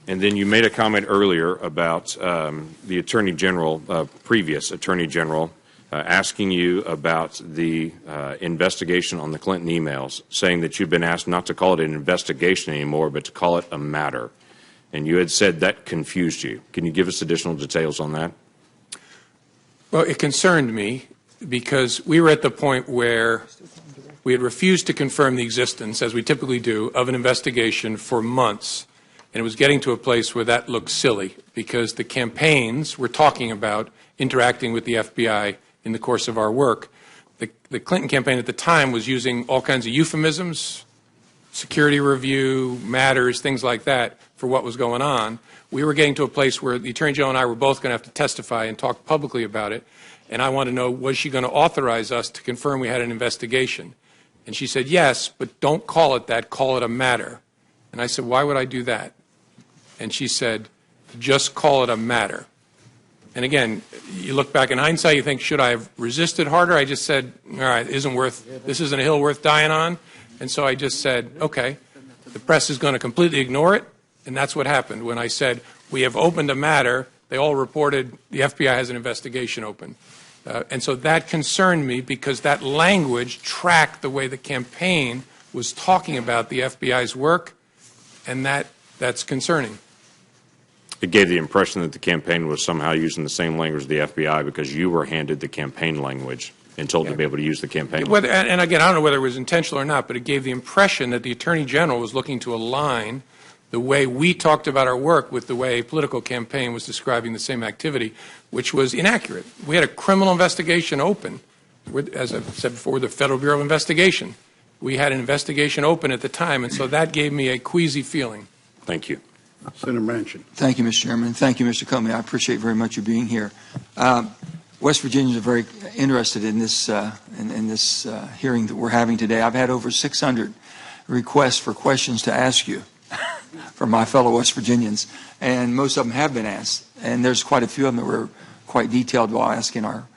And then you made a comment earlier about the Attorney General, previous Attorney General, asking you about the investigation on the Clinton emails, saying that you've been asked not to call it an investigation anymore, but to call it a matter. And you had said that confused you. Can you give us additional details on that? Well, it concerned me because we were at the point where we had refused to confirm the existence, as we typically do, of an investigation for months. And it was getting to a place where that looked silly because the campaigns were talking about interacting with the FBI in the course of our work. The Clinton campaign at the time was using all kinds of euphemisms, security review, matters, things like that for what was going on. We were getting to a place where the Attorney General and I were both going to have to testify and talk publicly about it. And I wanted to know, was she going to authorize us to confirm we had an investigation? And she said, yes, but don't call it that, call it a matter. And I said, why would I do that? And she said, just call it a matter. And again, you look back in hindsight, you think, should I have resisted harder? I just said, all right, this isn't a hill worth dying on. And so I just said, okay, the press is going to completely ignore it. And that's what happened. When I said, we have opened a matter, they all reported the FBI has an investigation open. And so that concerned me because that language tracked the way the campaign was talking about the FBI's work, and that's concerning. It gave the impression that the campaign was somehow using the same language as the FBI because you were handed the campaign language and told to be able to use the campaign language. And again, I don't know whether it was intentional or not, but it gave the impression that the Attorney General was looking to align the way we talked about our work with the way a political campaign was describing the same activity, which was inaccurate. We had a criminal investigation open. As I've said before, the Federal Bureau of Investigation. We had an investigation open at the time, and so that gave me a queasy feeling. Thank you. Senator Manchin. Thank you, Mr. Chairman. Thank you, Mr. Comey. I appreciate very much you being here. West Virginians are very interested in this hearing that we're having today. I've had over 600 requests for questions to ask you from my fellow West Virginians, and most of them have been asked. And there's quite a few of them that were quite detailed while asking our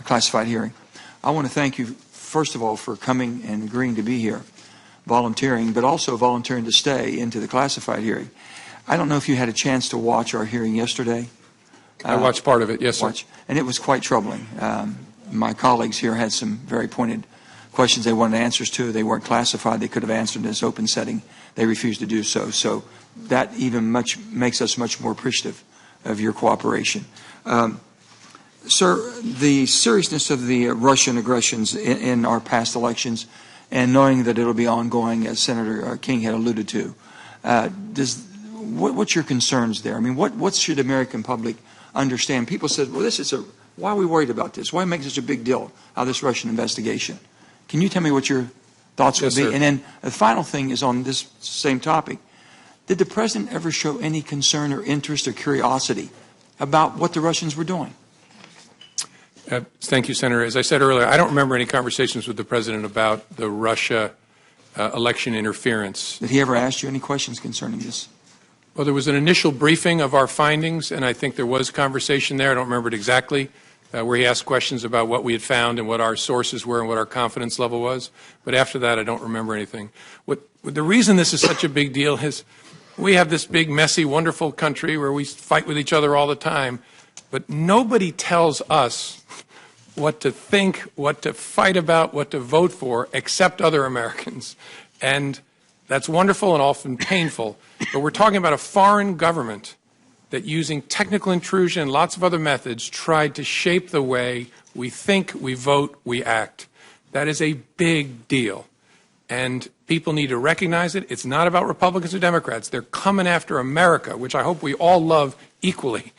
classified hearing. I want to thank you, first of all, for coming and agreeing to be here, volunteering, but also volunteering to stay into the classified hearing. I don't know if you had a chance to watch our hearing yesterday. I watched part of it, yes, sir. And it was quite troubling. My colleagues here had some very pointed questions they wanted answers to. They weren't classified. They could have answered in this open setting. They refused to do so. So that even makes us much more appreciative of your cooperation. Sir, the seriousness of the Russian aggressions in our past elections and knowing that it will be ongoing, as Senator King had alluded to, what's your concerns there? I mean, what should the American public understand? People said, well, this is Why are we worried about this? Why make such a big deal out of this Russian investigation? Can you tell me what your thoughts would be? Sir. And then the final thing is on this same topic. Did the president ever show any concern or interest or curiosity about what the Russians were doing? Thank you, Senator. As I said earlier, I don't remember any conversations with the president about the Russia election interference. Did he ever ask you any questions concerning this? Well, there was an initial briefing of our findings, and I think there was conversation there. I don't remember it exactly, where he asked questions about what we had found and what our sources were and what our confidence level was. But after that, I don't remember anything. The reason this is such a big deal is we have this big, messy, wonderful country where we fight with each other all the time, but nobody tells us what to think, what to fight about, what to vote for, except other Americans. And that's wonderful and often painful. But we're talking about a foreign government that, using technical intrusion and lots of other methods, tried to shape the way we think, we vote, we act. That is a big deal. And people need to recognize it. It's not about Republicans or Democrats. They're coming after America, which I hope we all love equally.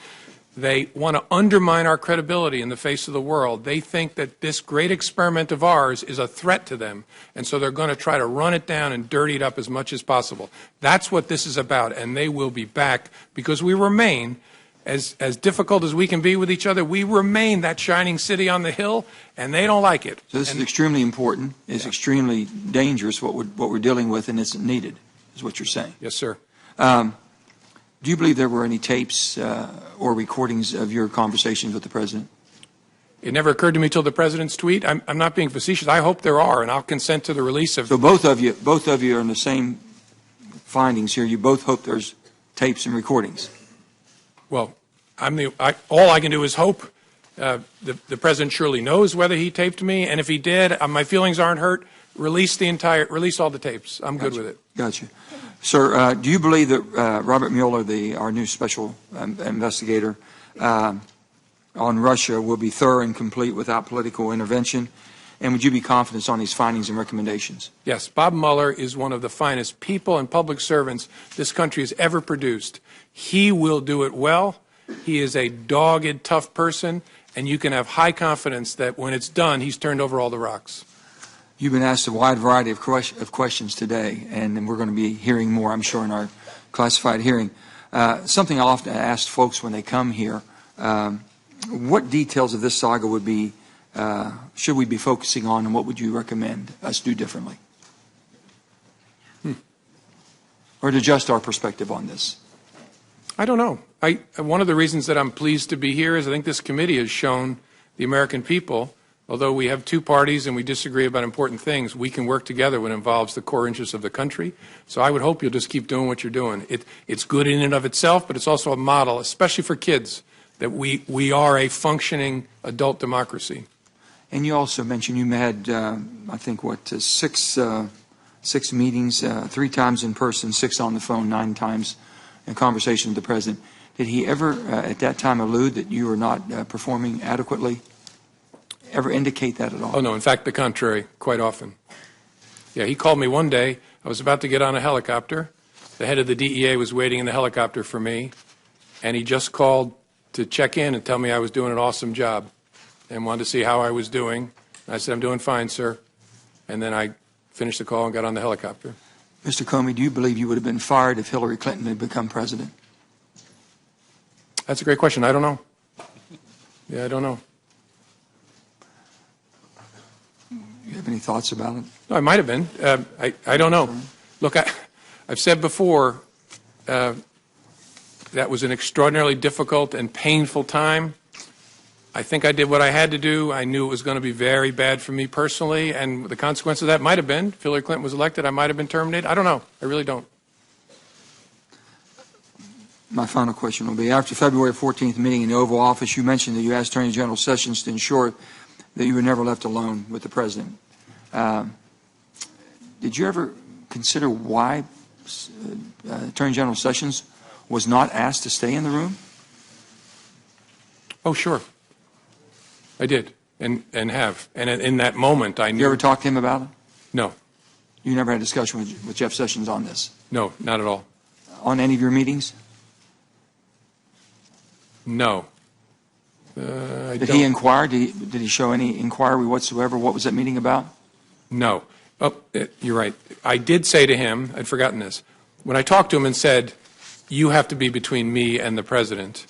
They want to undermine our credibility in the face of the world. They think that this great experiment of ours is a threat to them, and so they're going to try to run it down and dirty it up as much as possible. That's what this is about, and they will be back because we remain, as difficult as we can be with each other, we remain that shining city on the hill, and they don't like it. So this is extremely important. It's extremely dangerous what we're dealing with, and it's needed, is what you're saying. Yes, sir. Do you believe there were any tapes or recordings of your conversations with the president? It never occurred to me till the president's tweet. I'm not being facetious. I hope there are, and I'll consent to the release of. So both of you are in the same findings here. You both hope there's tapes and recordings. Well, all I can do is hope. The president surely knows whether he taped me, and if he did, my feelings aren't hurt. Release all the tapes. I'm good with it. Gotcha. Sir, do you believe that Robert Mueller, our new special investigator on Russia, will be thorough and complete without political intervention? And would you be confident on his findings and recommendations? Yes. Bob Mueller is one of the finest people and public servants this country has ever produced. He will do it well. He is a dogged, tough person, and you can have high confidence that when it's done, he's turned over all the rocks. You've been asked a wide variety of questions today, and we're going to be hearing more, I'm sure, in our classified hearing. Something I often ask folks when they come here, what details of this saga should we be focusing on, and what would you recommend us do differently? Or to adjust our perspective on this? I don't know. One of the reasons that I'm pleased to be here is I think this committee has shown the American people, although we have two parties and we disagree about important things, we can work together when it involves the core interests of the country. So I would hope you'll just keep doing what you're doing. It's good in and of itself, but it's also a model, especially for kids, that we are a functioning adult democracy. And you also mentioned you had, I think, six meetings, 3 times in person, 6 on the phone, 9 times in conversation with the president. Did he ever, at that time, allude that you were not performing adequately? Ever indicate that at all? Oh, no. In fact, the contrary, quite often. Yeah, he called me one day. I was about to get on a helicopter. The head of the DEA was waiting in the helicopter for me, and he just called to check in and tell me I was doing an awesome job and wanted to see how I was doing. I said, I'm doing fine, sir. And then I finished the call and got on the helicopter. Mr. Comey, do you believe you would have been fired if Hillary Clinton had become president? That's a great question. I don't know. Yeah, I don't know. You have any thoughts about it? No, I might have been. I don't know. Look, I've said before that was an extraordinarily difficult and painful time. I think I did what I had to do. I knew it was going to be very bad for me personally, and the consequence of that might have been, if Hillary Clinton was elected, I might have been terminated. I don't know. I really don't. My final question will be, after February 14th meeting in the Oval Office, you mentioned that you asked Attorney General Sessions to ensure that you were never left alone with the president. Did you ever consider why Attorney General Sessions was not asked to stay in the room? Oh, sure. I did, and have. And in that moment, I knew. You ever talked to him about it? No. You never had a discussion with Jeff Sessions on this? No, not at all. On any of your meetings? No. Did he inquire? Did he show any inquiry whatsoever? What was that meeting about? No. Oh, you're right. I did say to him, I'd forgotten this, when I talked to him and said, you have to be between me and the president,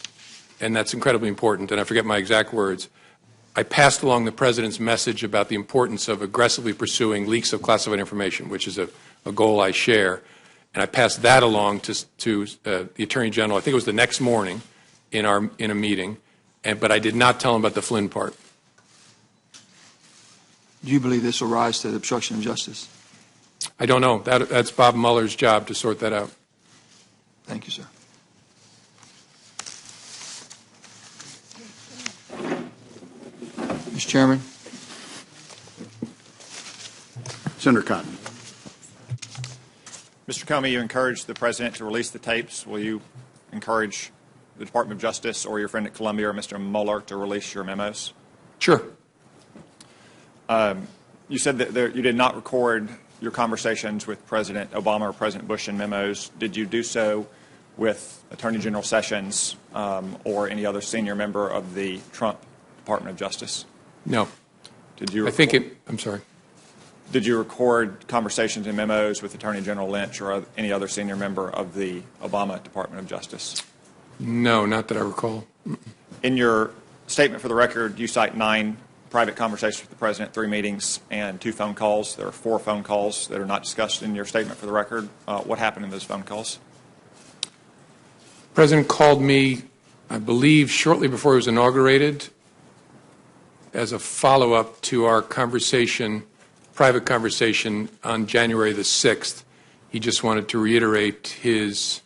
and that's incredibly important, and I forget my exact words, I passed along the president's message about the importance of aggressively pursuing leaks of classified information, which is a goal I share, and I passed that along to the Attorney General. I think it was the next morning in a meeting, but I did not tell him about the Flynn part. Do you believe this will rise to the obstruction of justice? I don't know. That's Bob Mueller's job to sort that out. Thank you, sir. Mr. Chairman. Senator Cotton. Mr. Comey, you encouraged the president to release the tapes. Will you encourage the Department of Justice or your friend at Columbia or Mr. Mueller to release your memos? Sure. You said that you did not record your conversations with President Obama or President Bush in memos. Did you do so with Attorney General Sessions or any other senior member of the Trump Department of Justice? No. Did you? I'm sorry. Did you record conversations and memos with Attorney General Lynch or any other senior member of the Obama Department of Justice? No, not that I recall. In your statement for the record, you cite 9 private conversations with the president, 3 meetings, and 2 phone calls. There are 4 phone calls that are not discussed in your statement for the record. What happened in those phone calls? The president called me, I believe, shortly before he was inaugurated as a follow-up to our private conversation on January the 6th. He just wanted to reiterate his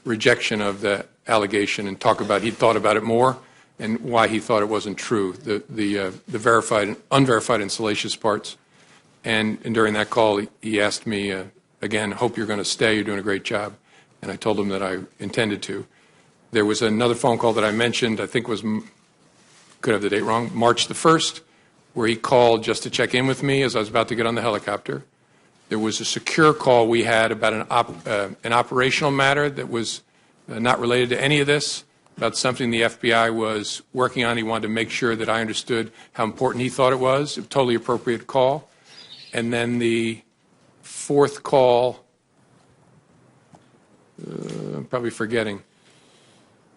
rejection of the allegation and talk about he'd thought about it more and why he thought it wasn't true, the verified and unverified and salacious parts. And during that call, he asked me, again, hope you're going to stay, you're doing a great job. And I told him that I intended to. There was another phone call that I mentioned, I think was, could have the date wrong, March the 1st, where he called just to check in with me as I was about to get on the helicopter. There was a secure call we had about an operational matter that was not related to any of this, about something the FBI was working on. He wanted to make sure that I understood how important he thought it was, a totally appropriate call. And then the 4th call, I'm probably forgetting,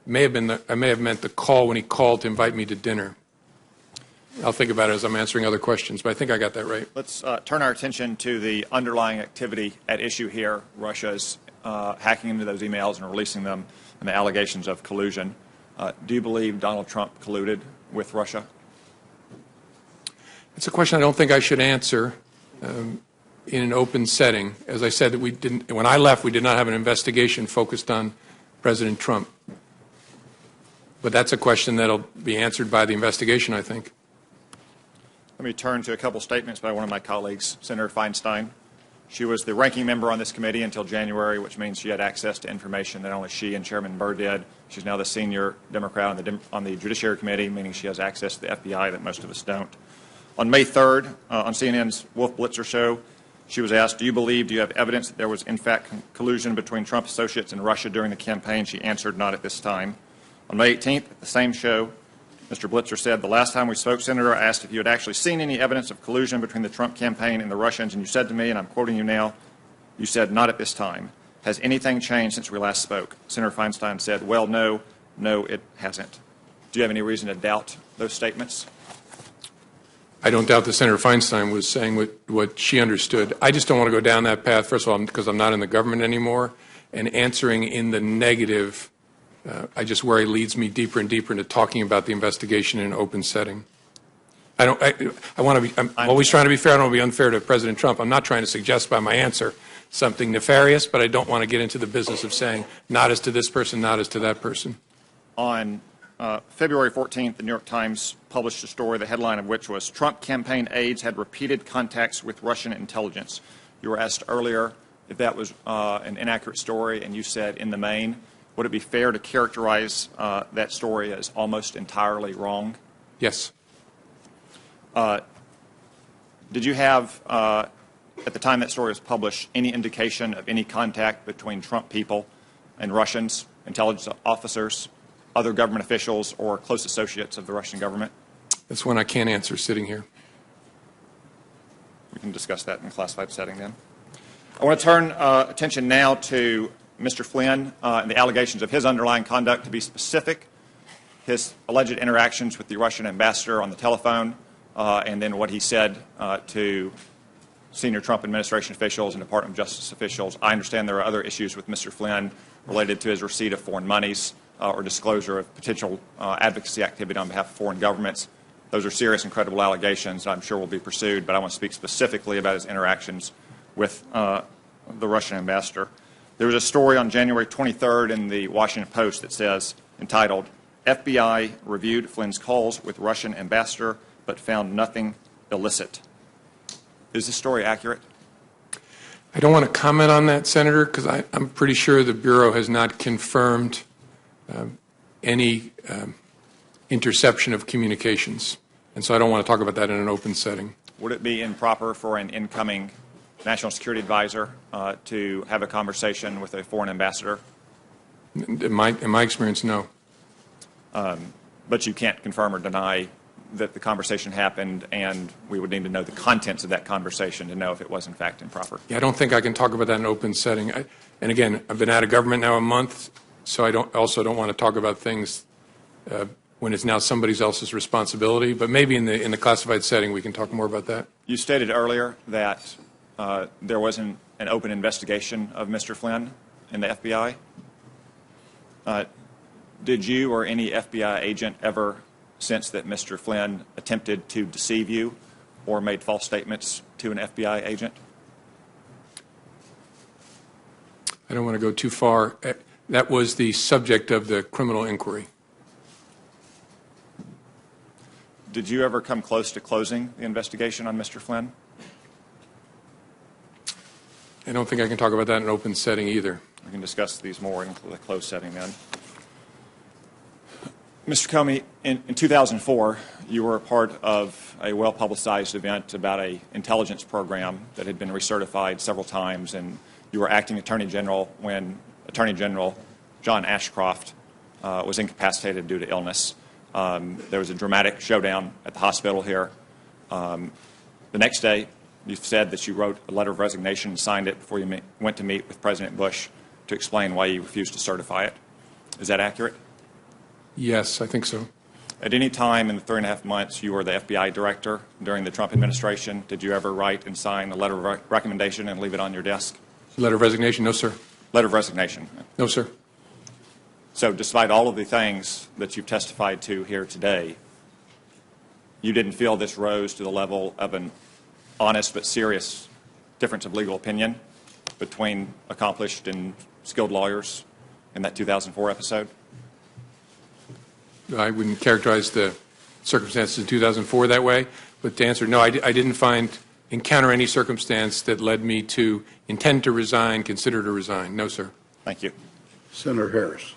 I may have meant the call when he called to invite me to dinner. I'll think about it as I'm answering other questions, but I think I got that right. Let's turn our attention to the underlying activity at issue here, Russia's hacking into those emails and releasing them and the allegations of collusion. Do you believe Donald Trump colluded with Russia? It's a question I don't think I should answer in an open setting. As I said, when I left, we did not have an investigation focused on President Trump. But that's a question that will be answered by the investigation, I think. Let me turn to a couple statements by one of my colleagues, Senator Feinstein. She was the ranking member on this committee until January, which means she had access to information that only she and Chairman Burr did. She's now the senior Democrat on the Judiciary Committee, meaning she has access to the FBI that most of us don't. On May 3rd, on CNN's Wolf Blitzer show, she was asked, do you have evidence that there was, in fact, collusion between Trump associates and Russia during the campaign? She answered, not at this time. On May 18th, at the same show, Mr. Blitzer said, the last time we spoke, Senator, I asked if you had actually seen any evidence of collusion between the Trump campaign and the Russians, and you said to me, and I'm quoting you now, you said, not at this time. Has anything changed since we last spoke? Senator Feinstein said, well, no, it hasn't. Do you have any reason to doubt those statements? I don't doubt that Senator Feinstein was saying what she understood. I just don't want to go down that path, first of all, because I'm not in the government anymore, and answering in the negative, I just worry leads me deeper and deeper into talking about the investigation in an open setting. I'm always trying to be fair. I don't want to be unfair to President Trump. I'm not trying to suggest by my answer something nefarious, but I don't want to get into the business of saying not as to this person, not as to that person. On February 14th, the New York Times published a story, the headline of which was, Trump campaign aides had repeated contacts with Russian intelligence. You were asked earlier if that was an inaccurate story, and you said in the main. Would it be fair to characterize that story as almost entirely wrong? Yes. Did you have, at the time that story was published, any indication of any contact between Trump people and Russians, intelligence officers, other government officials or close associates of the Russian government? That's one I can't answer sitting here. We can discuss that in a classified setting then. I want to turn attention now to Mr. Flynn and the allegations of his underlying conduct. To be specific, his alleged interactions with the Russian ambassador on the telephone, and then what he said to senior Trump administration officials and Department of Justice officials. I understand there are other issues with Mr. Flynn related to his receipt of foreign monies or disclosure of potential advocacy activity on behalf of foreign governments. Those are serious and credible allegations that I'm sure will be pursued, but I want to speak specifically about his interactions with the Russian ambassador. There was a story on January 23rd in the Washington Post that says, entitled, FBI reviewed Flynn's calls with Russian ambassador but found nothing illicit. Is this story accurate? I don't want to comment on that, Senator, because I'm pretty sure the Bureau has not confirmed any interception of communications. And so I don't want to talk about that in an open setting. Would it be improper for an incoming national security advisor to have a conversation with a foreign ambassador? In my experience, no. But you can't confirm or deny that the conversation happened, and we would need to know the contents of that conversation to know if it was in fact improper. Yeah, I don't think I can talk about that in an open setting. And again, I've been out of government now a month, so I also don't want to talk about things when it's now somebody else's responsibility. But maybe in the classified setting, we can talk more about that. You stated earlier that there wasn't an open investigation of Mr. Flynn in the FBI. Did you or any FBI agent ever sense that Mr. Flynn attempted to deceive you or made false statements to an FBI agent? I don't want to go too far. That was the subject of the criminal inquiry. Did you ever come close to closing the investigation on Mr. Flynn? I don't think I can talk about that in an open setting either. We can discuss these more in the closed setting then. Mr. Comey, in 2004, you were a part of a well-publicized event about an intelligence program that had been recertified several times, and you were acting Attorney General when Attorney General John Ashcroft was incapacitated due to illness. There was a dramatic showdown at the hospital here. The next day, you said that you wrote a letter of resignation and signed it before you went to meet with President Bush to explain why you refused to certify it. Is that accurate? Yes, I think so. At any time in the 3.5 months you were the FBI director during the Trump administration, did you ever write and sign a letter of recommendation and leave it on your desk? Letter of resignation? No, sir. Letter of resignation? No, sir. So despite all of the things that you've testified to here today, you didn't feel this rose to the level of an honest but serious difference of legal opinion between accomplished and skilled lawyers in that 2004 episode? I wouldn't characterize the circumstances in 2004 that way, but to answer, no, I didn't encounter any circumstance that led me to intend to resign, consider to resign. No, sir. Thank you. Senator Harris.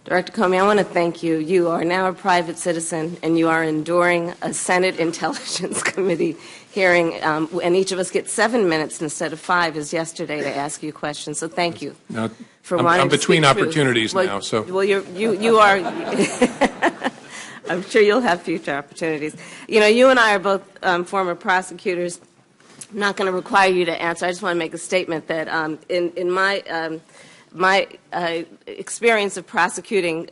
Director Comey, I want to thank you. You are now a private citizen, and you are enduring a Senate Intelligence Committee hearing, and each of us gets 7 minutes instead of 5 as yesterday to ask you questions. So thank you. Now, for wanting I'm to between speak truth. opportunities well, now, so. Well, you are. I'm sure you'll have future opportunities. You know, you and I are both former prosecutors. I'm not going to require you to answer. I just want to make a statement that in my experience of prosecuting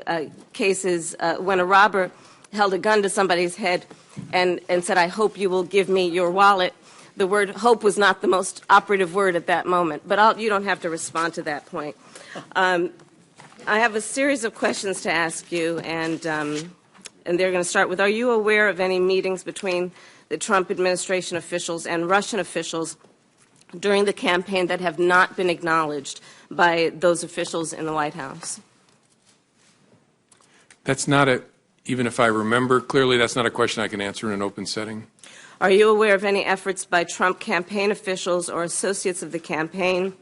cases, when a robber held a gun to somebody's head and said, "I hope you will give me your wallet," the word hope was not the most operative word at that moment. But you don't have to respond to that point. I have a series of questions to ask you, and they're going to start with, are you aware of any meetings between the Trump administration officials and Russian officials during the campaign that have not been acknowledged by those officials in the White House? That's not even if I remember clearly, that's not a question I can answer in an open setting. Are you aware of any efforts by Trump campaign officials or associates of the campaign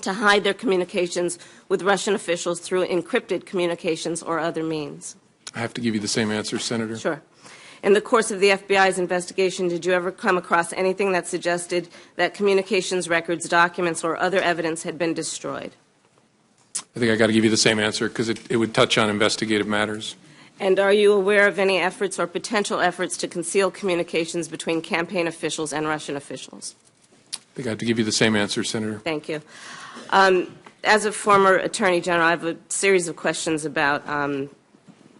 to hide their communications with Russian officials through encrypted communications or other means? I have to give you the same answer, Senator. Sure. In the course of the FBI's investigation, did you ever come across anything that suggested that communications records, documents, or other evidence had been destroyed? I think I got to give you the same answer because it would touch on investigative matters. And are you aware of any efforts or potential efforts to conceal communications between campaign officials and Russian officials? I think I have to give you the same answer, Senator. Thank you. As a former Attorney General, I have a series of questions about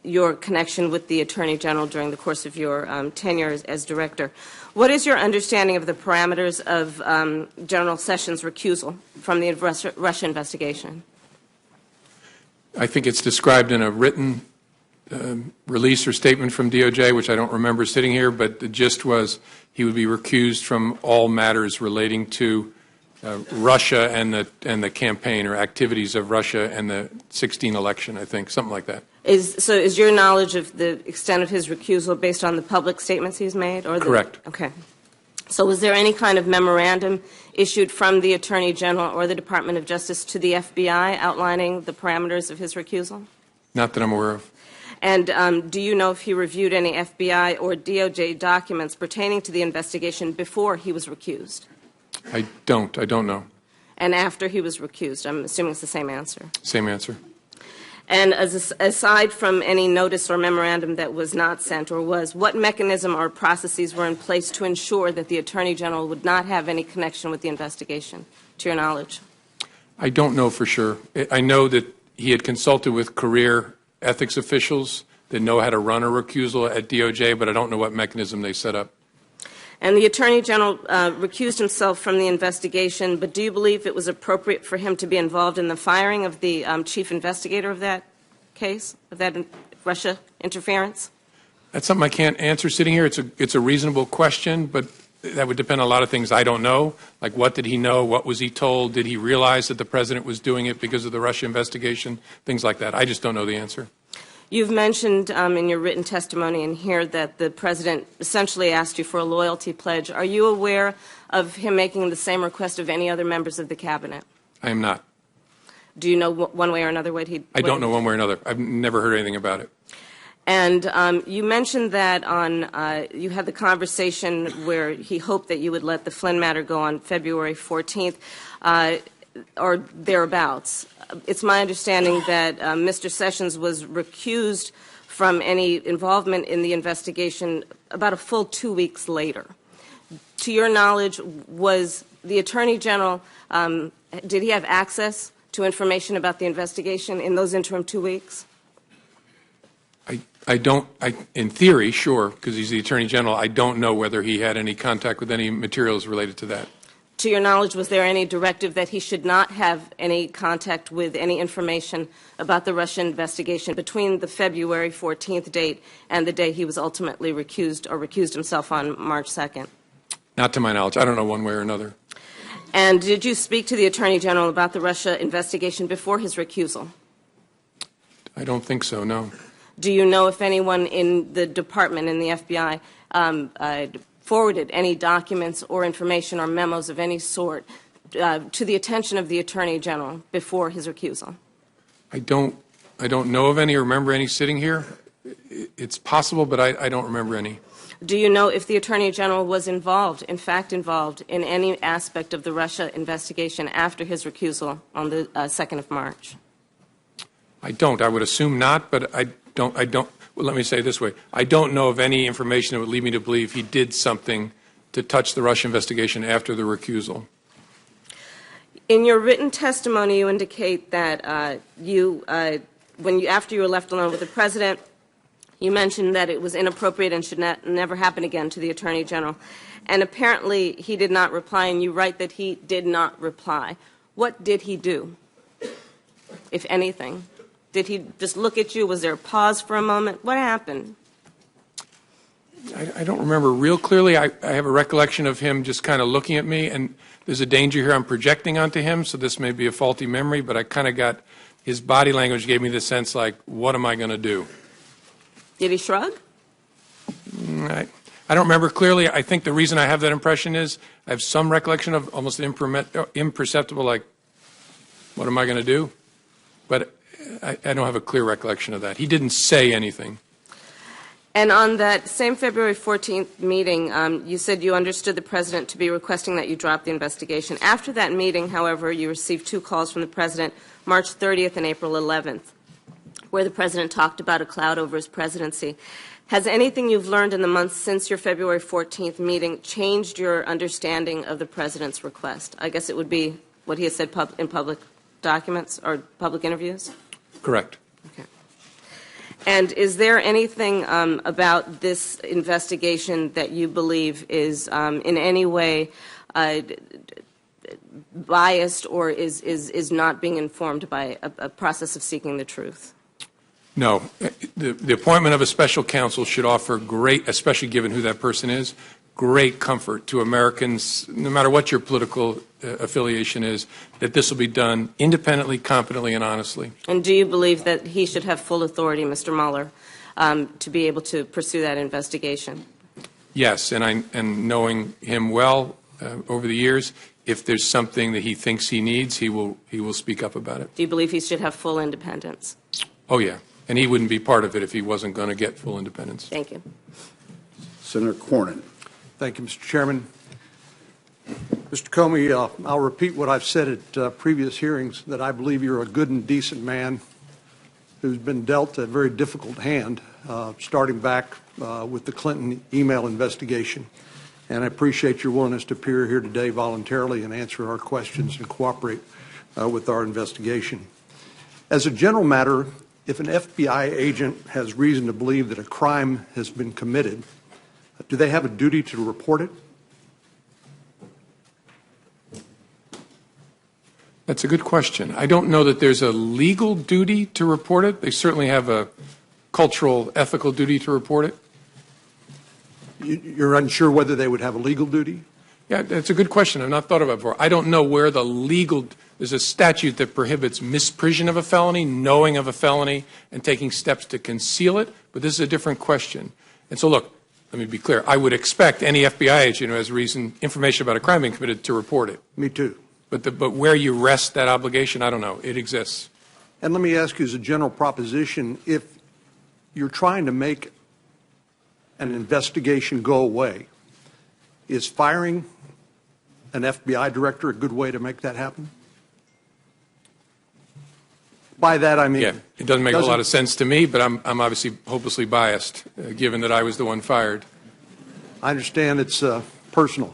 your connection with the Attorney General during the course of your tenure as Director. What is your understanding of the parameters of General Sessions' recusal from the Russia investigation? I think it's described in a written release or statement from DOJ, which I don't remember sitting here, but the gist was he would be recused from all matters relating to Russia and the campaign or activities of Russia and the 2016 election, I think, something like that. So is your knowledge of the extent of his recusal based on the public statements he's made? Correct. Okay. So was there any kind of memorandum issued from the Attorney General or the Department of Justice to the FBI outlining the parameters of his recusal? Not that I'm aware of. And do you know if he reviewed any FBI or DOJ documents pertaining to the investigation before he was recused? I don't know. And after he was recused? I'm assuming it's the same answer. Same answer. And aside from any notice or memorandum that was not sent or was, what mechanism or processes were in place to ensure that the Attorney General would not have any connection with the investigation, to your knowledge? I don't know for sure. I know that he had consulted with career ethics officials that know how to run a recusal at DOJ, but I don't know what mechanism they set up. And the Attorney General recused himself from the investigation, but do you believe it was appropriate for him to be involved in the firing of the chief investigator of that case, of that Russia interference? That's something I can't answer sitting here. It's a reasonable question, but that would depend on a lot of things I don't know, like what did he know, what was he told, did he realize that the President was doing it because of the Russia investigation, things like that. I just don't know the answer. You've mentioned in your written testimony in here that the President essentially asked you for a loyalty pledge. Are you aware of him making the same request of any other members of the Cabinet? I am not. Do you know one way or another what he... I don't know one way or another. I've never heard anything about it. And you mentioned that you had the conversation where he hoped that you would let the Flynn matter go on February 14th or thereabouts. It's my understanding that Mr. Sessions was recused from any involvement in the investigation about a full 2 weeks later. To your knowledge, was the Attorney General, did he have access to information about the investigation in those interim 2 weeks? I don't, in theory, sure, because he's the Attorney General. I don't know whether he had any contact with any materials related to that. To your knowledge, was there any directive that he should not have any contact with any information about the Russian investigation between the February 14th date and the day he was ultimately recused or recused himself on March 2nd? Not to my knowledge. I don't know one way or another. And did you speak to the Attorney General about the Russia investigation before his recusal? I don't think so, no. Do you know if anyone in the department, in the FBI, forwarded any documents or information or memos of any sort to the attention of the Attorney General before his recusal? I don't know of any or remember any sitting here. It's possible, but I don't remember any. Do you know if the Attorney General was involved, in fact involved, in any aspect of the Russia investigation after his recusal on the 2nd of March? I don't. I would assume not, but I don't. Well, let me say it this way. I don't know of any information that would lead me to believe he did something to touch the Russia investigation after the recusal. In your written testimony, you indicate that after you were left alone with the President, you mentioned that it was inappropriate and should never happen again to the Attorney General. And apparently he did not reply, and you write that he did not reply. What did he do, if anything? Did he just look at you? Was there a pause for a moment? What happened? I don't remember real clearly. I have a recollection of him just kind of looking at me, and there's a danger here I'm projecting onto him, so this may be a faulty memory, but I kind of got his body language gave me the sense like, what am I going to do? Did he shrug? I don't remember clearly. I think the reason I have that impression is I have some recollection of almost an imperceptible, like, what am I going to do? But I don't have a clear recollection of that. He didn't say anything. And on that same February 14th meeting, you said you understood the President to be requesting that you drop the investigation. After that meeting, however, you received 2 calls from the President, March 30th and April 11th, where the President talked about a cloud over his presidency. Has anything you've learned in the months since your February 14th meeting changed your understanding of the President's request? I guess it would be what he has said in public documents or public interviews? Correct. Okay. And is there anything about this investigation that you believe is in any way biased or is not being informed by a process of seeking the truth? No. The appointment of a special counsel should offer great, especially given who that person is, great comfort to Americans, no matter what your political affiliation is, that this will be done independently, competently, and honestly. And do you believe that he should have full authority, Mr. Mueller, to be able to pursue that investigation? Yes, and knowing him well over the years, if there's something that he thinks he needs, he will speak up about it. Do you believe he should have full independence? Oh, yeah. And he wouldn't be part of it if he wasn't going to get full independence. Thank you. Senator Cornyn. Thank you, Mr. Chairman. Mr. Comey, I'll repeat what I've said at previous hearings, that I believe you're a good and decent man who's been dealt a very difficult hand, starting back with the Clinton email investigation. And I appreciate your willingness to appear here today voluntarily and answer our questions and cooperate with our investigation. As a general matter, if an FBI agent has reason to believe that a crime has been committed, do they have a duty to report it? That's a good question. I don't know that there's a legal duty to report it. They certainly have a cultural, ethical duty to report it. You're unsure whether they would have a legal duty? Yeah, that's a good question. I've not thought about it before. I don't know where the legal – there's a statute that prohibits misprision of a felony, knowing of a felony, and taking steps to conceal it, but this is a different question. And so, look, let me be clear. I would expect any FBI agent who has information about a crime being committed to report it. Me too. But where you rest that obligation, I don't know. It exists. And let me ask you as a general proposition, if you're trying to make an investigation go away, is firing an FBI director a good way to make that happen? By that I mean, yeah, it doesn't make a lot of sense to me, but I'm obviously hopelessly biased, given that I was the one fired. I understand it's personal.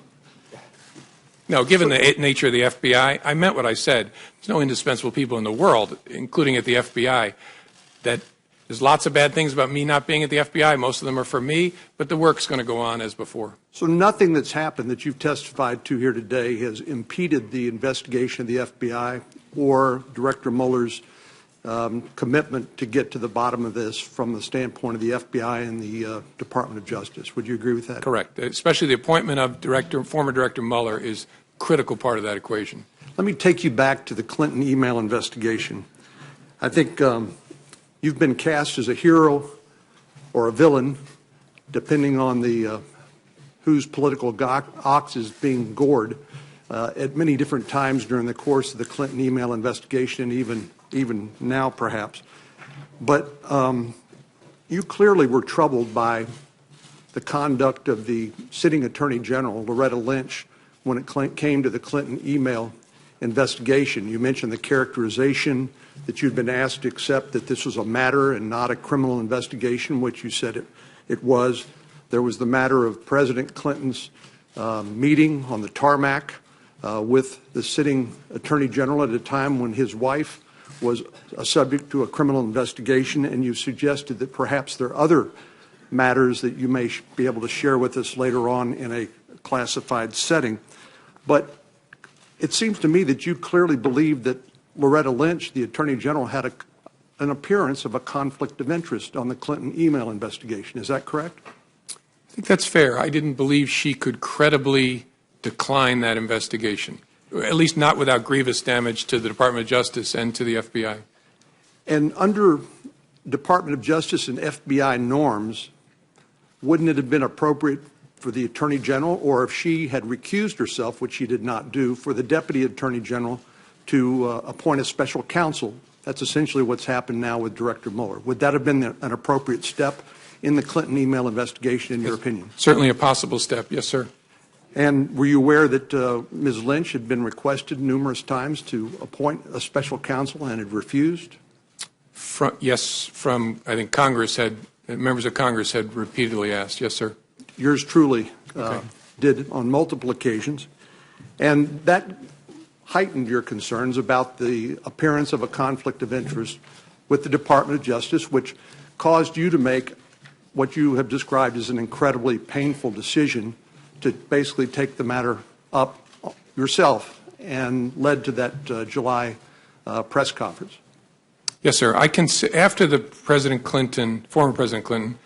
No, given the nature of the FBI, I meant what I said. There's no indispensable people in the world, including at the FBI, that there's lots of bad things about me not being at the FBI. Most of them are for me, but the work's going to go on as before. So nothing that's happened that you've testified to here today has impeded the investigation of the FBI or Director Mueller's commitment to get to the bottom of this from the standpoint of the FBI and the Department of Justice. Would you agree with that? Correct. Especially the appointment of former Director Mueller is a critical part of that equation. Let me take you back to the Clinton email investigation. I think you've been cast as a hero or a villain, depending on the whose political ox is being gored at many different times during the course of the Clinton email investigation, even now perhaps. But you clearly were troubled by the conduct of the sitting Attorney General, Loretta Lynch, when it came to the Clinton email investigation. You mentioned the characterization that you'd been asked to accept that this was a matter and not a criminal investigation, which you said it was. There was the matter of President Clinton's meeting on the tarmac with the sitting Attorney General at a time when his wife was subject to a criminal investigation, and you suggested that perhaps there are other matters that you may be able to share with us later on in a classified setting. But it seems to me that you clearly believe that Loretta Lynch, the Attorney General, had an appearance of a conflict of interest on the Clinton email investigation. Is that correct? I think that's fair. I didn't believe she could credibly decline that investigation, at least not without grievous damage to the Department of Justice and to the FBI. And under Department of Justice and FBI norms, wouldn't it have been appropriate for the Attorney General, or if she had recused herself, which she did not do, for the Deputy Attorney General to appoint a special counsel? That's essentially what's happened now with Director Mueller. Would that have been an appropriate step in the Clinton email investigation, in your opinion? Certainly a possible step, yes, sir. And were you aware that Ms. Lynch had been requested numerous times to appoint a special counsel and had refused? Yes, I think members of Congress had repeatedly asked. Yes, sir. Yours truly did on multiple occasions. And that heightened your concerns about the appearance of a conflict of interest with the Department of Justice, which caused you to make what you have described as an incredibly painful decision to basically take the matter up yourself, and led to that July press conference. Yes, sir. After the former President Clinton,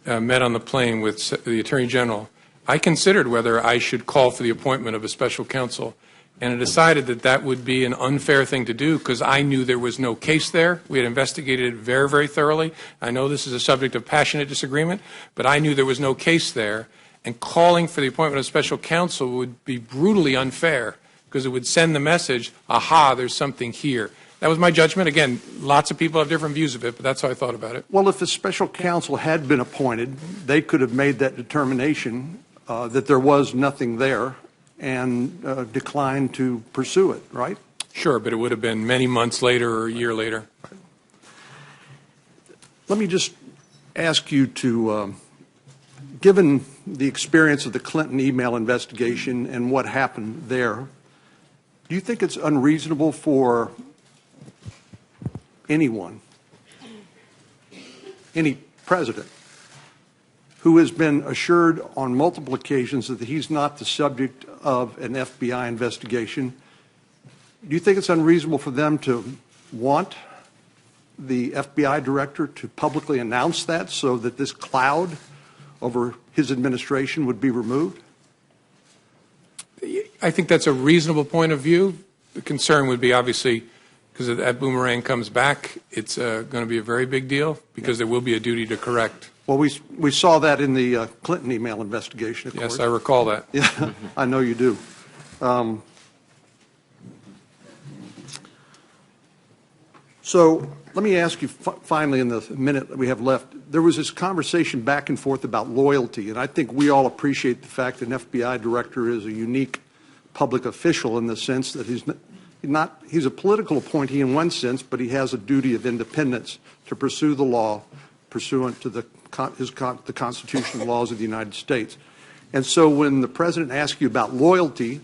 met on the plane with the Attorney General, I considered whether I should call for the appointment of a special counsel, and I decided that that would be an unfair thing to do because I knew there was no case there. We had investigated it very, very thoroughly. I know this is a subject of passionate disagreement, but I knew there was no case there, and calling for the appointment of special counsel would be brutally unfair because it would send the message, aha, there's something here. That was my judgment. Again, lots of people have different views of it, but that's how I thought about it. Well, if a special counsel had been appointed, they could have made that determination that there was nothing there and declined to pursue it, right? Sure, but it would have been many months later or a year later. Let me just ask you to, given the experience of the Clinton email investigation and what happened there, do you think it's unreasonable for anyone, any president, who has been assured on multiple occasions that he's not the subject of an FBI investigation, do you think it's unreasonable for them to want the FBI director to publicly announce that so that this cloud over his administration would be removed? I think that's a reasonable point of view. The concern would be, obviously, because if that boomerang comes back, it's going to be a very big deal because there will be a duty to correct. Well, we saw that in the Clinton email investigation, of course. Yes, I recall that. Yeah, I know you do. So let me ask you finally, in the minute that we have left, there was this conversation back and forth about loyalty, and I think we all appreciate the fact that an FBI director is a unique public official in the sense that he's a political appointee in one sense, but he has a duty of independence to pursue the law pursuant to the Constitution and laws of the United States. And so when the president asked you about loyalty,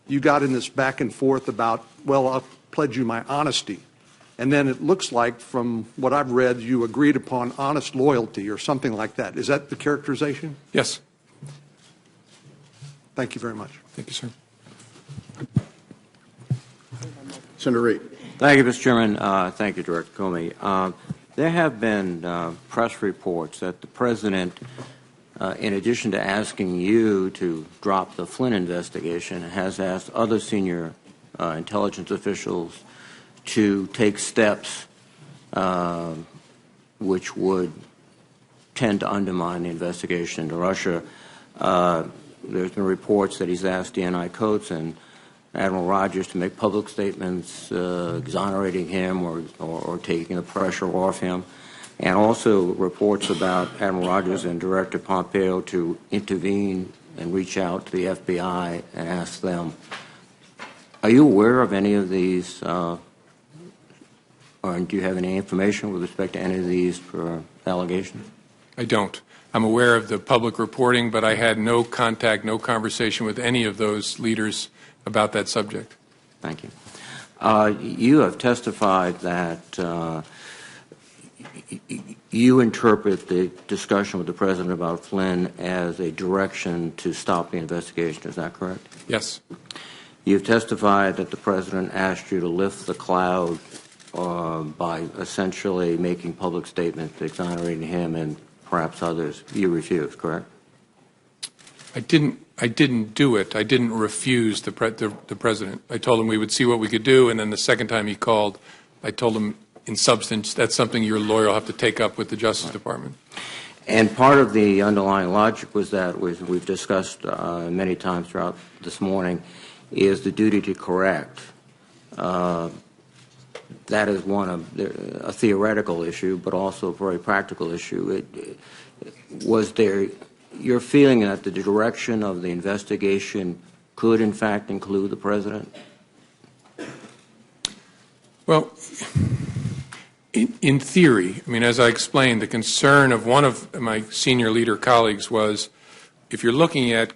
you got in this back and forth about, well, I'll pledge you my honesty. And then it looks like, from what I've read, you agreed upon honest loyalty or something like that. Is that the characterization? Yes. Thank you very much. Thank you, sir. Senator Reid. Thank you, Mr. Chairman. Thank you, Director Comey. There have been press reports that the President, in addition to asking you to drop the Flynn investigation, has asked other senior intelligence officials to take steps which would tend to undermine the investigation into Russia. There's been reports that he's asked DNI Coates and Admiral Rogers to make public statements exonerating him or taking the pressure off him, and also reports about Admiral Rogers and Director Pompeo to intervene and reach out to the FBI and ask them. Are you aware of any of these, or do you have any information with respect to any of these allegations? I don't. I'm aware of the public reporting, but I had no contact, no conversation with any of those leaders about that subject. Thank you. You have testified that you interpret the discussion with the President about Flynn as a direction to stop the investigation. Is that correct? Yes. You've testified that the President asked you to lift the cloud by essentially making public statements exonerating him and perhaps others. You refused, correct? I didn't do it. I didn't refuse the President. I told him we would see what we could do, and then the second time he called, I told him in substance, that's something your lawyer will have to take up with the Justice Department. And part of the underlying logic was that, we've discussed many times throughout this morning, is the duty to correct. That is a theoretical issue, but also a very practical issue. Was there your feeling that the direction of the investigation could, in fact, include the president? Well, in theory, I mean, as I explained, the concern of one of my senior leader colleagues was if you're looking at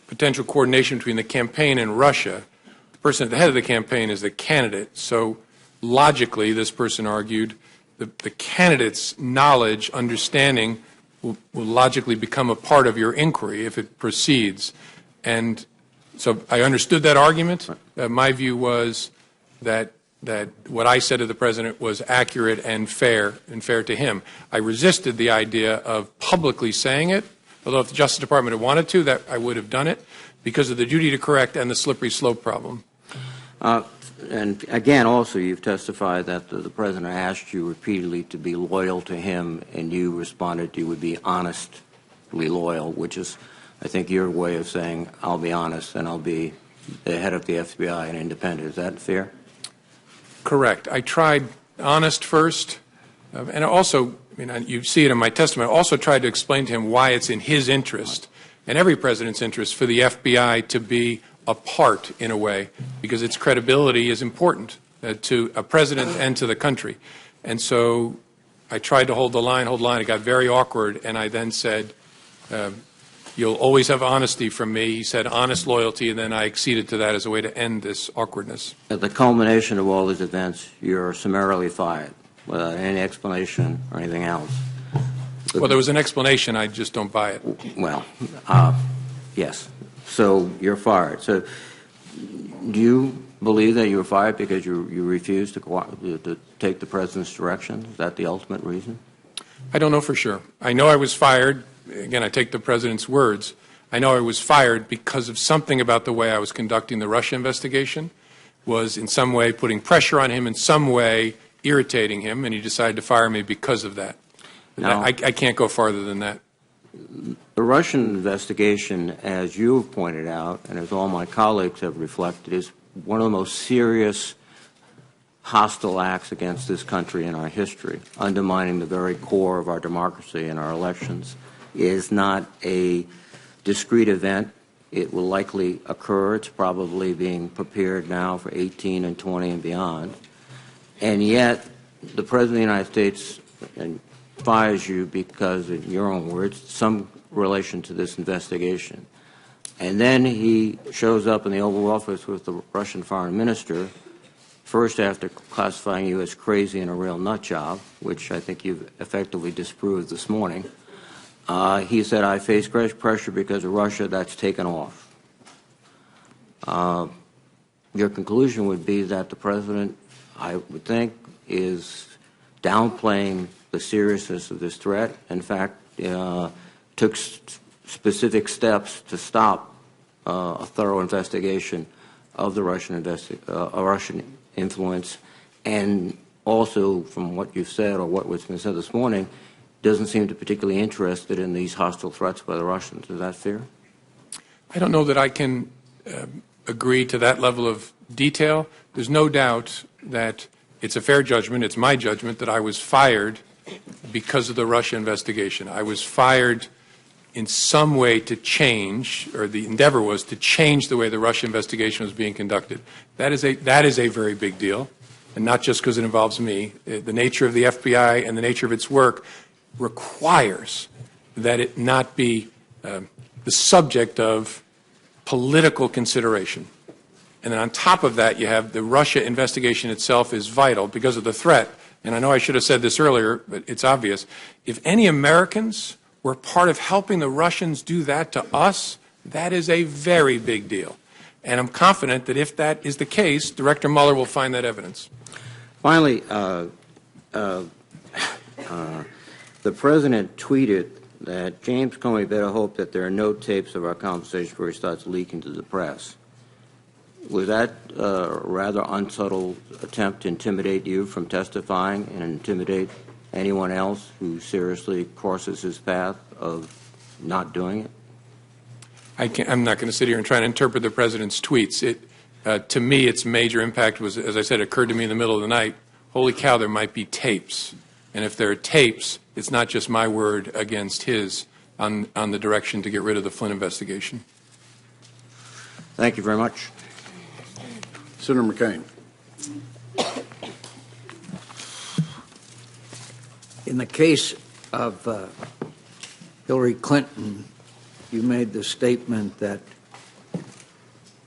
potential coordination between the campaign and Russia, the person at the head of the campaign is the candidate. So logically, this person argued, the candidate's knowledge, understanding will logically become a part of your inquiry if it proceeds. And so I understood that argument. My view was that what I said to the president was accurate and fair to him. I resisted the idea of publicly saying it, although if the Justice Department had wanted to, that I would have done it, because of the duty to correct and the slippery slope problem. And again, also, you've testified that the president asked you repeatedly to be loyal to him, and you responded you would be honestly loyal, which is, I think, your way of saying, I'll be honest and I'll be the head of the FBI and independent. Is that fair? Correct. I tried honest first, and also, I mean, you see it in my testimony, I also tried to explain to him why it's in his interest and every president's interest for the FBI to be apart in a way, because its credibility is important to a president and to the country. And so I tried to hold the line. It got very awkward, and I then said, you'll always have honesty from me. He said honest loyalty, and then I acceded to that as a way to end this awkwardness. At the culmination of all these events, you're summarily fired without any explanation or anything else. Well, there was an explanation. I just don't buy it. Well, yes. So you're fired. So do you believe that you were fired because you refused to take the president's direction? Is that the ultimate reason? I don't know for sure. I know I was fired. Again, I take the president's words. I know I was fired because of something about the way I was conducting the Russia investigation was in some way putting pressure on him, in some way irritating him, and he decided to fire me because of that. Now, I can't go farther than that. The Russian investigation, as you have pointed out, and as all my colleagues have reflected, is one of the most serious hostile acts against this country in our history, undermining the very core of our democracy and our elections. It is not a discrete event. It will likely occur. It's probably being prepared now for 18 and 20 and beyond. And yet, the President of the United States fires you because, in your own words, some relation to this investigation. And then he shows up in the Oval Office with the Russian foreign minister, first after classifying you as crazy and a real nut job, which I think you've effectively disproved this morning. He said, I face great pressure because of Russia. That's taken off. Your conclusion would be that the president, I would think, is downplaying the seriousness of this threat. In fact, took specific steps to stop a thorough investigation of the Russian influence, and also, from what you've said or what was been said this morning, doesn't seem to be particularly interested in these hostile threats by the Russians. Is that fair? I don't know that I can agree to that level of detail. There's no doubt that it's a fair judgment. It's my judgment that I was fired because of the Russia investigation. I was fired in some way to change, or the endeavor was to change the way the Russia investigation was being conducted. That is a very big deal, and not just because it involves me. The nature of the FBI and the nature of its work requires that it not be the subject of political consideration. And then on top of that, you have the Russia investigation itself is vital because of the threat. And I know I should have said this earlier, but it's obvious. If any Americans were part of helping the Russians do that to us, that is a very big deal. And I'm confident that if that is the case, Director Mueller will find that evidence. Finally, the president tweeted that James Comey better hope that there are no tapes of our conversation before he starts leaking to the press. Was that a rather unsubtle attempt to intimidate you from testifying and intimidate anyone else who seriously crosses his path of not doing it? I'm not going to sit here and try to interpret the president's tweets. To me, its major impact was, as I said, occurred to me in the middle of the night. Holy cow, there might be tapes. And if there are tapes, it's not just my word against his. on the direction to get rid of the Flynn investigation. Thank you very much. Senator McCain. In the case of Hillary Clinton, you made the statement that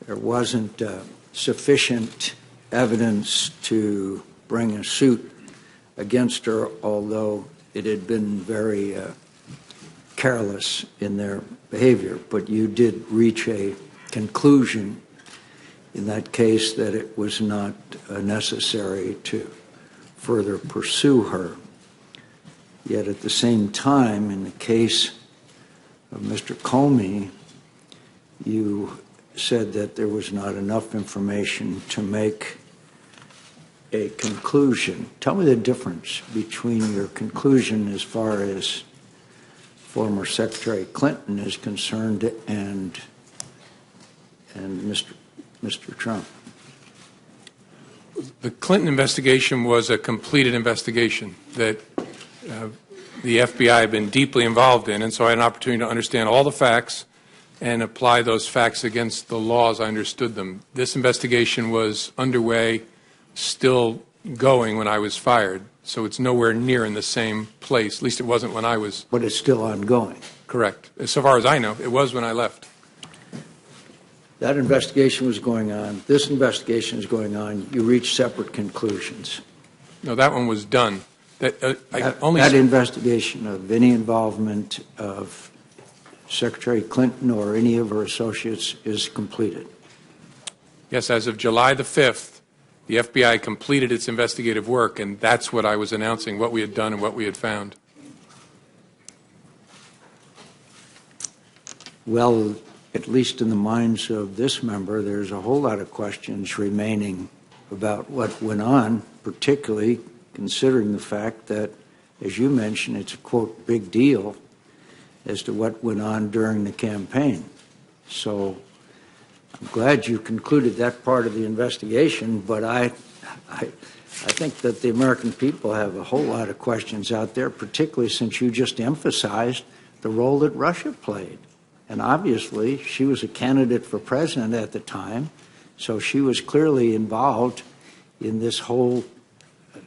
there wasn't sufficient evidence to bring a suit against her, although it had been very careless in their behavior. But you did reach a conclusion in that case that it was not necessary to further pursue her. Yet at the same time, in the case of Mr. Comey, you said that there was not enough information to make a conclusion. Tell me the difference between your conclusion as far as former Secretary Clinton is concerned and Mr. Trump. The Clinton investigation was a completed investigation that the FBI had been deeply involved in, and so I had an opportunity to understand all the facts and apply those facts against the laws I understood them. This investigation was underway, still going when I was fired, so it's nowhere near in the same place. At least it wasn't when I was. But it's still ongoing. Correct. So far as I know, it was when I left. That investigation was going on. This investigation is going on. You reached separate conclusions. No, that one was done. That investigation of any involvement of Secretary Clinton or any of her associates is completed. Yes, as of July the 5th, the FBI completed its investigative work, and that's what I was announcing, what we had done and what we had found. Well, at least in the minds of this member, there's a whole lot of questions remaining about what went on, particularly considering the fact that, as you mentioned, it's a, quote, big deal as to what went on during the campaign. So I'm glad you concluded that part of the investigation, but I think that the American people have a whole lot of questions out there, particularly since you just emphasized the role that Russia played. And obviously, she was a candidate for president at the time, so she was clearly involved in this whole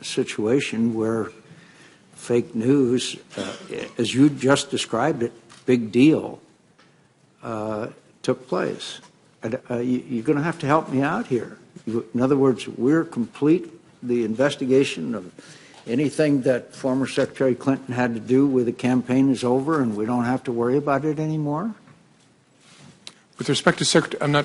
situation where fake news, as you just described it, big deal, took place. You're going to have to help me out here. In other words, we're complete the investigation of anything that former Secretary Clinton had to do with the campaign is over and we don't have to worry about it anymore? With respect to Secretary, I'm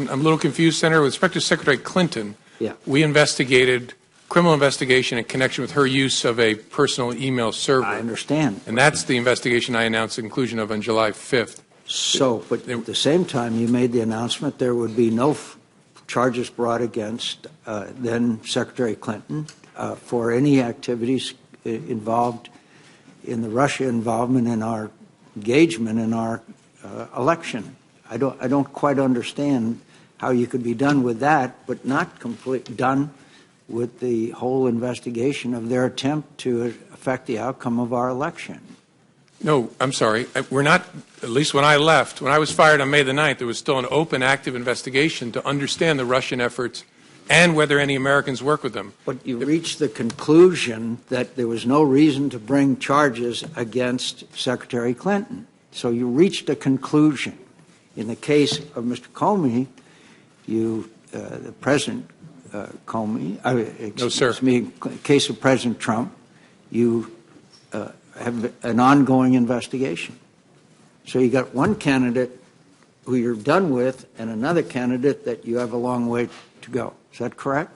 a little confused, Senator. With respect to Secretary Clinton, yeah, we investigated criminal investigation in connection with her use of a personal email server. I understand. And that's the investigation I announced the conclusion of on July 5th. So, but at the same time, you made the announcement there would be no charges brought against then Secretary Clinton for any activities involved in the Russia involvement in our engagement in our election. I don't quite understand how you could be done with that, but not done with the whole investigation of their attempt to affect the outcome of our election. No, I'm sorry. We're not, at least when I left, when I was fired on May the 9th, there was still an open, active investigation to understand the Russian efforts and whether any Americans work with them. But you reached the conclusion that there was no reason to bring charges against Secretary Clinton. So you reached a conclusion. In the case of Mr. Comey, the President Comey, no, sir. In the case of President Trump, you have an ongoing investigation. So you got one candidate who you're done with and another candidate that you have a long way to go. Is that correct?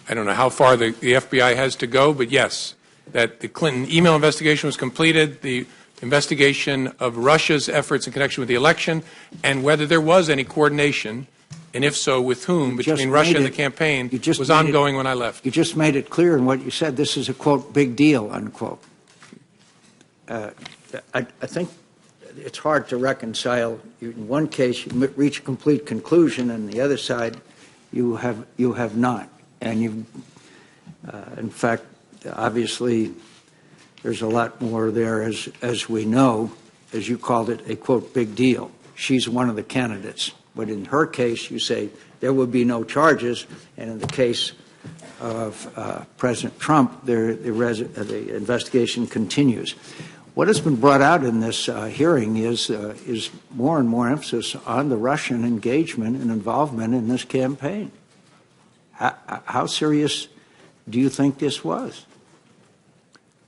I don't know how far the FBI has to go, but yes, that the Clinton email investigation was completed, the investigation of Russia's efforts in connection with the election, and whether there was any coordination, and if so, with whom, between Russia and the campaign, was ongoing when I left. You just made it clear in what you said. This is a, quote, big deal, unquote. I think it's hard to reconcile. In one case, you reach a complete conclusion, and the other side, you have not. And you, in fact, obviously, there's a lot more there, as we know. as you called it, a, quote, big deal. She's one of the candidates. But in her case, you say there would be no charges, and in the case of President Trump, the investigation continues. What has been brought out in this hearing is more and more emphasis on the Russian engagement and involvement in this campaign. How serious do you think this was?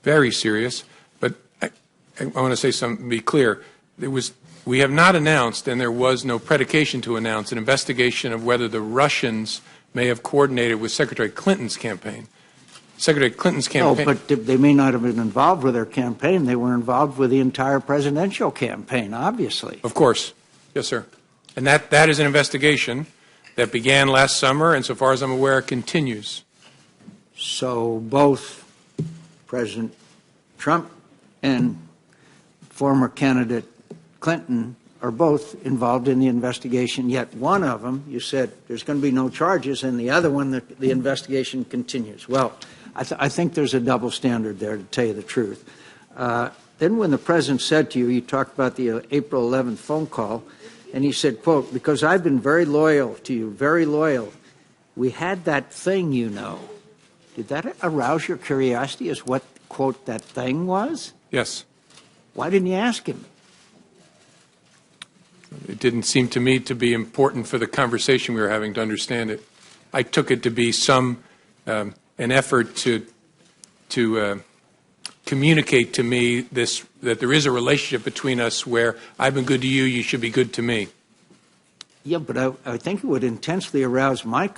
Very serious, but I want to say something, be clear. We have not announced, and there was no predication to announce, an investigation of whether the Russians may have coordinated with Secretary Clinton's campaign. Secretary Clinton's campaign. Oh, but they may not have been involved with their campaign. They were involved with the entire presidential campaign, obviously. Of course. Yes, sir. And that is an investigation that began last summer, and so far as I'm aware, continues. So both President Trump and former candidate Clinton are both involved in the investigation, yet one of them, you said there's going to be no charges, and the other one, the investigation continues. Well, I think there's a double standard there, to tell you the truth. Then when the president said to you, you talked about the April 11th phone call, and he said, quote, because I've been very loyal to you, very loyal. We had that thing, you know. Did that arouse your curiosity as what, quote, that thing was? Yes. Why didn't you ask him? It didn't seem to me to be important for the conversation we were having to understand it. I took it to be an effort to communicate to me that there is a relationship between us where I've been good to you, you should be good to me. Yeah, but I think it would intensely arouse my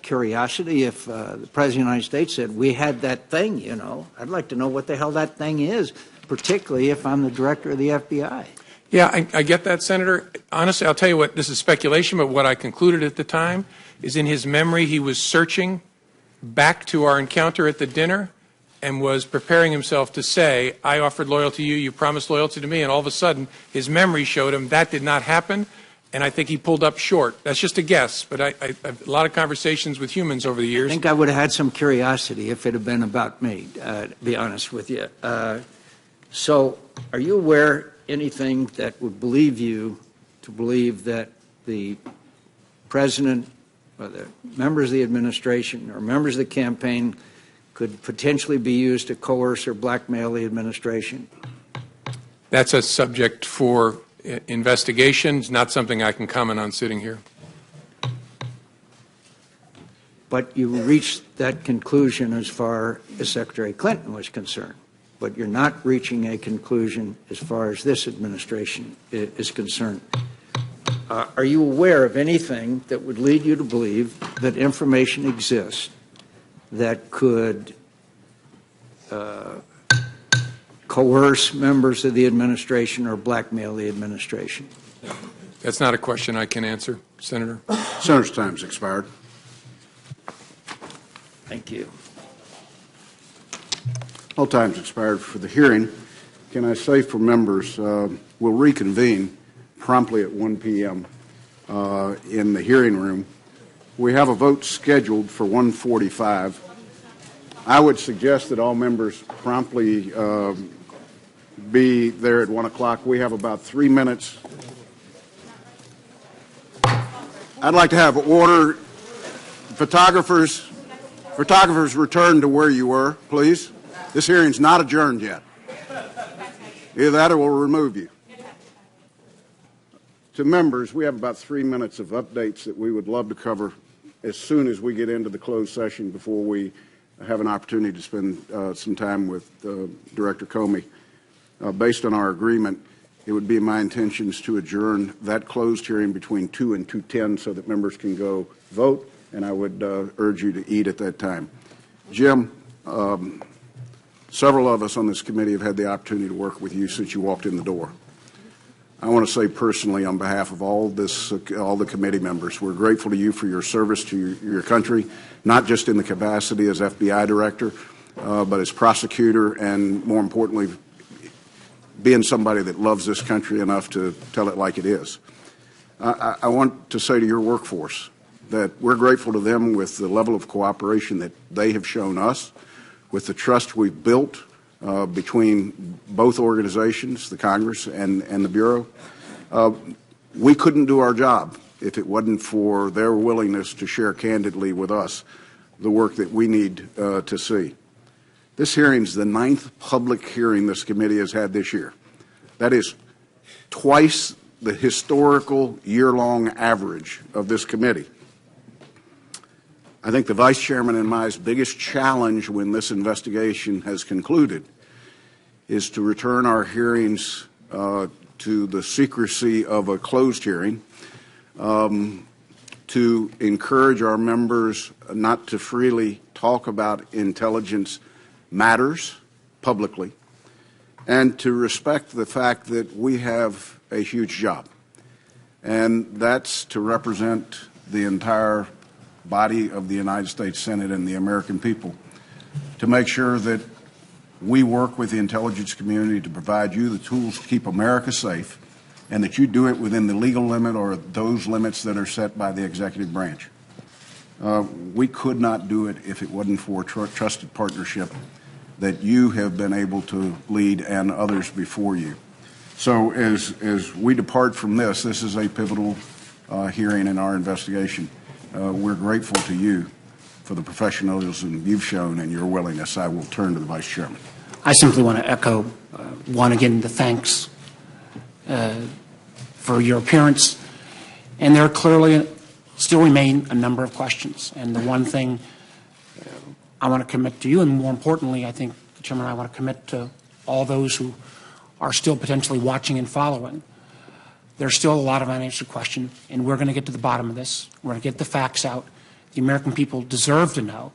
curiosity if the President of the United States said, we had that thing, you know. I'd like to know what the hell that thing is, particularly if I'm the director of the FBI. Yeah, I get that, Senator. Honestly, I'll tell you what, this is speculation, but what I concluded at the time is in his memory he was searching back to our encounter at the dinner and was preparing himself to say, I offered loyalty to you, you promised loyalty to me, and all of a sudden his memory showed him that did not happen, and I think he pulled up short. That's just a guess, but I've a lot of conversations with humans over the years. I think I would have had some curiosity if it had been about me, to be honest with you. So are you aware anything that would lead you to believe that the president or the members of the administration or members of the campaign could potentially be used to coerce or blackmail the administration? That's a subject for investigation. It's not something I can comment on sitting here. But you reached that conclusion as far as Secretary Clinton was concerned. But you're not reaching a conclusion as far as this administration is concerned. Are you aware of anything that would lead you to believe that information exists that could coerce members of the administration or blackmail the administration? That's not a question I can answer, Senator. Senator's time's expired. Thank you. All time's expired for the hearing. Can I say for members, we'll reconvene promptly at 1 p.m. In the hearing room. We have a vote scheduled for 1:45. I would suggest that all members promptly be there at 1 o'clock. We have about 3 minutes. I'd like to have order. Photographers return to where you were, please. This hearing's not adjourned yet. Either that or we'll remove you. To members, we have about 3 minutes of updates that we would love to cover as soon as we get into the closed session before we have an opportunity to spend some time with Director Comey. Based on our agreement, it would be my intentions to adjourn that closed hearing between 2 and 2:10 so that members can go vote, and I would urge you to eat at that time. Jim, several of us on this committee have had the opportunity to work with you since you walked in the door. I want to say personally on behalf of all the committee members, we're grateful to you for your service to your country, not just in the capacity as FBI director, but as prosecutor, and more importantly, being somebody that loves this country enough to tell it like it is. I want to say to your workforce that we're grateful to them with the level of cooperation that they have shown us, with the trust we've built between both organizations, the Congress and the Bureau. We couldn't do our job if it wasn't for their willingness to share candidly with us the work that we need to see. This hearing is the 9th public hearing this committee has had this year. That is twice the historical year-long average of this committee. I think the Vice Chairman and my biggest challenge when this investigation has concluded is to return our hearings to the secrecy of a closed hearing, to encourage our members not to freely talk about intelligence matters publicly, and to respect the fact that we have a huge job, and that's to represent the entire body of the United States Senate and the American people, to make sure that we work with the intelligence community to provide you the tools to keep America safe, and that you do it within the legal limit or those limits that are set by the executive branch. We could not do it if it wasn't for trusted partnership that you have been able to lead and others before you. So as we depart from this is a pivotal hearing in our investigation. We're grateful to you for the professionalism you've shown and your willingness. I will turn to the Vice Chairman. I simply want to echo, again, the thanks for your appearance. And there clearly still remain a number of questions. And the one thing I want to commit to you, and more importantly, I think, Chairman, I want to commit to all those who are still potentially watching and following. There's still a lot of unanswered questions, and we're going to get to the bottom of this. We're going to get the facts out. The American people deserve to know.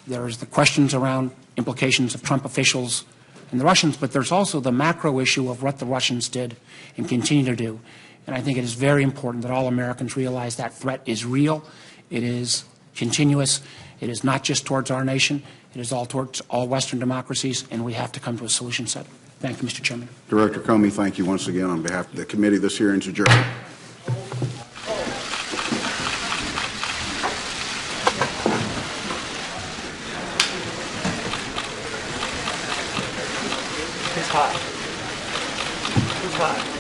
There's the questions around implications of Trump officials and the Russians, but there's also the macro issue of what the Russians did and continue to do. And I think it is very important that all Americans realize that threat is real. It is continuous. It is not just towards our nation. It is all towards all Western democracies, and we have to come to a solution set. Thank you, Mr. Chairman. Director Comey, thank you once again on behalf of the committee. This hearing is adjourned. Who's hot? Who's hot?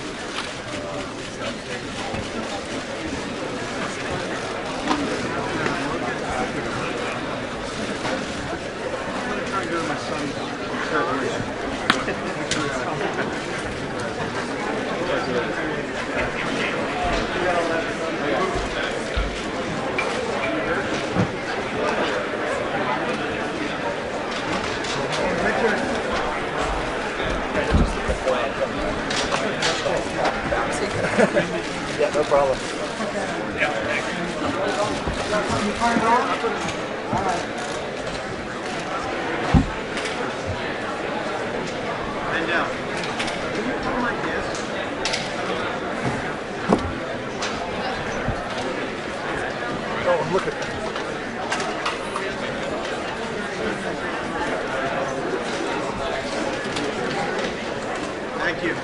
Yeah, no problem. Bend down. Can you come like this? Oh, look at that. Thank you.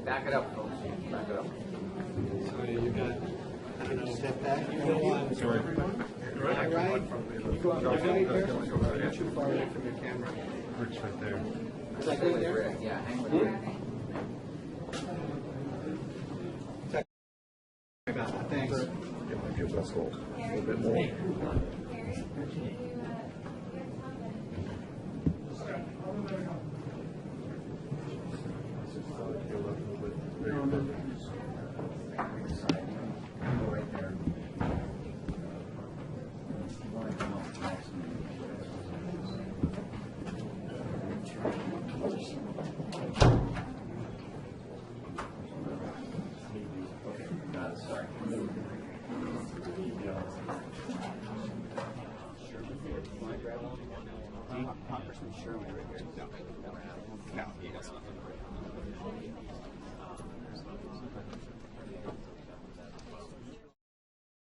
Back it up, folks. Back it up. So you got, step back. Congressman Sherman right here. No, he doesn't.